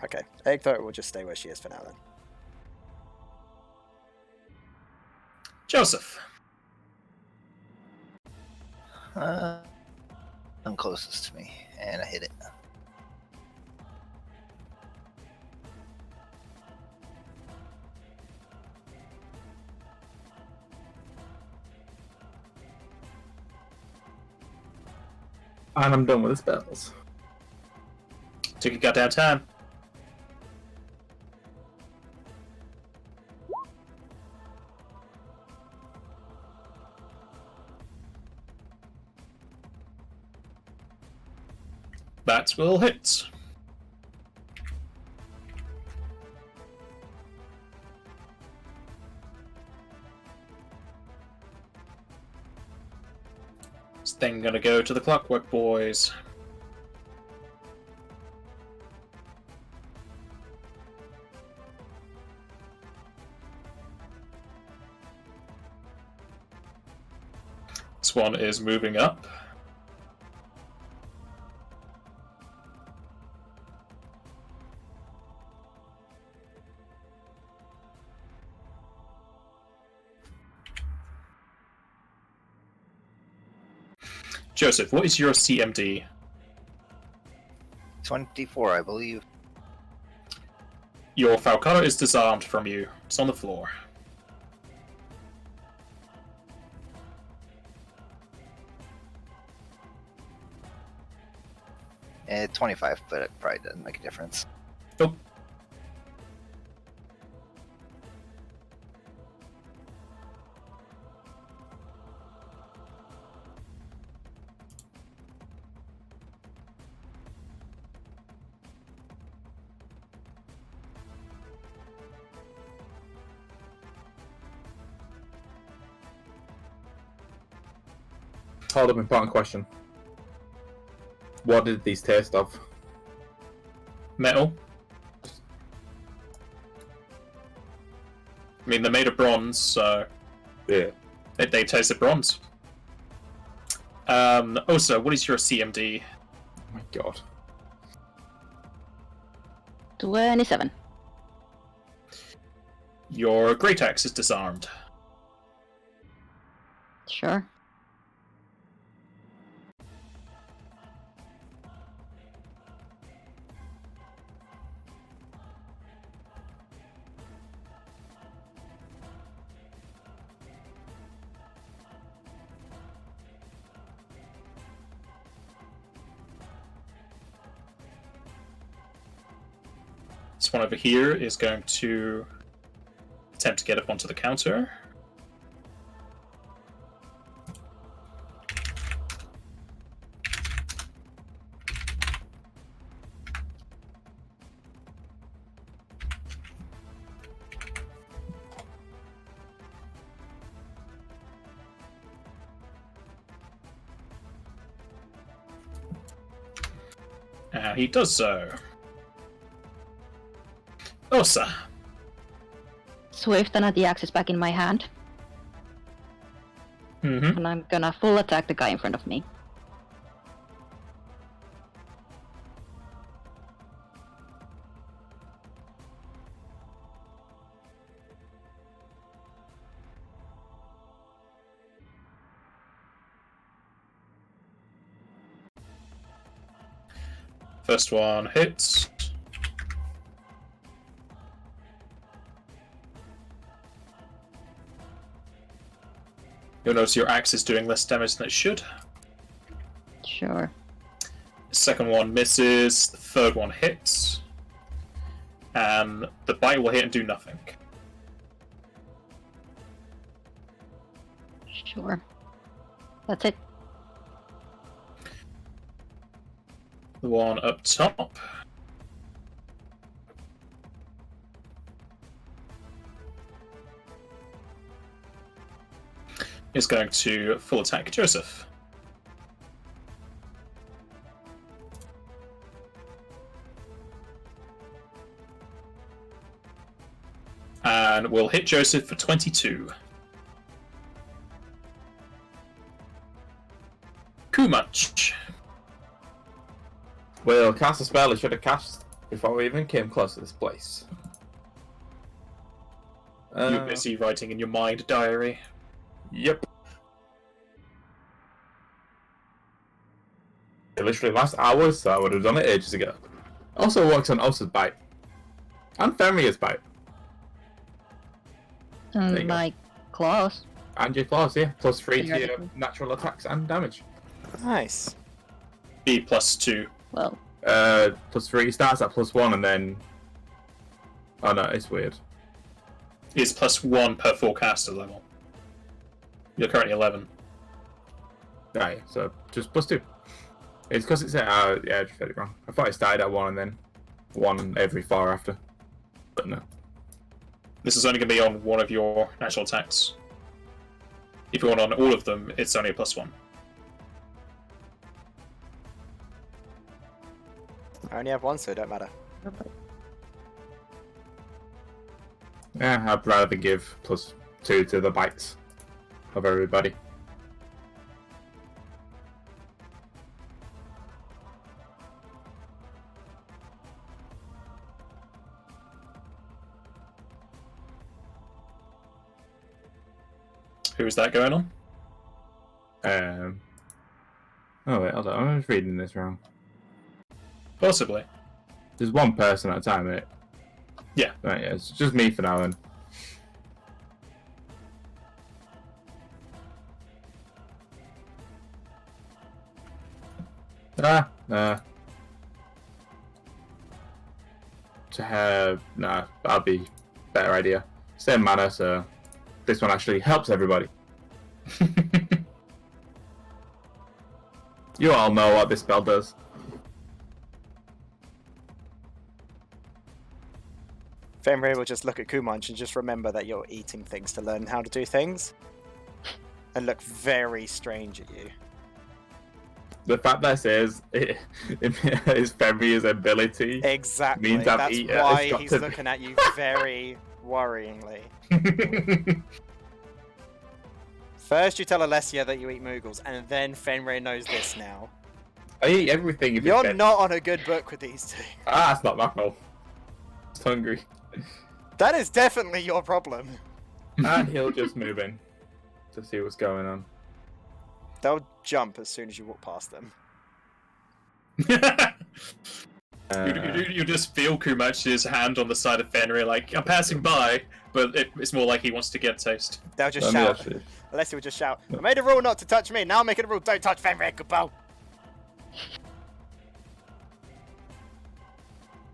Okay, Aethota will just stay where she is for now then. Joseph. I'm closest to me, and I hit it. And I'm done with the spells. Took your goddamn time. That will hit. It's then gonna go to the Clockwork Boys. This one is moving up. Joseph, what is your CMD? 24, I believe. Your Falcata is disarmed from you. It's on the floor. And 25, but it probably doesn't make a difference. Nope. Hold up, important question. What did these taste of? Metal. I mean, they're made of bronze, so Yeah. they taste of bronze. Also, what is your CMD? Oh my god. 27. Your Great Axe is disarmed. Sure. This one over here is going to attempt to get up onto the counter. And he does so. Osa. Swift and the axe is back in my hand, Mm-hmm. and I'm gonna full attack the guy in front of me. First one hits. You'll notice your axe is doing less damage than it should. Sure. The second one misses, the third one hits, and the bite will hit and do nothing. Sure. That's it. The one up top is going to full attack Joseph. And will hit Joseph for 22. Kumach. We'll cast a spell I should have cast before we even came close to this place. You're busy writing in your mind diary. Yep. It literally lasts hours, so I would have done it ages ago. Also works on Osa's bite. And Fenrir's bite. There you And go. my claws. And your claws, yeah. +3 to your Theoretically. natural attacks and damage. Nice. B +2. Well, +3 starts at +1 and then... Oh no, it's weird. Is +1 per forecaster level. You're currently 11. Right, so just +2. It's because it's yeah, I just read it wrong. I thought it started at 1 and then 1 every 4 after. But no. This is only going to be on one of your natural attacks. If you want on all of them, it's only a +1. I only have one, so it don't matter. Yeah, I'd rather give +2 to the bites of everybody. Who is that going on? Oh wait, hold on, I'm just reading this wrong. Possibly. There's one person at a time, innit? Yeah. Right, yeah, it's just me for now then. To have... Nah, that'd be a better idea. Same mana, so this one actually helps everybody. You all know what this spell does. Fenrir will just look at Kumunch and just remember that you're eating things to learn how to do things. And look very strange at you. The fact that it says it is Fenrir's ability. Exactly. Means I've That's eaten it. why It's got he's to be- looking at you very worryingly. First you tell Alessia that you eat Moogles, and then Fenrir knows this now. I eat everything if You're it's not on a good book with these two. Ah, it's not my fault. It's hungry. That is definitely your problem. And he'll just move in to see what's going on. They'll jump as soon as you walk past them. You just feel Kumach's hand on the side of Fenrir, like, I'm passing by, but it's more like he wants to get a taste. They'll just Let me shout. actually- Alessia will just shout, I made a rule not to touch me, now I'm making a rule, don't touch Fenrir, Kupo!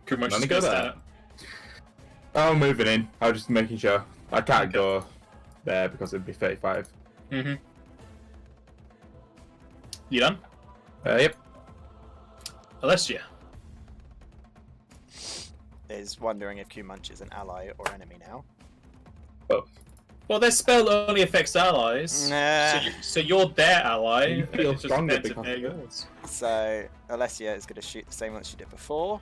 Kumach Let just me go goes there. there. Oh, I'm moving in. I was just making sure. I can't go there because it'd be 35. Mm-hmm. You done? Yep. Alessia. Is wondering if Kumunch is an ally or enemy now. Both. Well, their spell only affects allies. Nah. So you're their ally. You feel it just stronger depends if because they're of it. yours. So, Alessia is going to shoot the same one she did before.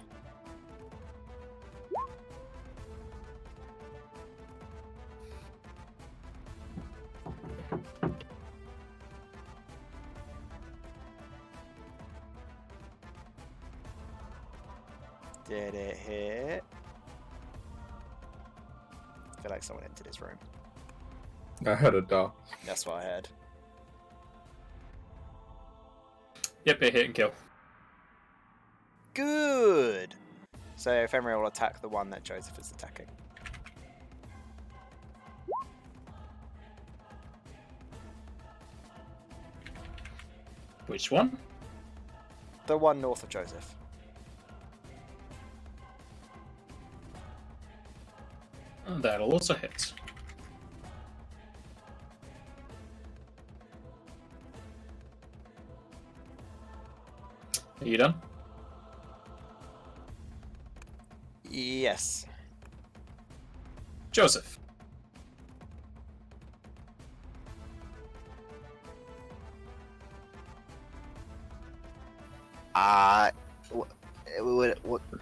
Did it hit? I feel like someone entered his room. I heard a door. That's what I heard. Yep, it hit and kill. Good! So Fenrir will attack the one that Joseph is attacking. Which one? The one north of Joseph. And that'll also hit. Are you done? Yes. Joseph.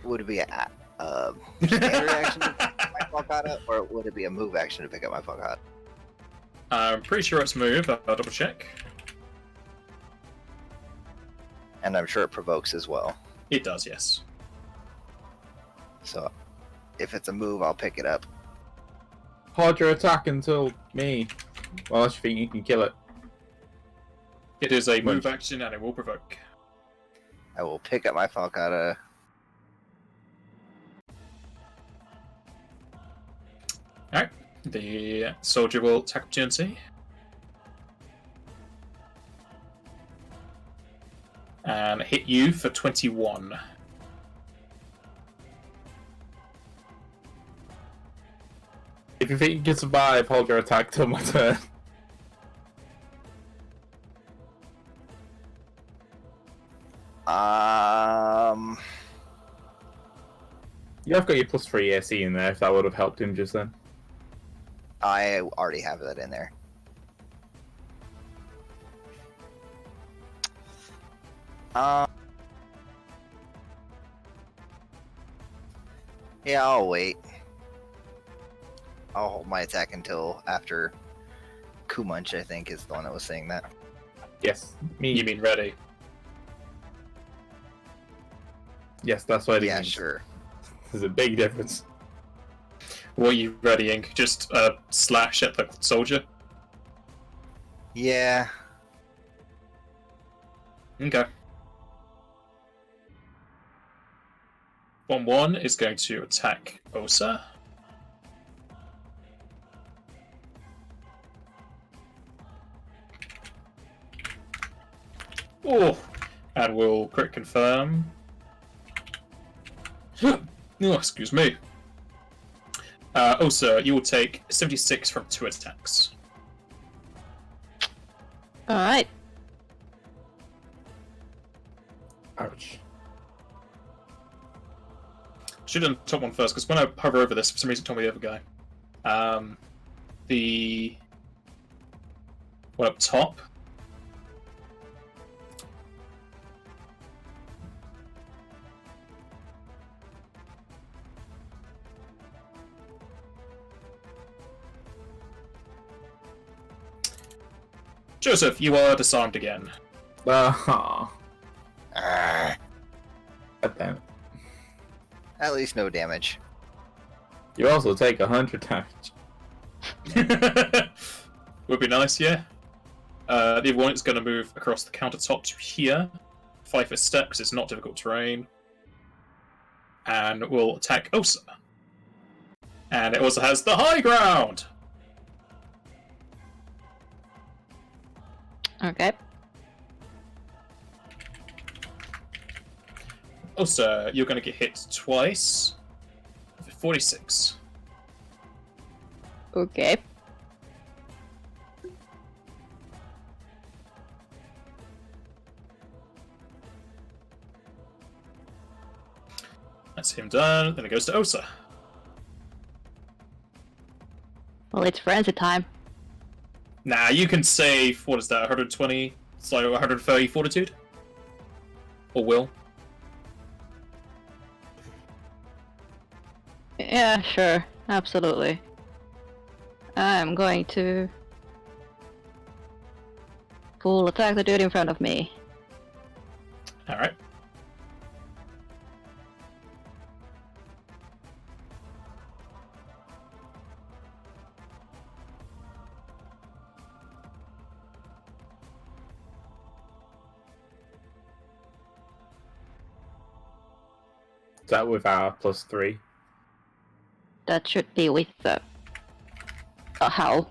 Would it be a standard action to pick up my Falcata, or would it be a move action to pick up my Falcata? I'm pretty sure it's move. I'll double check. And I'm sure it provokes as well. It does, yes. So, if it's a move, I'll pick it up. Hold your attack until me. Well, unless you think you can kill it. It is a move action and it will provoke. I will pick up my Falcata. Alright. The soldier will attack opportunity. And hit you for 21. If you think you can survive, hold your attack till my turn. You have got your +3 AC in there, if that would have helped him just then. I already have that in there. Yeah, I'll wait. I'll hold my attack until after Kumunch, I think, is the one that was saying that. Yes, me. You mean ready? Yes, that's what it Yeah, means. sure. There's a big difference. What are you readying? Just slash at the soldier? Yeah. Okay. 1-1 is going to attack Osa. Oh! And we'll crit confirm. Oh, excuse me. Osa, you will take 76 from 2 attacks. Alright. Ouch. Should have done the top one first, because when I hover over this, for some reason it told me the other guy. The one up top. Joseph, you are disarmed again. Ah, Ah, damn it. at least no damage. You also take 100 damage. Would be nice, yeah. The other one is going to move across the countertop to here. 5 foot step, because it's not difficult terrain. And will attack Osa. And it also has the high ground! Okay. Osa, you're going to get hit twice. For 46. Okay. That's him done. Then it goes to Osa. Well, it's frenzy time. Nah, you can save, what is that, 120? So 130 fortitude? Or will? Yeah, sure. Absolutely. I'm going to full attack the dude in front of me. Alright. Is that with our +3? That should be with the howl.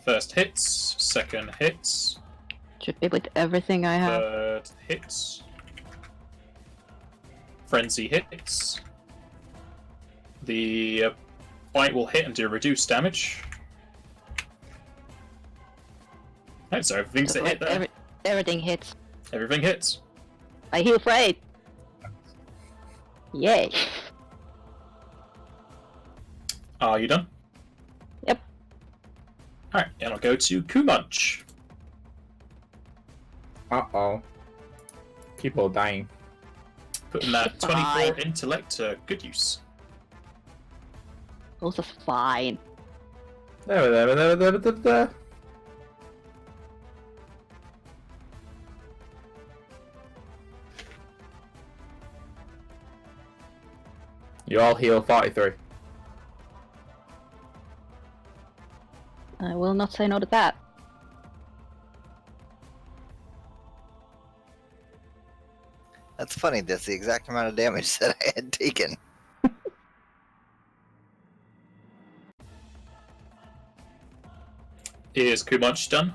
First hits, second hits. Should be with everything I have. Third hits. Frenzy hits. The bite will hit and do reduced damage. Right, so everything's So a hit there. everything hits. Everything hits. I heal for 8. Yay. Are you done? Yep. Alright, and I'll go to Kumunch. Uh-oh. People dying. Putting that 24 Fine. intellect to good use. Also fine. There. You all heal 43. I will not say no to that. That's funny. That's the exact amount of damage that I had taken. Is Kumunch done?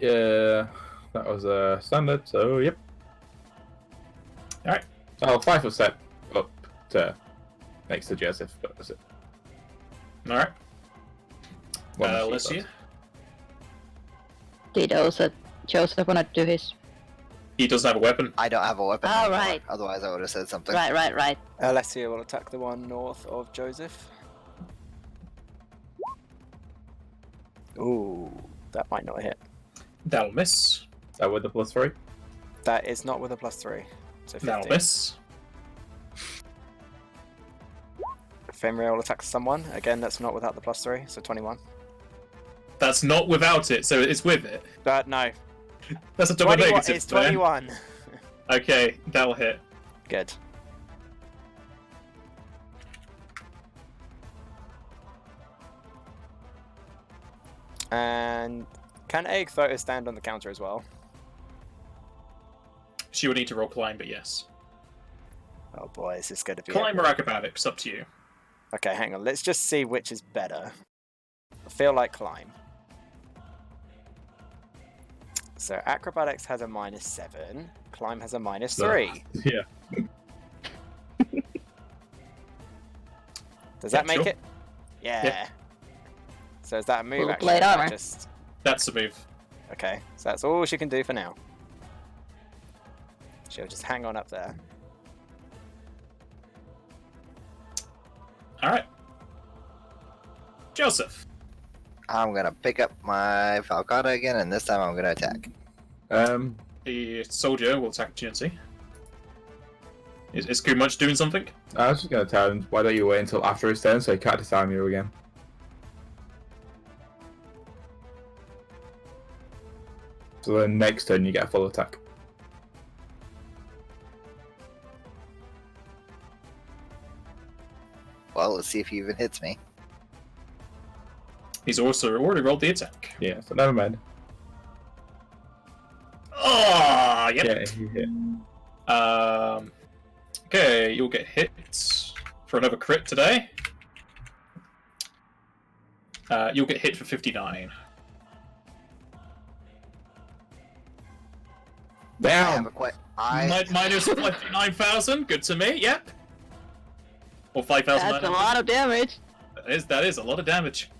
Yeah, that was standard, so yep. Alright. I'll 5 step up to next to Joseph, but that's it. Alright. One sheep Let's see. does. Did also Joseph wanna do his? He doesn't have a weapon. I don't have a weapon. Oh, anymore. right. Otherwise, I would have said something. Right. Alessia will attack the one north of Joseph. Ooh, that might not hit. That'll miss. Is that with the +3? That is not with a +3. So 15. That'll miss. Fenrir will attack someone. Again, that's not without the +3, so 21. That's not without it, so it's with it. No. That's a double 21, negative. it's there. 21. Okay, that'll hit. Good. And can Egg Photo stand on the counter as well? She would need to roll climb, but yes. Oh boy, this is going to be... Climb or acrobatics, up to you. Okay, hang on. Let's just see which is better. I feel like climb. So acrobatics has a -7. Climb has a -3. Yeah. Does that Yeah, make sure. it? Yeah. Yeah. So is that a move Full action? plate or armor. Just... That's the move. Okay, so that's all she can do for now. She'll just hang on up there. Alright. Joseph. I'm gonna pick up my Falcata again, and this time I'm gonna attack. The soldier will attack GNC. Is Kumunch doing something? I was just gonna tell him, why don't you wait until after his turn so he can't disarm you again? So then next turn you get a full attack. Well, let's see if he even hits me. He's also already rolled the attack. Yeah, so never mind. Oh, yep. Yeah, he hit. Okay, you'll get hit for another crit today. You'll get hit for 59. I have Down! a Minus 59,000, good to me, yep. Or 5,000. That's a lot of damage. That is a lot of damage.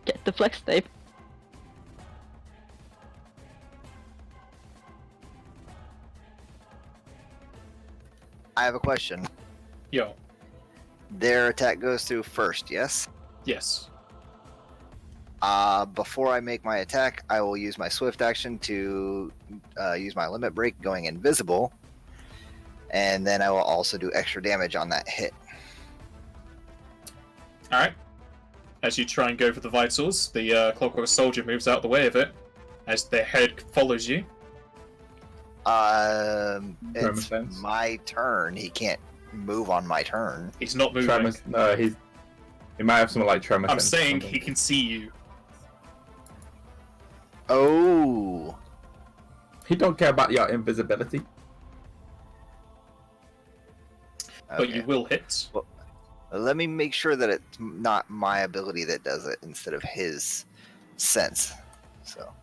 Get the flex tape. I have a question. Yo, Their attack goes through first, yes? yes. Before I make my attack, I will use my swift action to use my limit break, going invisible, and then I will also do extra damage on that hit. Alright. As you try and go for the vitals, the clockwork soldier moves out the way of it, as their head follows you. It's sense. my turn. He can't move on my turn. He's not moving. Tremor, no, he might have something like tremor. I'm sense or saying something. he can see you. Oh, He don't care about your invisibility. But okay. you will hit. Let me make sure that it's not my ability that does it instead of his sense. So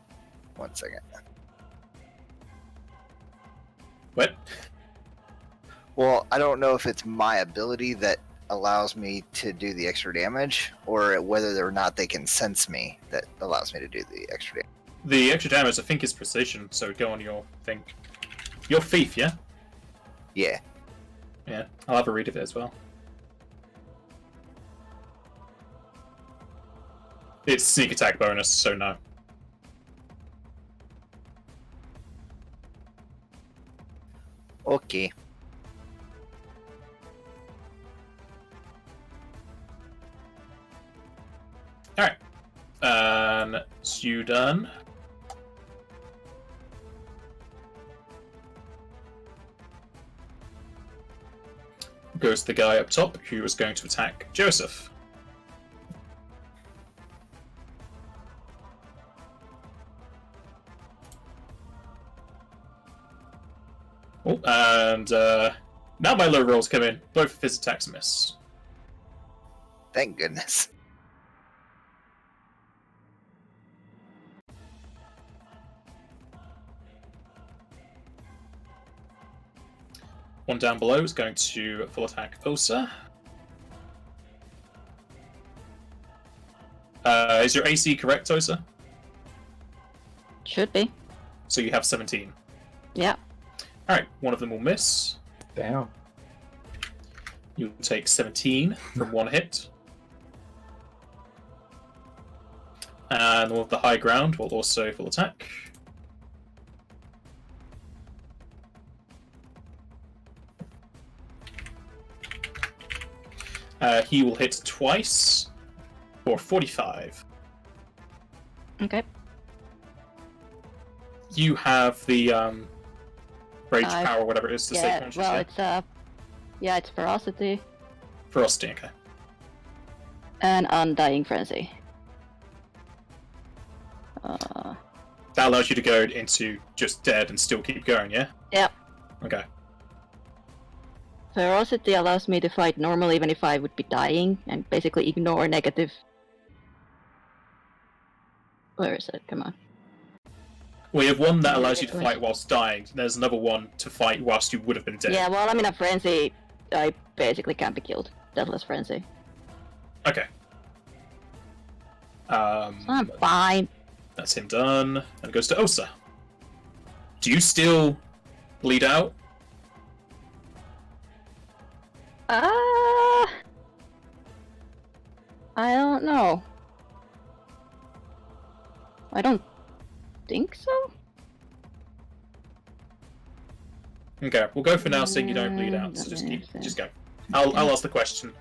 1 second. What? Well, I don't know if it's my ability that allows me to do the extra damage, or whether or not they can sense me that allows me to do the extra damage. The extra damage, I think, is precision, so go on your thing. Your thief, yeah? Yeah. Yeah, I'll have a read of it as well. It's sneak attack bonus, so no. Okay. Alright. It's you done. Goes the guy up top who was going to attack Joseph. Oh, and now my low rolls come in. Both of his attacks miss. Thank goodness. One down below is going to full attack Osa. Is your AC correct, Osa? Should be. So you have 17. Yeah. Alright, one of them will miss. Damn. You'll take 17 from one hit. And one of the high ground will also full attack. He will hit twice for 45. Okay. You have the rage I've- power, whatever it is, to stay Yeah. conscious. Well, Yeah? it's ferocity Ferocity, okay. and undying frenzy. That allows you to go into just dead and still keep going, yeah? Yep. Okay. Ferocity allows me to fight normal even if I would be dying, and basically ignore negative. Where is it? Come on. We have one that Yeah, allows you it to was- fight whilst dying. There's another one to fight whilst you would have been dead. Yeah, well, I'm in a frenzy. I basically can't be killed. Deathless frenzy. Okay. I'm fine. That's him done. And it goes to Osa. Do you still bleed out? I don't know. I don't think so. Okay, we'll go for now saying you don't bleed out, so just go. I'll ask the question.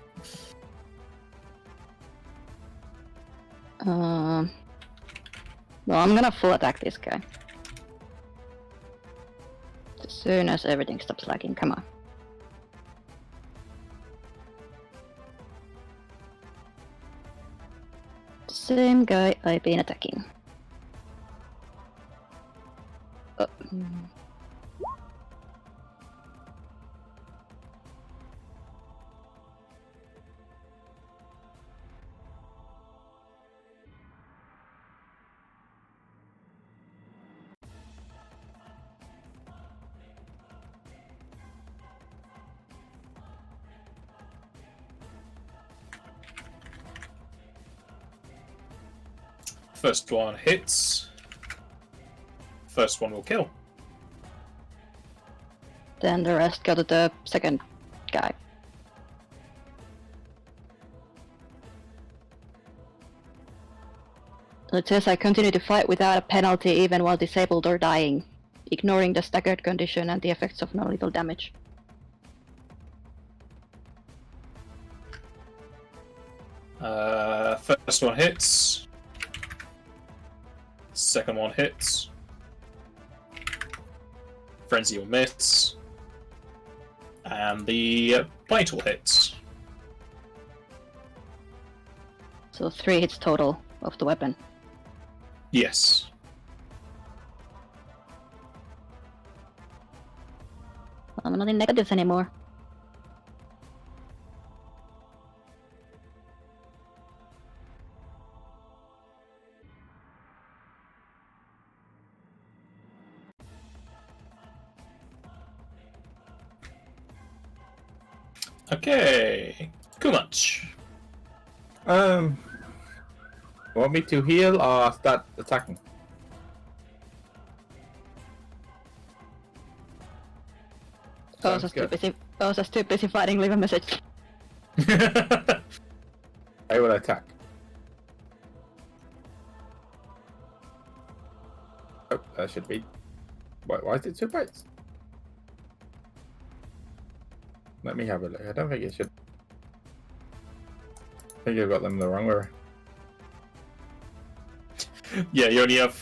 Well, I'm gonna full attack this guy. As soon as everything stops lagging, come on. Same guy I've been attacking. Oh. First one hits. First one will kill. Then the rest go to the second guy. It says I continue to fight without a penalty even while disabled or dying, ignoring the staggered condition and the effects of non-lethal damage. First one hits. Second one hits. Frenzy will miss. And the bite will hit. So 3 hits total of the weapon. Yes. I'm not in negatives anymore. Okay, Kumach. Want me to heal or start attacking? I was Sounds just too busy fighting. Leave a message. I will attack. Oh, that should be. Why is it 2 bites? Let me have a look. I don't think it should. I think I've got them the wrong way. Yeah, you only have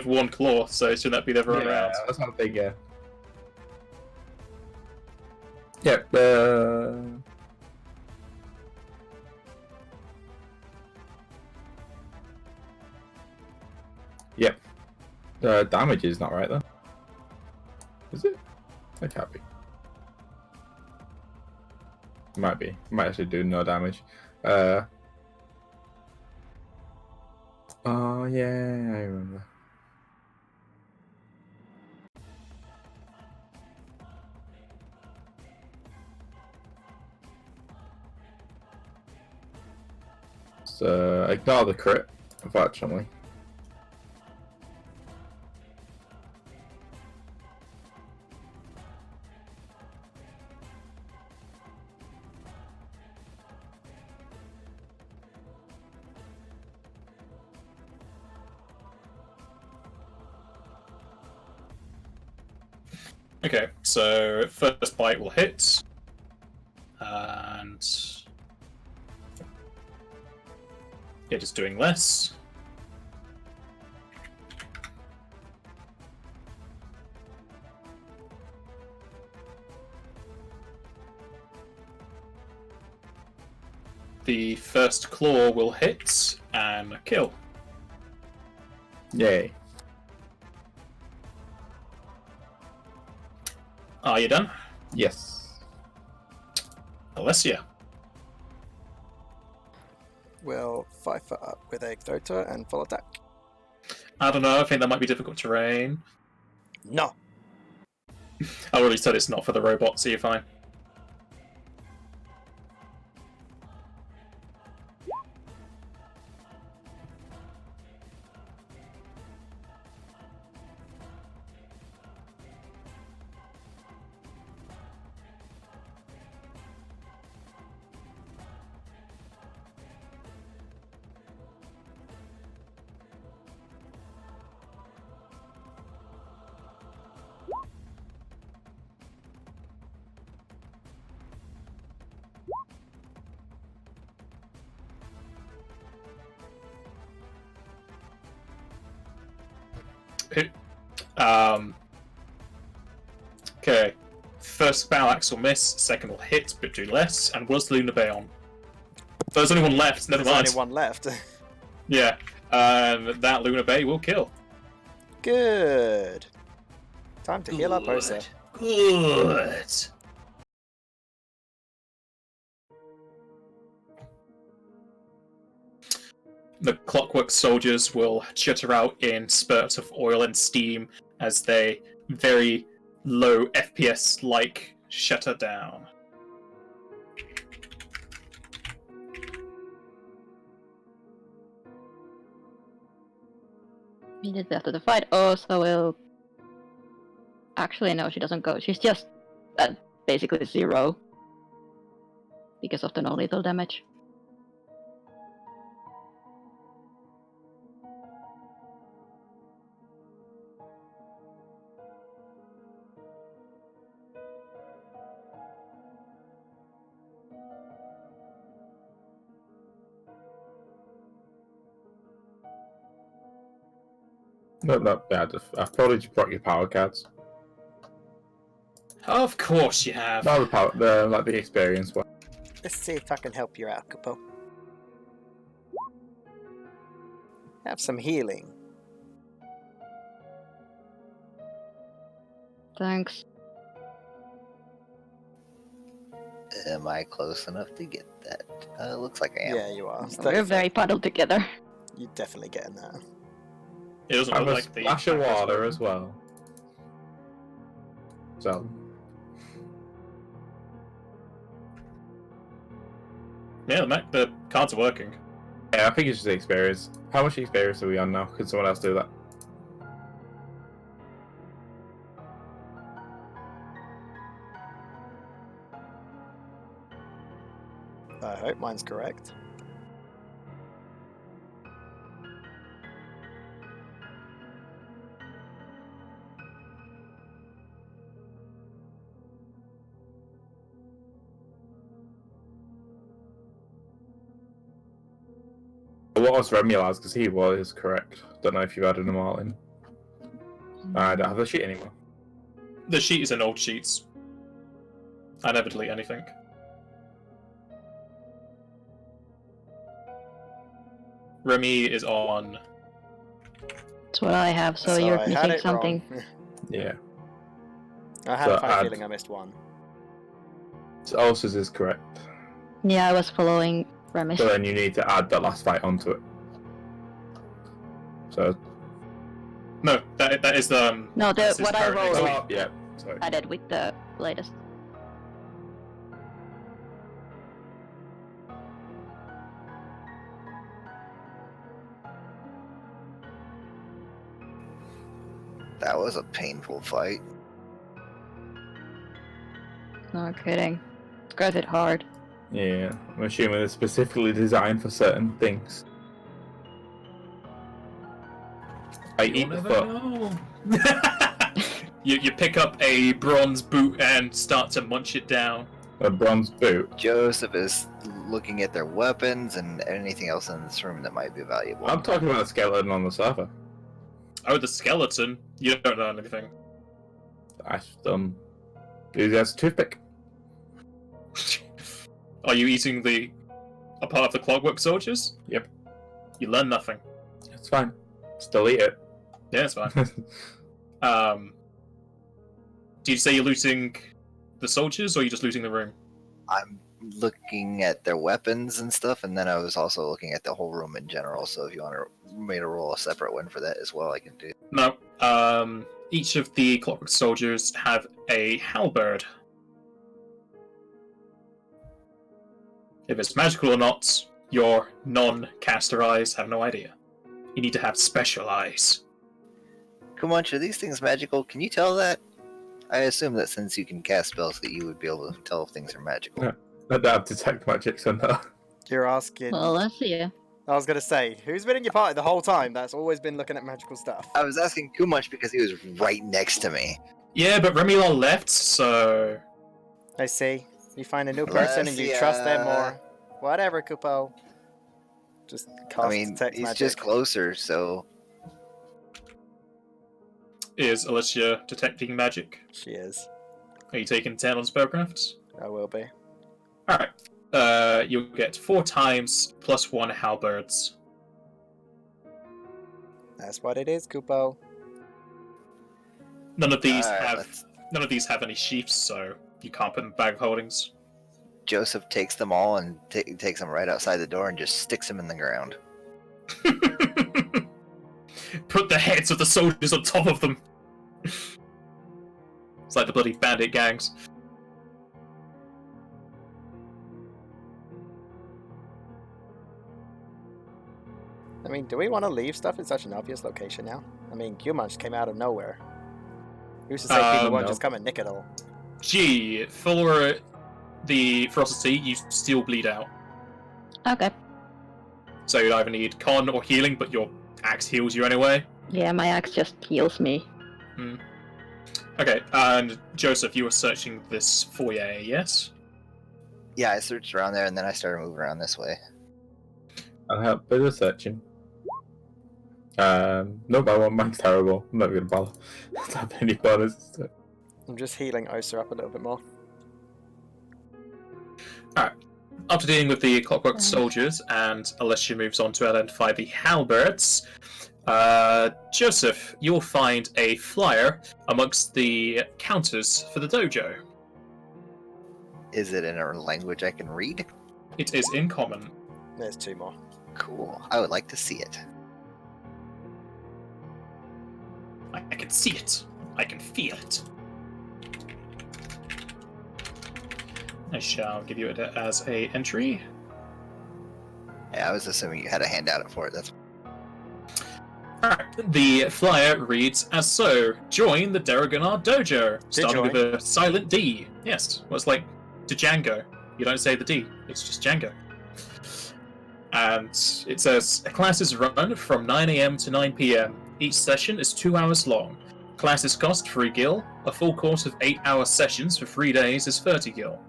one claw, so shouldn't that be the other way around? That's not a big. Yep. Yep. The damage is not right though. Is it? It can't be. Might be. Might actually do no damage. Oh yeah, I remember. So ignore the crit, unfortunately. Okay, so first bite will hit, and yeah, just doing less. The first claw will hit and kill. Yay. Are you done? Yes. Alessia. We'll 5 foot up with a throater and full attack. I don't know, I think that might be difficult terrain. No! I already said it's not for the robot, so you're fine. Okay. First battle axe will miss, second will hit, but do less, and was Luna Bay on? There's only one left, never There's mind. only one left. Yeah, that Luna Bay will kill. Good. Time to heal up Osa. Good. The clockwork soldiers will chitter out in spurts of oil and steam as they very low FPS like shutter down. Immediately after the fight, Osa will. Actually, no, she doesn't go. She's just at basically 0 because of the no lethal damage. No, not bad. I've probably just brought your power cards. Of course you have. No, the experience one. Let's see if I can help you out, Capo. Have some healing. Thanks. Am I close enough to get that? Looks like I am. Yeah, you are. We're very puddled together. You're definitely getting that. It doesn't I look have a like the splash of water as well. So. Yeah, the cards are working. Yeah, I think it's just the experience. How much experience are we on now? Could someone else do that? I hope mine's correct. What was Remulaz? Because he was correct. Don't know if you've added them all in. I don't have the sheet anymore. The sheet is in old sheets. I never delete anything. Remy is on. That's what I have, so you're I had missing it something. wrong. Yeah. I had So a funny add- feeling I missed one. So Ulcers is correct. Yeah, I was following Remy. So then you need to add the last fight onto it. So. No, that is the. No, that's his what I current rolled XP. Oh, yeah. Sorry. added with the latest. That was a painful fight. No kidding. It's got it hard. Yeah. I'm assuming it's specifically designed for certain things. I eat the foot. You pick up a bronze boot and start to munch it down. A bronze boot. Joseph is looking at their weapons and anything else in this room that might be valuable. I'm talking about the skeleton on the sofa. Oh, the skeleton. You don't know anything. I use it as a toothpick. Are you eating a part of the Clockwork Soldiers? Yep. You learn nothing. It's fine. Still eat it. Yeah, it's fine. Do you say you're looting the soldiers, or are you just looting the room? I'm looking at their weapons and stuff, and then I was also looking at the whole room in general. So if you want me to roll a separate one for that as well, I can do. No. Each of the Clockwork Soldiers have a halberd. If it's magical or not, your non-caster eyes have no idea. You need to have special eyes. Kumunch, are these things magical? Can you tell that? I assume that since you can cast spells, that you would be able to tell if things are magical. Yeah. I don't have detect magic, so no. You're asking. Well, let's see. I was gonna say, who's been in your party the whole time that's always been looking at magical stuff? I was asking Kumunch because he was right next to me. Yeah, but Remilon left, so... I see. You find a new person and you trust them more. Whatever, Kupo. Just cast I mean, detect he's magic. just closer, so... Is Alicia detecting magic? She is. Are you taking 10 on spellcrafts? I will be. Alright. You'll get 4 times plus 1 halberds. That's what it is, Kupo. None of these Alright, have any sheaths, so you can't put them in bag of holdings. Joseph takes them all and takes them right outside the door and just sticks them in the ground. Put the heads of the soldiers on top of them. It's like the bloody bandit gangs. I mean, do we want to leave stuff in such an obvious location now? I mean, Kumunch came out of nowhere. Who's to say people won't No. just come and nick it all? Gee, for the ferocity, you still bleed out. Okay. So you'd either need con or healing, but your axe heals you anyway. Yeah, my axe just heals me. Okay, and Joseph, you were searching this foyer, yes? Yeah, I searched around there and then I started moving around this way. I'll help with the searching. No, but I want mine's terrible. I'm not gonna bother. Don't have any bonus. I'm just healing Osa up a little bit more. After dealing with the Clockwork Soldiers, and Alicia moves on to identify the halberds, Joseph, you'll find a flyer amongst the counters for the dojo. Is it in a language I can read? It is in common. There's 2 more. Cool. I would like to see it. I can see it. I can feel it. I shall give you it as a entry. Yeah, I was assuming you had a handout for it. That's Alright, the flyer reads as so: join the Deregannar Dojo, starting with a silent D. Yes, well, it's like Django. You don't say the D, it's just Django. And it says, classes run from 9 AM to 9 PM. Each session is 2 hours long. Classes cost 3 gil. A full course of 8-hour sessions for 3 days is 30 gil.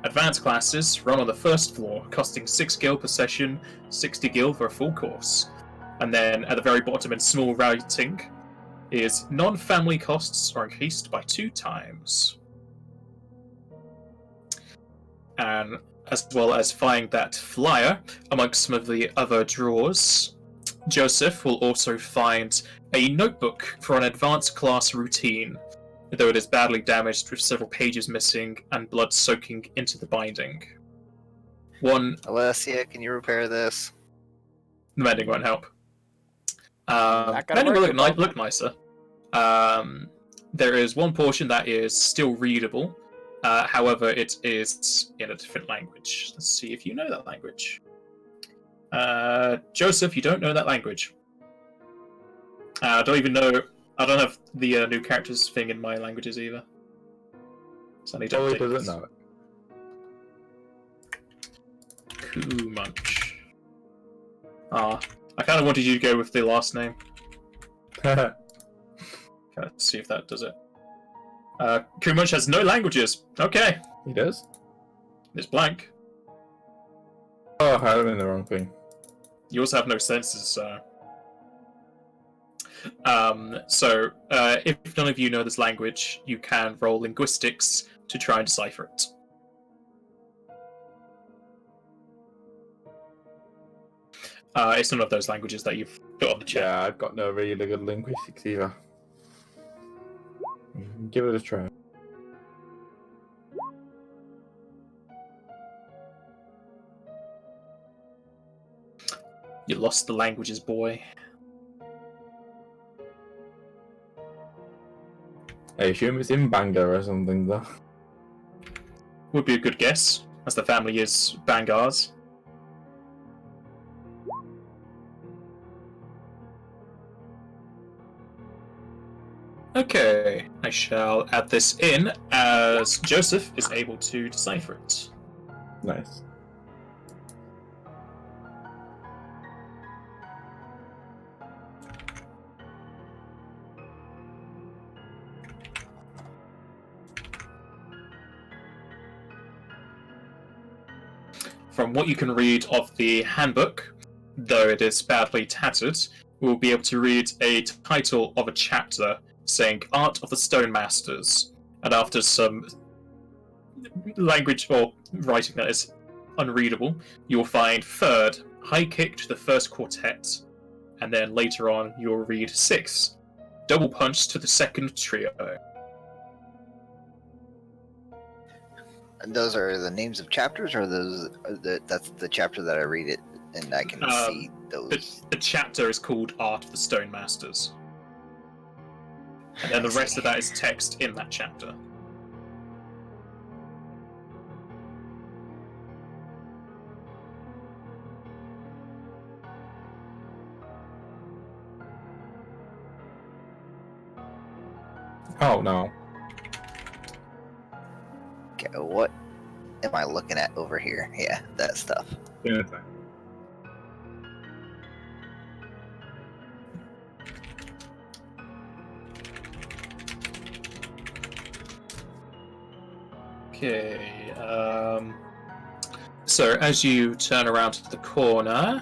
Advanced classes run on the first floor, costing 6 gil per session, 60 gil for a full course. And then at the very bottom in small writing is non-family costs are increased by 2 times. And as well as finding that flyer amongst some of the other drawers, Joseph will also find a notebook for an advanced class routine, though it is badly damaged with several pages missing and blood soaking into the binding. Alessia, can you repair this? The mending won't help. Not gonna Mending will work, look nicer. There is one portion that is still readable. However, it is in a different language. Let's see if you know that language. Joseph, you don't know that language. I don't even know. I don't have the new characters thing in my languages either. So I need to Oh, he update doesn't this. know Kumunch. I kind of wanted you to go with the last name. it. Let's see if that does it. Kumunch has no languages. Okay, He does? it's blank. Oh, I had him in the wrong thing. You also have no senses, so... if none of you know this language, you can roll linguistics to try and decipher it. It's none of those languages that you've put on the chat. Yeah, I've got no really good linguistics either. Give it a try. You lost the languages, boy. I assume it's in Bangor or something, though. Would be a good guess, as the family is Bangars. Okay, I shall add this in as Joseph is able to decipher it. Nice. From what you can read of the handbook, though it is badly tattered, we'll be able to read a title of a chapter saying Art of the Stone Masters, and after some language or writing that is unreadable, you'll find third, High Kick to the First Quartet, and then later on you'll read 6, Double Punch to the Second Trio. And those are the names of chapters, or that's the chapter that I read it and I can see those. The chapter is called Art of the Stone Masters. And then the rest of that is text in that chapter. Oh, no. Okay, what am I looking at over here? Yeah, that stuff. Yeah. Okay, so as you turn around to the corner,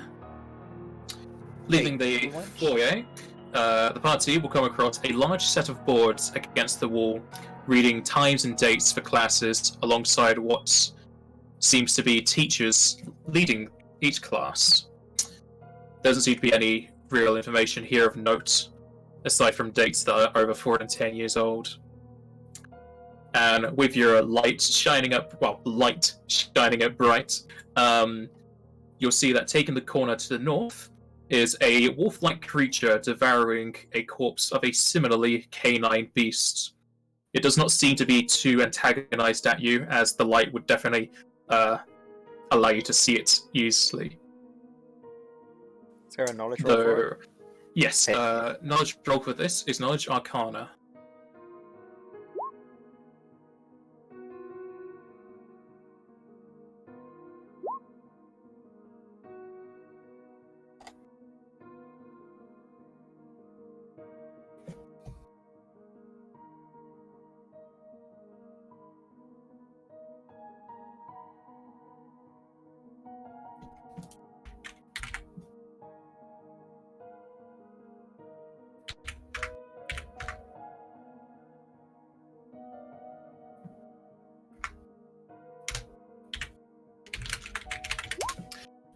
leaving the foyer, the party will come across a large set of boards against the wall, reading times and dates for classes alongside what seems to be teachers leading each class. There doesn't seem to be any real information here of note, aside from dates that are over 4 and 10 years old. And with your light shining up bright, you'll see that taking the corner to the north is a wolf-like creature devouring a corpse of a similarly canine beast. It does not seem to be too antagonized at you, as the light would definitely allow you to see it easily. Is there a knowledge roll for it? Yes, Hey. knowledge roll for this is knowledge arcana.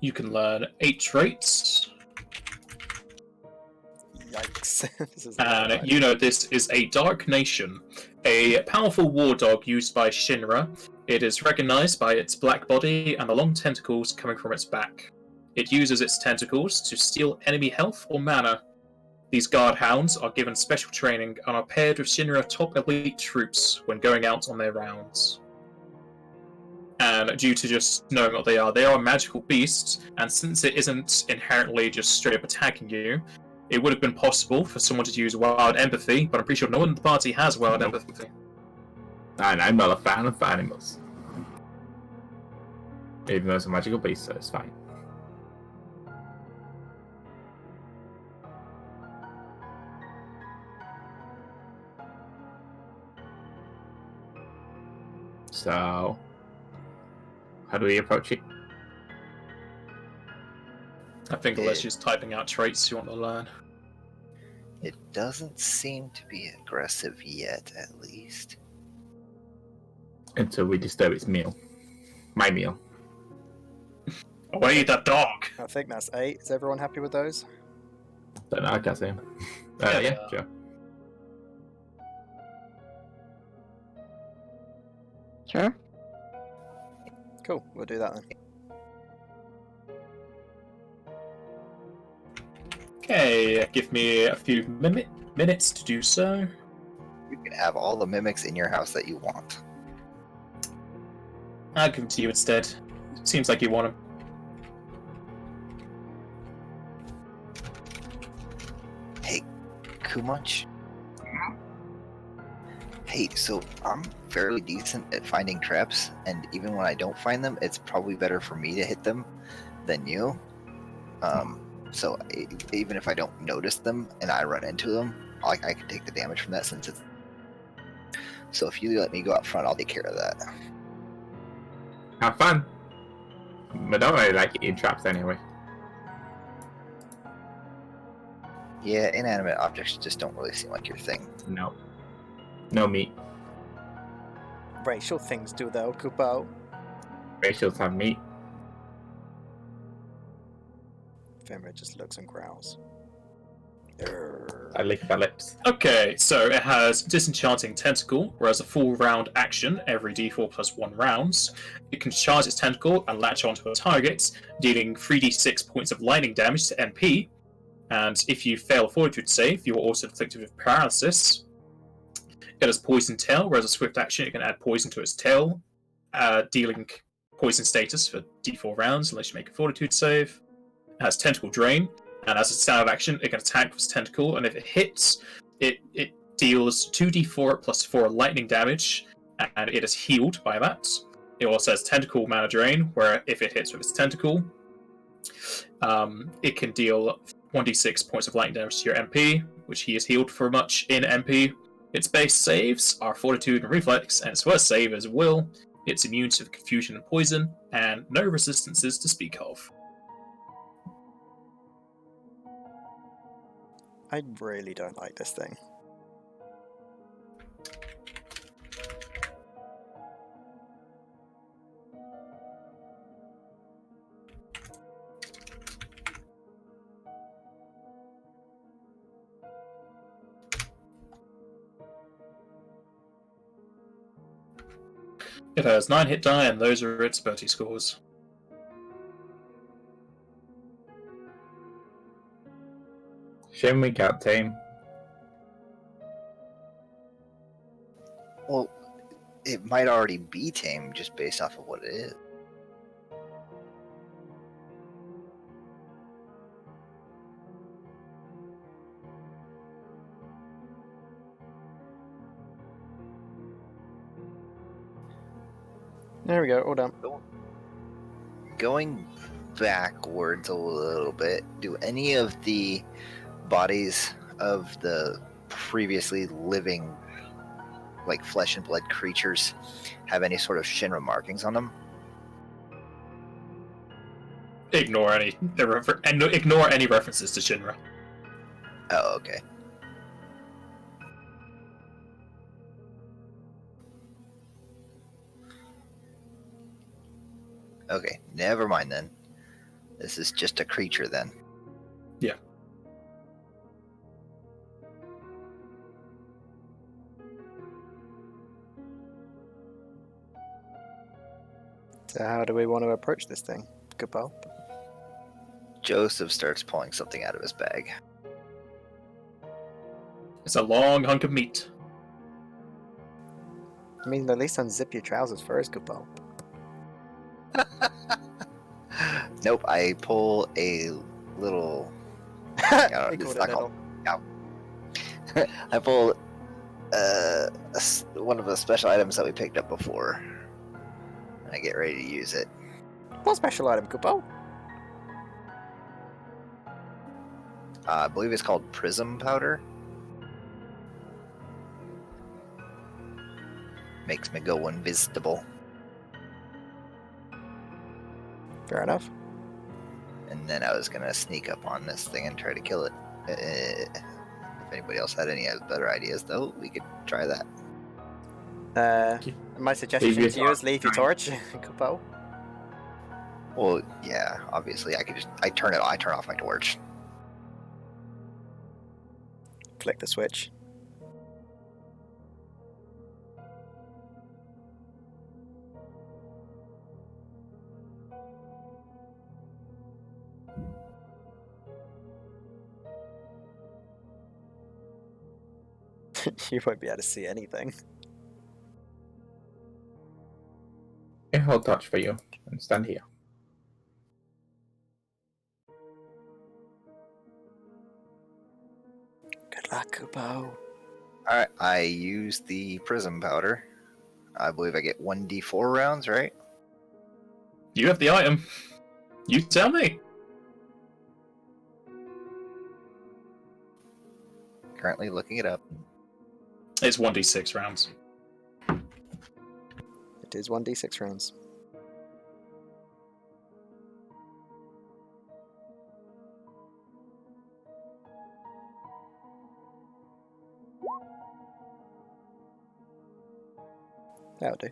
You can learn 8 traits, Yikes. This is a lot of and time. you know this is a Dark Nation, a powerful war dog used by Shinra. It is recognized by its black body and the long tentacles coming from its back. It uses its tentacles to steal enemy health or mana. These guard hounds are given special training and are paired with Shinra top elite troops when going out on their rounds. And due to just knowing what they are magical beasts, and since it isn't inherently just straight up attacking you, it would have been possible for someone to use wild empathy, but I'm pretty sure no one in the party has wild Nope. empathy. And I'm not a fan of animals. Even though it's a magical beast, so it's fine. So, how do we approach it? I think Alessia's typing out traits you want to learn. It doesn't seem to be aggressive yet, at least. Until we disturb its meal. My meal. Away, that dog! I think that's 8. Is everyone happy with those? Don't know, I can't see him. Yeah, Yeah, yeah. sure. Sure. Cool, we'll do that then. Okay, give me a few minutes to do so. You can have all the mimics in your house that you want. I'll give them to you instead. Seems like you want them. Hey, Kumunch? Hey, so I'm fairly decent at finding traps, and even when I don't find them, it's probably better for me to hit them than you. So even if I don't notice them and I run into them, I can take the damage from that since it's... So if you let me go out front, I'll take care of that. Have fun. But don't really like eating traps anyway. Yeah, inanimate objects just don't really seem like your thing. No. No meat. Racial things do though, Kupo. Racials have meat. Fenrir just looks and growls. I lick their lips. Okay, so it has Disenchanting Tentacle, whereas a full round action every d4 plus 1 rounds. It can charge its tentacle and latch onto a target, dealing 3d6 points of lightning damage to MP. And if you fail a fortitude save, you are also afflicted with paralysis. It has Poison Tail, whereas a swift action, it can add poison to its tail, dealing poison status for d4 rounds unless you make a fortitude save. It has Tentacle Drain, and as a standard action, it can attack with its tentacle, and if it hits, it deals 2d4 plus 4 lightning damage, and it is healed by that. It also has Tentacle Mana Drain, where if it hits with its tentacle, it can deal 1d6 points of lightning damage to your MP, which he is healed for much in MP. Its base saves are Fortitude and Reflex, and its worst save is Will. It's immune to Confusion and Poison, and no resistances to speak of. I really don't like this thing. It has 9 hit die, and those are its ability scores. Shame we can't tame. Well, it might already be tame just based off of what it is. There we go, all done. Going backwards a little bit, do any of the bodies of the previously living, like flesh and blood creatures, have any sort of Shinra markings on them? Ignore any ignore any references to Shinra. Oh, okay. Okay, never mind then. This is just a creature then. Yeah. So how do we want to approach this thing? Goodbye. Joseph starts pulling something out of his bag. It's a long hunk of meat. I mean, at least unzip your trousers first, goodbye. Nope, I pull a little. They called it little. I pull one of the special items that we picked up before. I get ready to use it. What special item, goodbye? I believe it's called prism powder. Makes me go invisible. Fair enough. And then I was gonna sneak up on this thing and try to kill it. If anybody else had any better ideas, though, we could try that. My suggestion to you is leave your torch, goodbye. Well, yeah, obviously, I turn off my torch. Flick the switch. You won't be able to see anything. I hold touch for you and stand here. Good luck, Kupo. Alright, I use the prism powder. I believe I get 1d4 rounds, right? You have the item. You tell me. Currently looking it up. It's 1d6 rounds. It is 1d6 rounds. That'll do.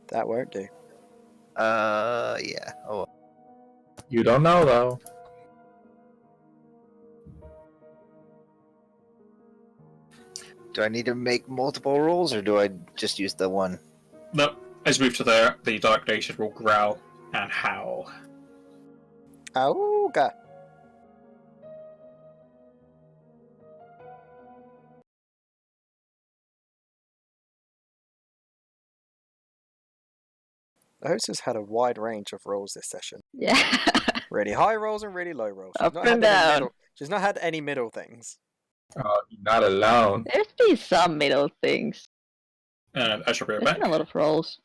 That won't do. Yeah. Oh, You don't know though. do I need to make multiple rolls, or do I just use the one? No, as we move to there, the Dark Nation will growl and howl. Auga! The host has had a wide range of rolls this session. Yeah. Really high rolls and really low rolls. Up and down. She's not had any middle things. Oh, you're not alone. There's been some middle things. And I shall be right There's back. been a lot of rolls.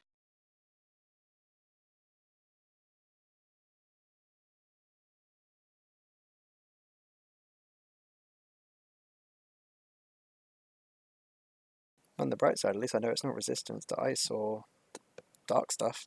On the bright side, at least I know it's not resistance to ice or dark stuff.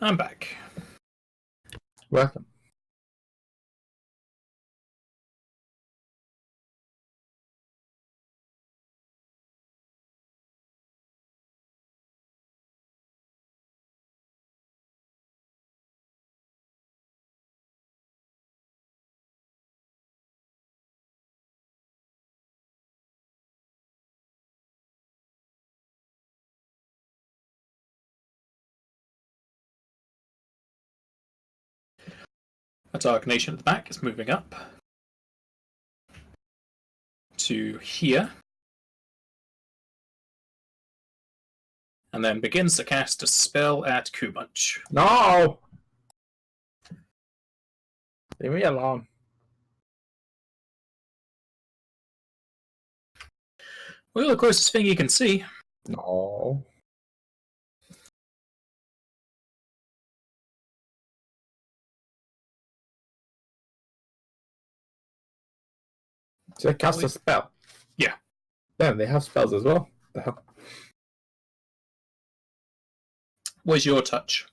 I'm back. Welcome. A Dark Nation at the back is moving up to here. And then begins to cast a spell at Kumunch. No! Leave me alone. Well, the closest thing you can see. No. So they cast a spell? Yeah. Damn, they have spells as well. The hell? Where's your touch?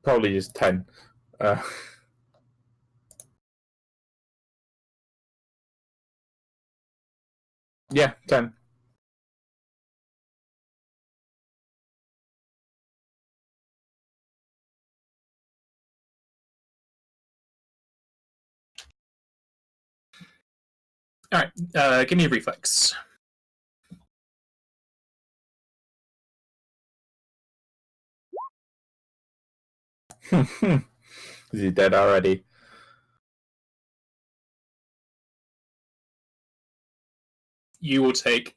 Probably just 10. Yeah, 10. Alright, give me a reflex. Is he dead already? You will take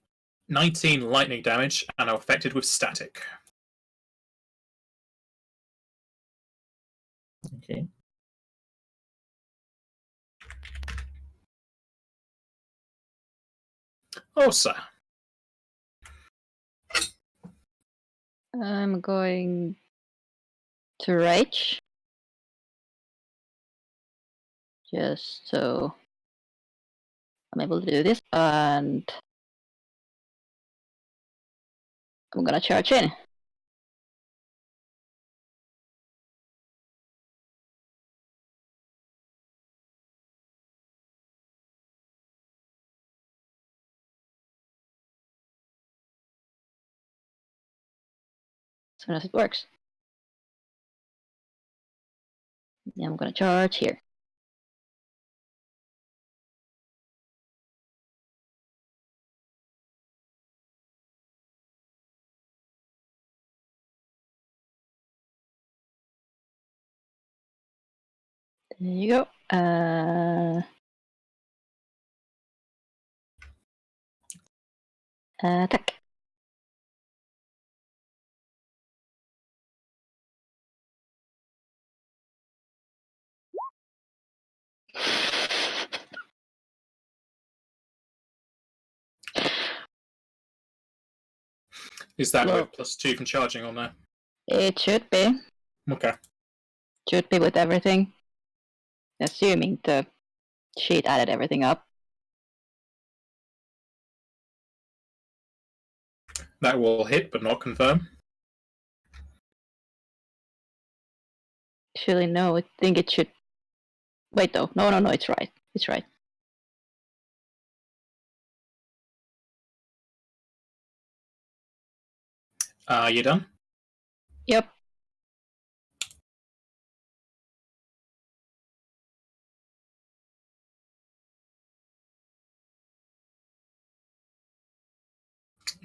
19 lightning damage and are affected with static. Okay. Osa. I'm going to rage. Just so I'm able to do this, and I'm gonna charge in. As soon as it works. Then I'm gonna charge here. There you go. Attack. Is that Well, with +2 from charging on there? it should be. Okay. Should be with everything. Assuming the sheet added everything up. That will hit, but not confirm. Actually, no, I think it should. Wait, though. No, it's right. It's right. You done? Yep.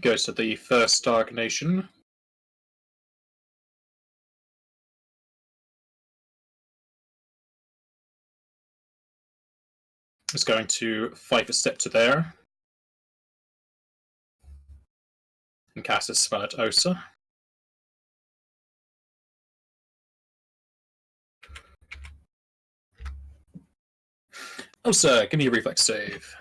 Goes to the first Dark Nation. Is going to 5 a step to there. And cast a spell at Osa. Osa, give me a reflex save.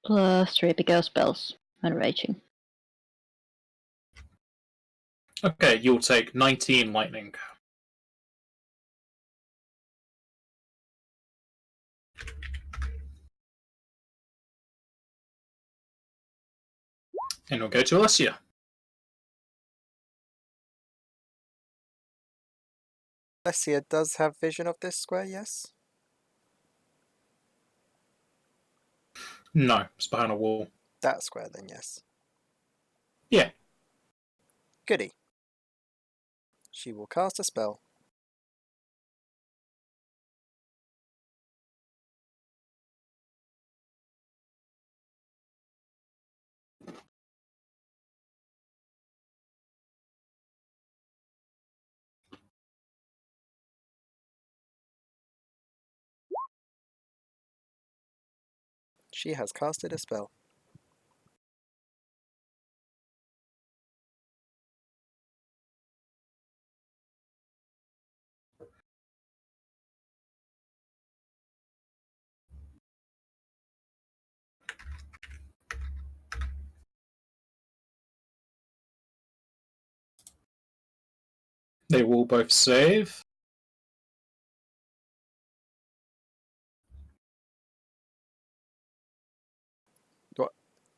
+3 because spells and raging. Okay, you'll take 19 lightning. And we'll go to Alessia. Alessia does have vision of this square, yes? No, it's behind a wall. That square, then, yes. Yeah. Goody. She will cast a spell. She has casted a spell. They will both save. What?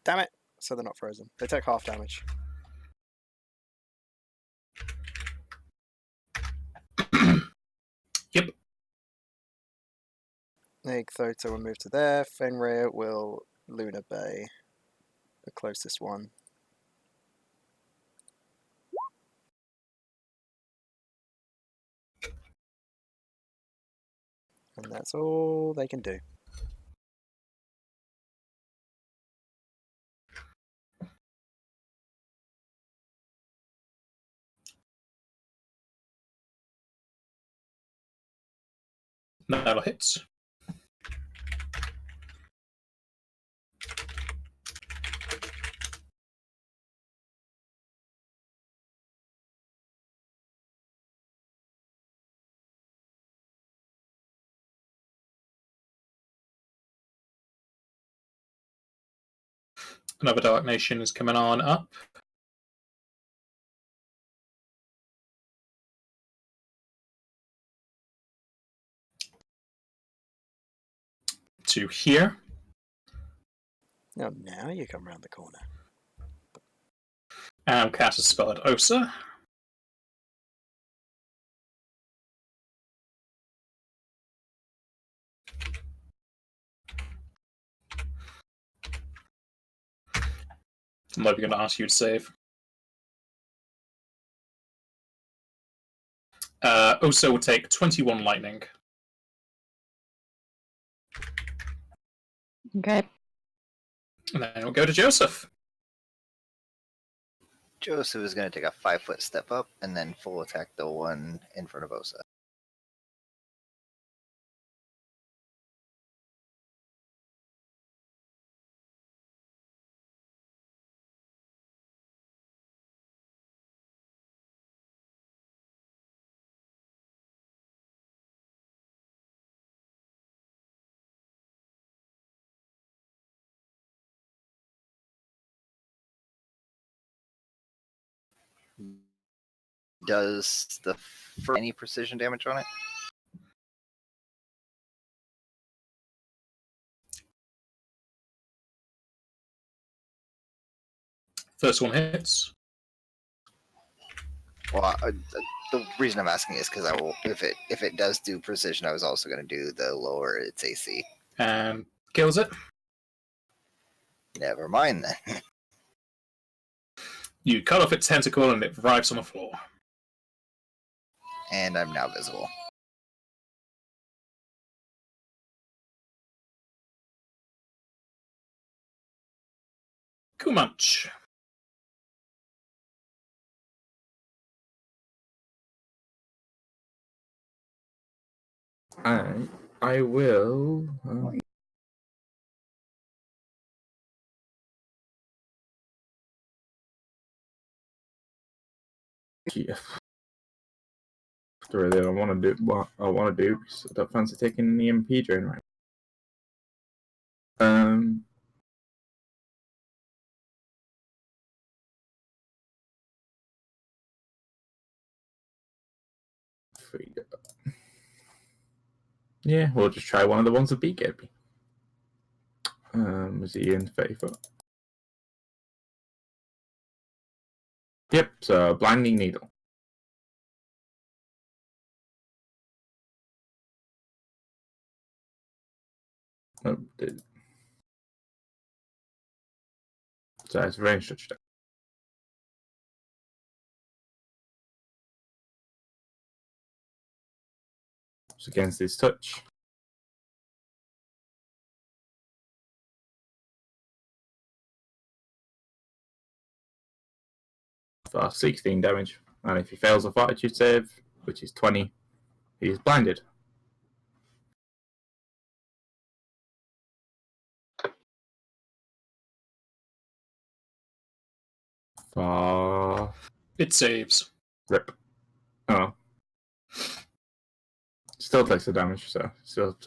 Damn it! So they're not frozen. They take half damage. Yep. Egg Thota will move to there. Fenrir will Luna Bay, the closest one. And that's all they can do. That'll hit. Another Dark Nation is coming on up. To here. Oh, now you come round the corner. And cast a spell at Osa. I'm not going to ask you to save. Osa will take 21 lightning. Okay. And then we'll go to Joseph. Joseph is going to take a 5-foot step up and then full attack the one in front of Osa. Does the any precision damage on it? First one hits. Well, the reason I'm asking is because I will. If it does do precision, I was also going to do the lower its AC. And kills it. Never mind then. You cut off its tentacle and it writhes on the floor. And I'm now visible. Kumanch. I will. Yeah. Really, I want to do what I want to do. So I don't fancy taking an EMP drain right. Yeah, we'll just try one of the ones with BKB. Is he in favor? Yep, so blinding needle. Oh, so it's range touch attack. So against this touch. For 16 damage. And if he fails a fortitude save, which is 20, he is blinded. For It saves. rip. Oh. Still takes the damage, so still.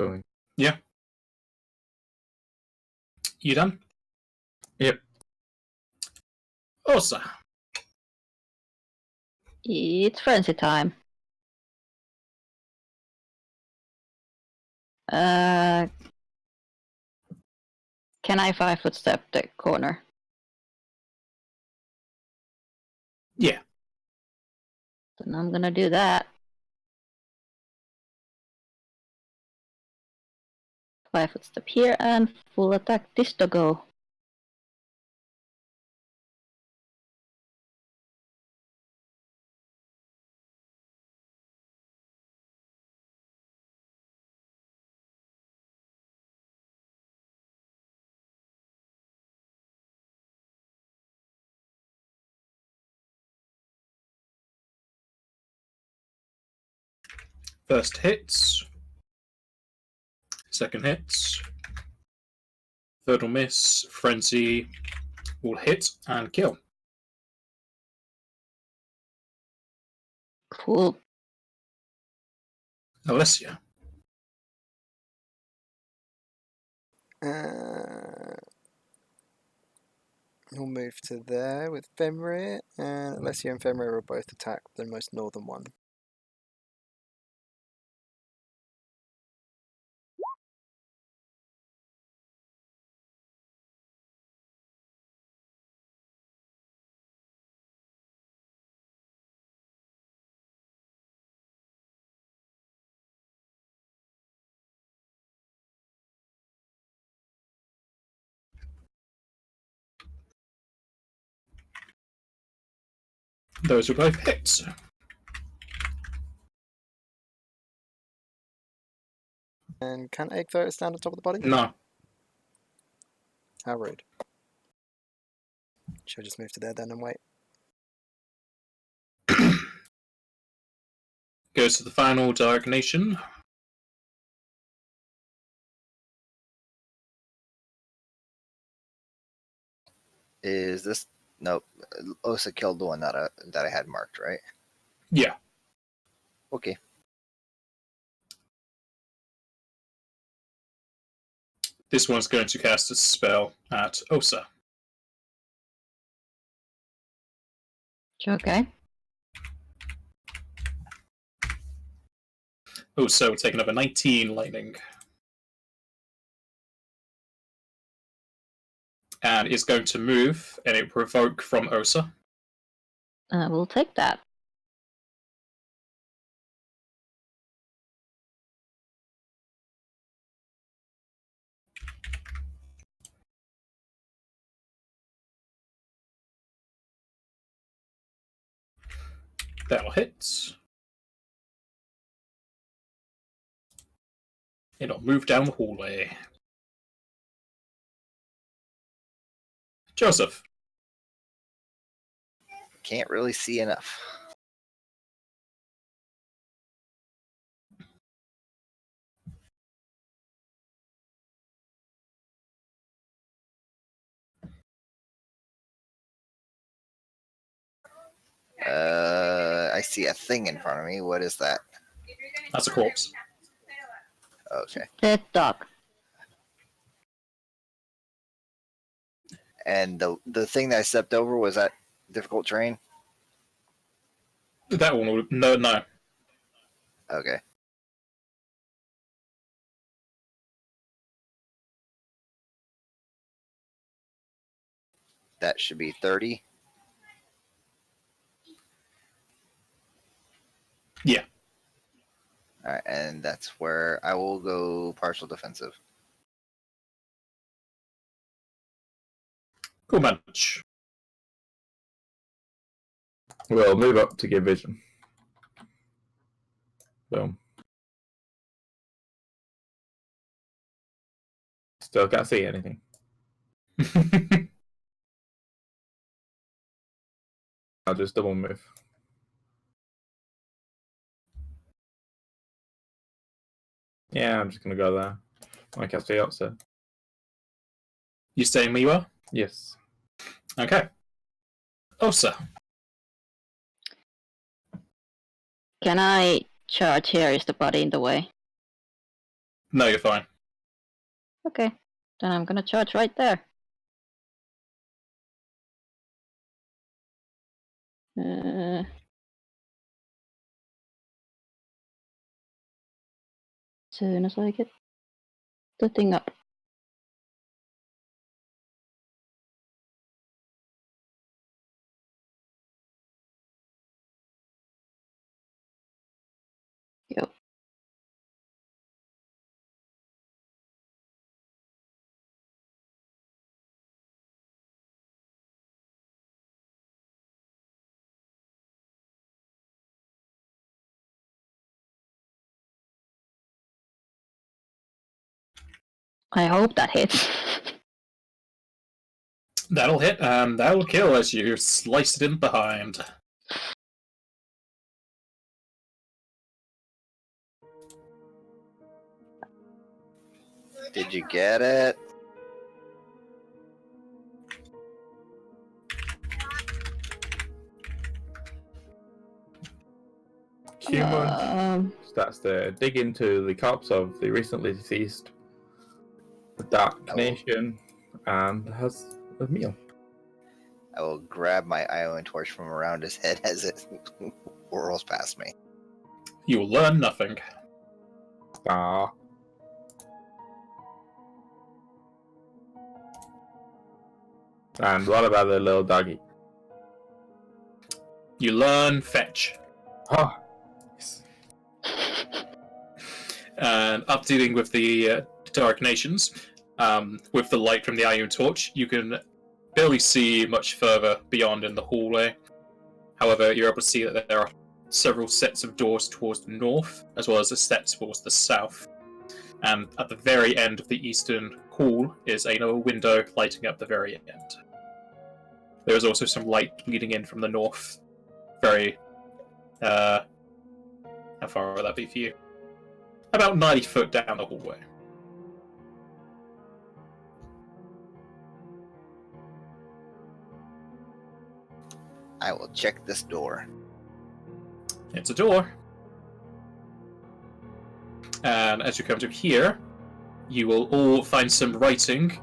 Yeah. You done? Yep. Osa. It's frenzy time. Can I 5-foot step the corner? Yeah. Then I'm gonna do that. 5-foot step here and full attack this doggo. First hits. Second hits. Third will miss. Frenzy will hit and kill. Cool. Alessia. We'll move to there with Fenrir, and Alessia and Fenrir will both attack the most northern one. Those are both hits. And can Egg stand on top of the body? No. How rude. Should I just move to there then and wait? Goes to the final diagonation. Is this nope? Osa killed the one that I had marked, right? Yeah. Okay. This one's going to cast a spell at Osa. Okay. Osa will take another 19 lightning. And is going to move, and it will provoke from Osa. We'll take that. That'll hit. It'll move down the hallway. Joseph. Can't really see enough. I see a thing in front of me. What is that? That's a corpse. Okay. Dead dog. And the thing that I stepped over, was that difficult terrain? That one will... No. Okay. That should be 30. Yeah. Alright, and that's where I will go partial defensive. Cool manage. We'll move up to give vision. Boom. Still can't see anything. I'll just double move. Yeah, I'm just gonna go there. I can't see outside. You staying where you are? Yes. Okay. Osa. Can I charge here? Is the body in the way? No, you're fine. Okay, then I'm gonna charge right there. Soon as I get the thing up. Yep. I hope that hits. That'll hit, and that'll kill as you slice it in behind. Did you get it? Human starts to dig into the corpse of the recently deceased Dark Nation and has a meal. I will grab my Ion torch from around his head as it whirls past me. You will learn nothing. Ah. And what about the little doggy? You learn fetch. Oh. Yes. And up dealing with the Dark Nations, with the light from the Ion torch, you can barely see much further beyond in the hallway. However, you're able to see that there are several sets of doors towards the north, as well as a step towards the south. And at the very end of the eastern hall is another window lighting up the very end. There is also some light bleeding in from the north. Very, how far would that be for you? About 90 foot down the hallway. I will check this door. It's a door. And as you come to here, you will all find some writing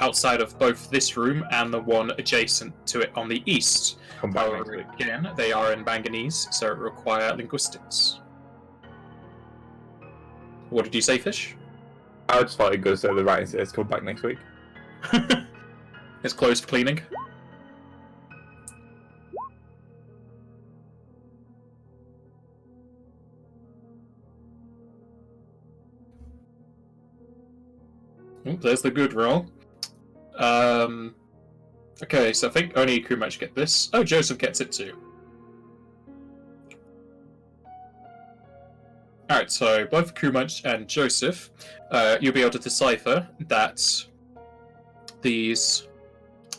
outside of both this room and the one adjacent to it on the east. Come back next However, week. again, they are in Manganese, so it require linguistics. What did you say, Fish? I just thought you'd go say the writing says come back next week. It's closed for cleaning. Oh, there's the good roll. Okay, so I think only Kumach get this. Oh, Joseph gets it too. Alright, so both Kumach and Joseph, you'll be able to decipher that these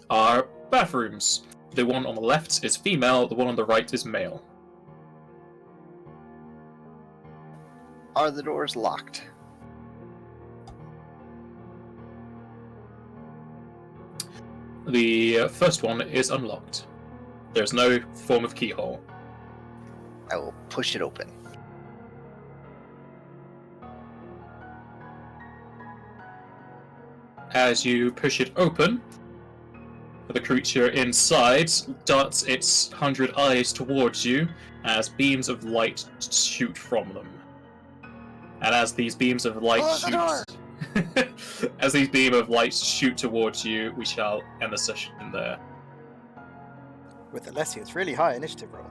are bathrooms. The one on the left is female, the one on the right is male. Are the doors locked? The first one is unlocked. There's no form of keyhole. I will push it open. As you push it open, the creature inside darts its 100 eyes towards you as beams of light shoot from them. And as these beams of light as these beams of light shoot towards you, we shall end the session there. With Alessia, it's really high initiative roll.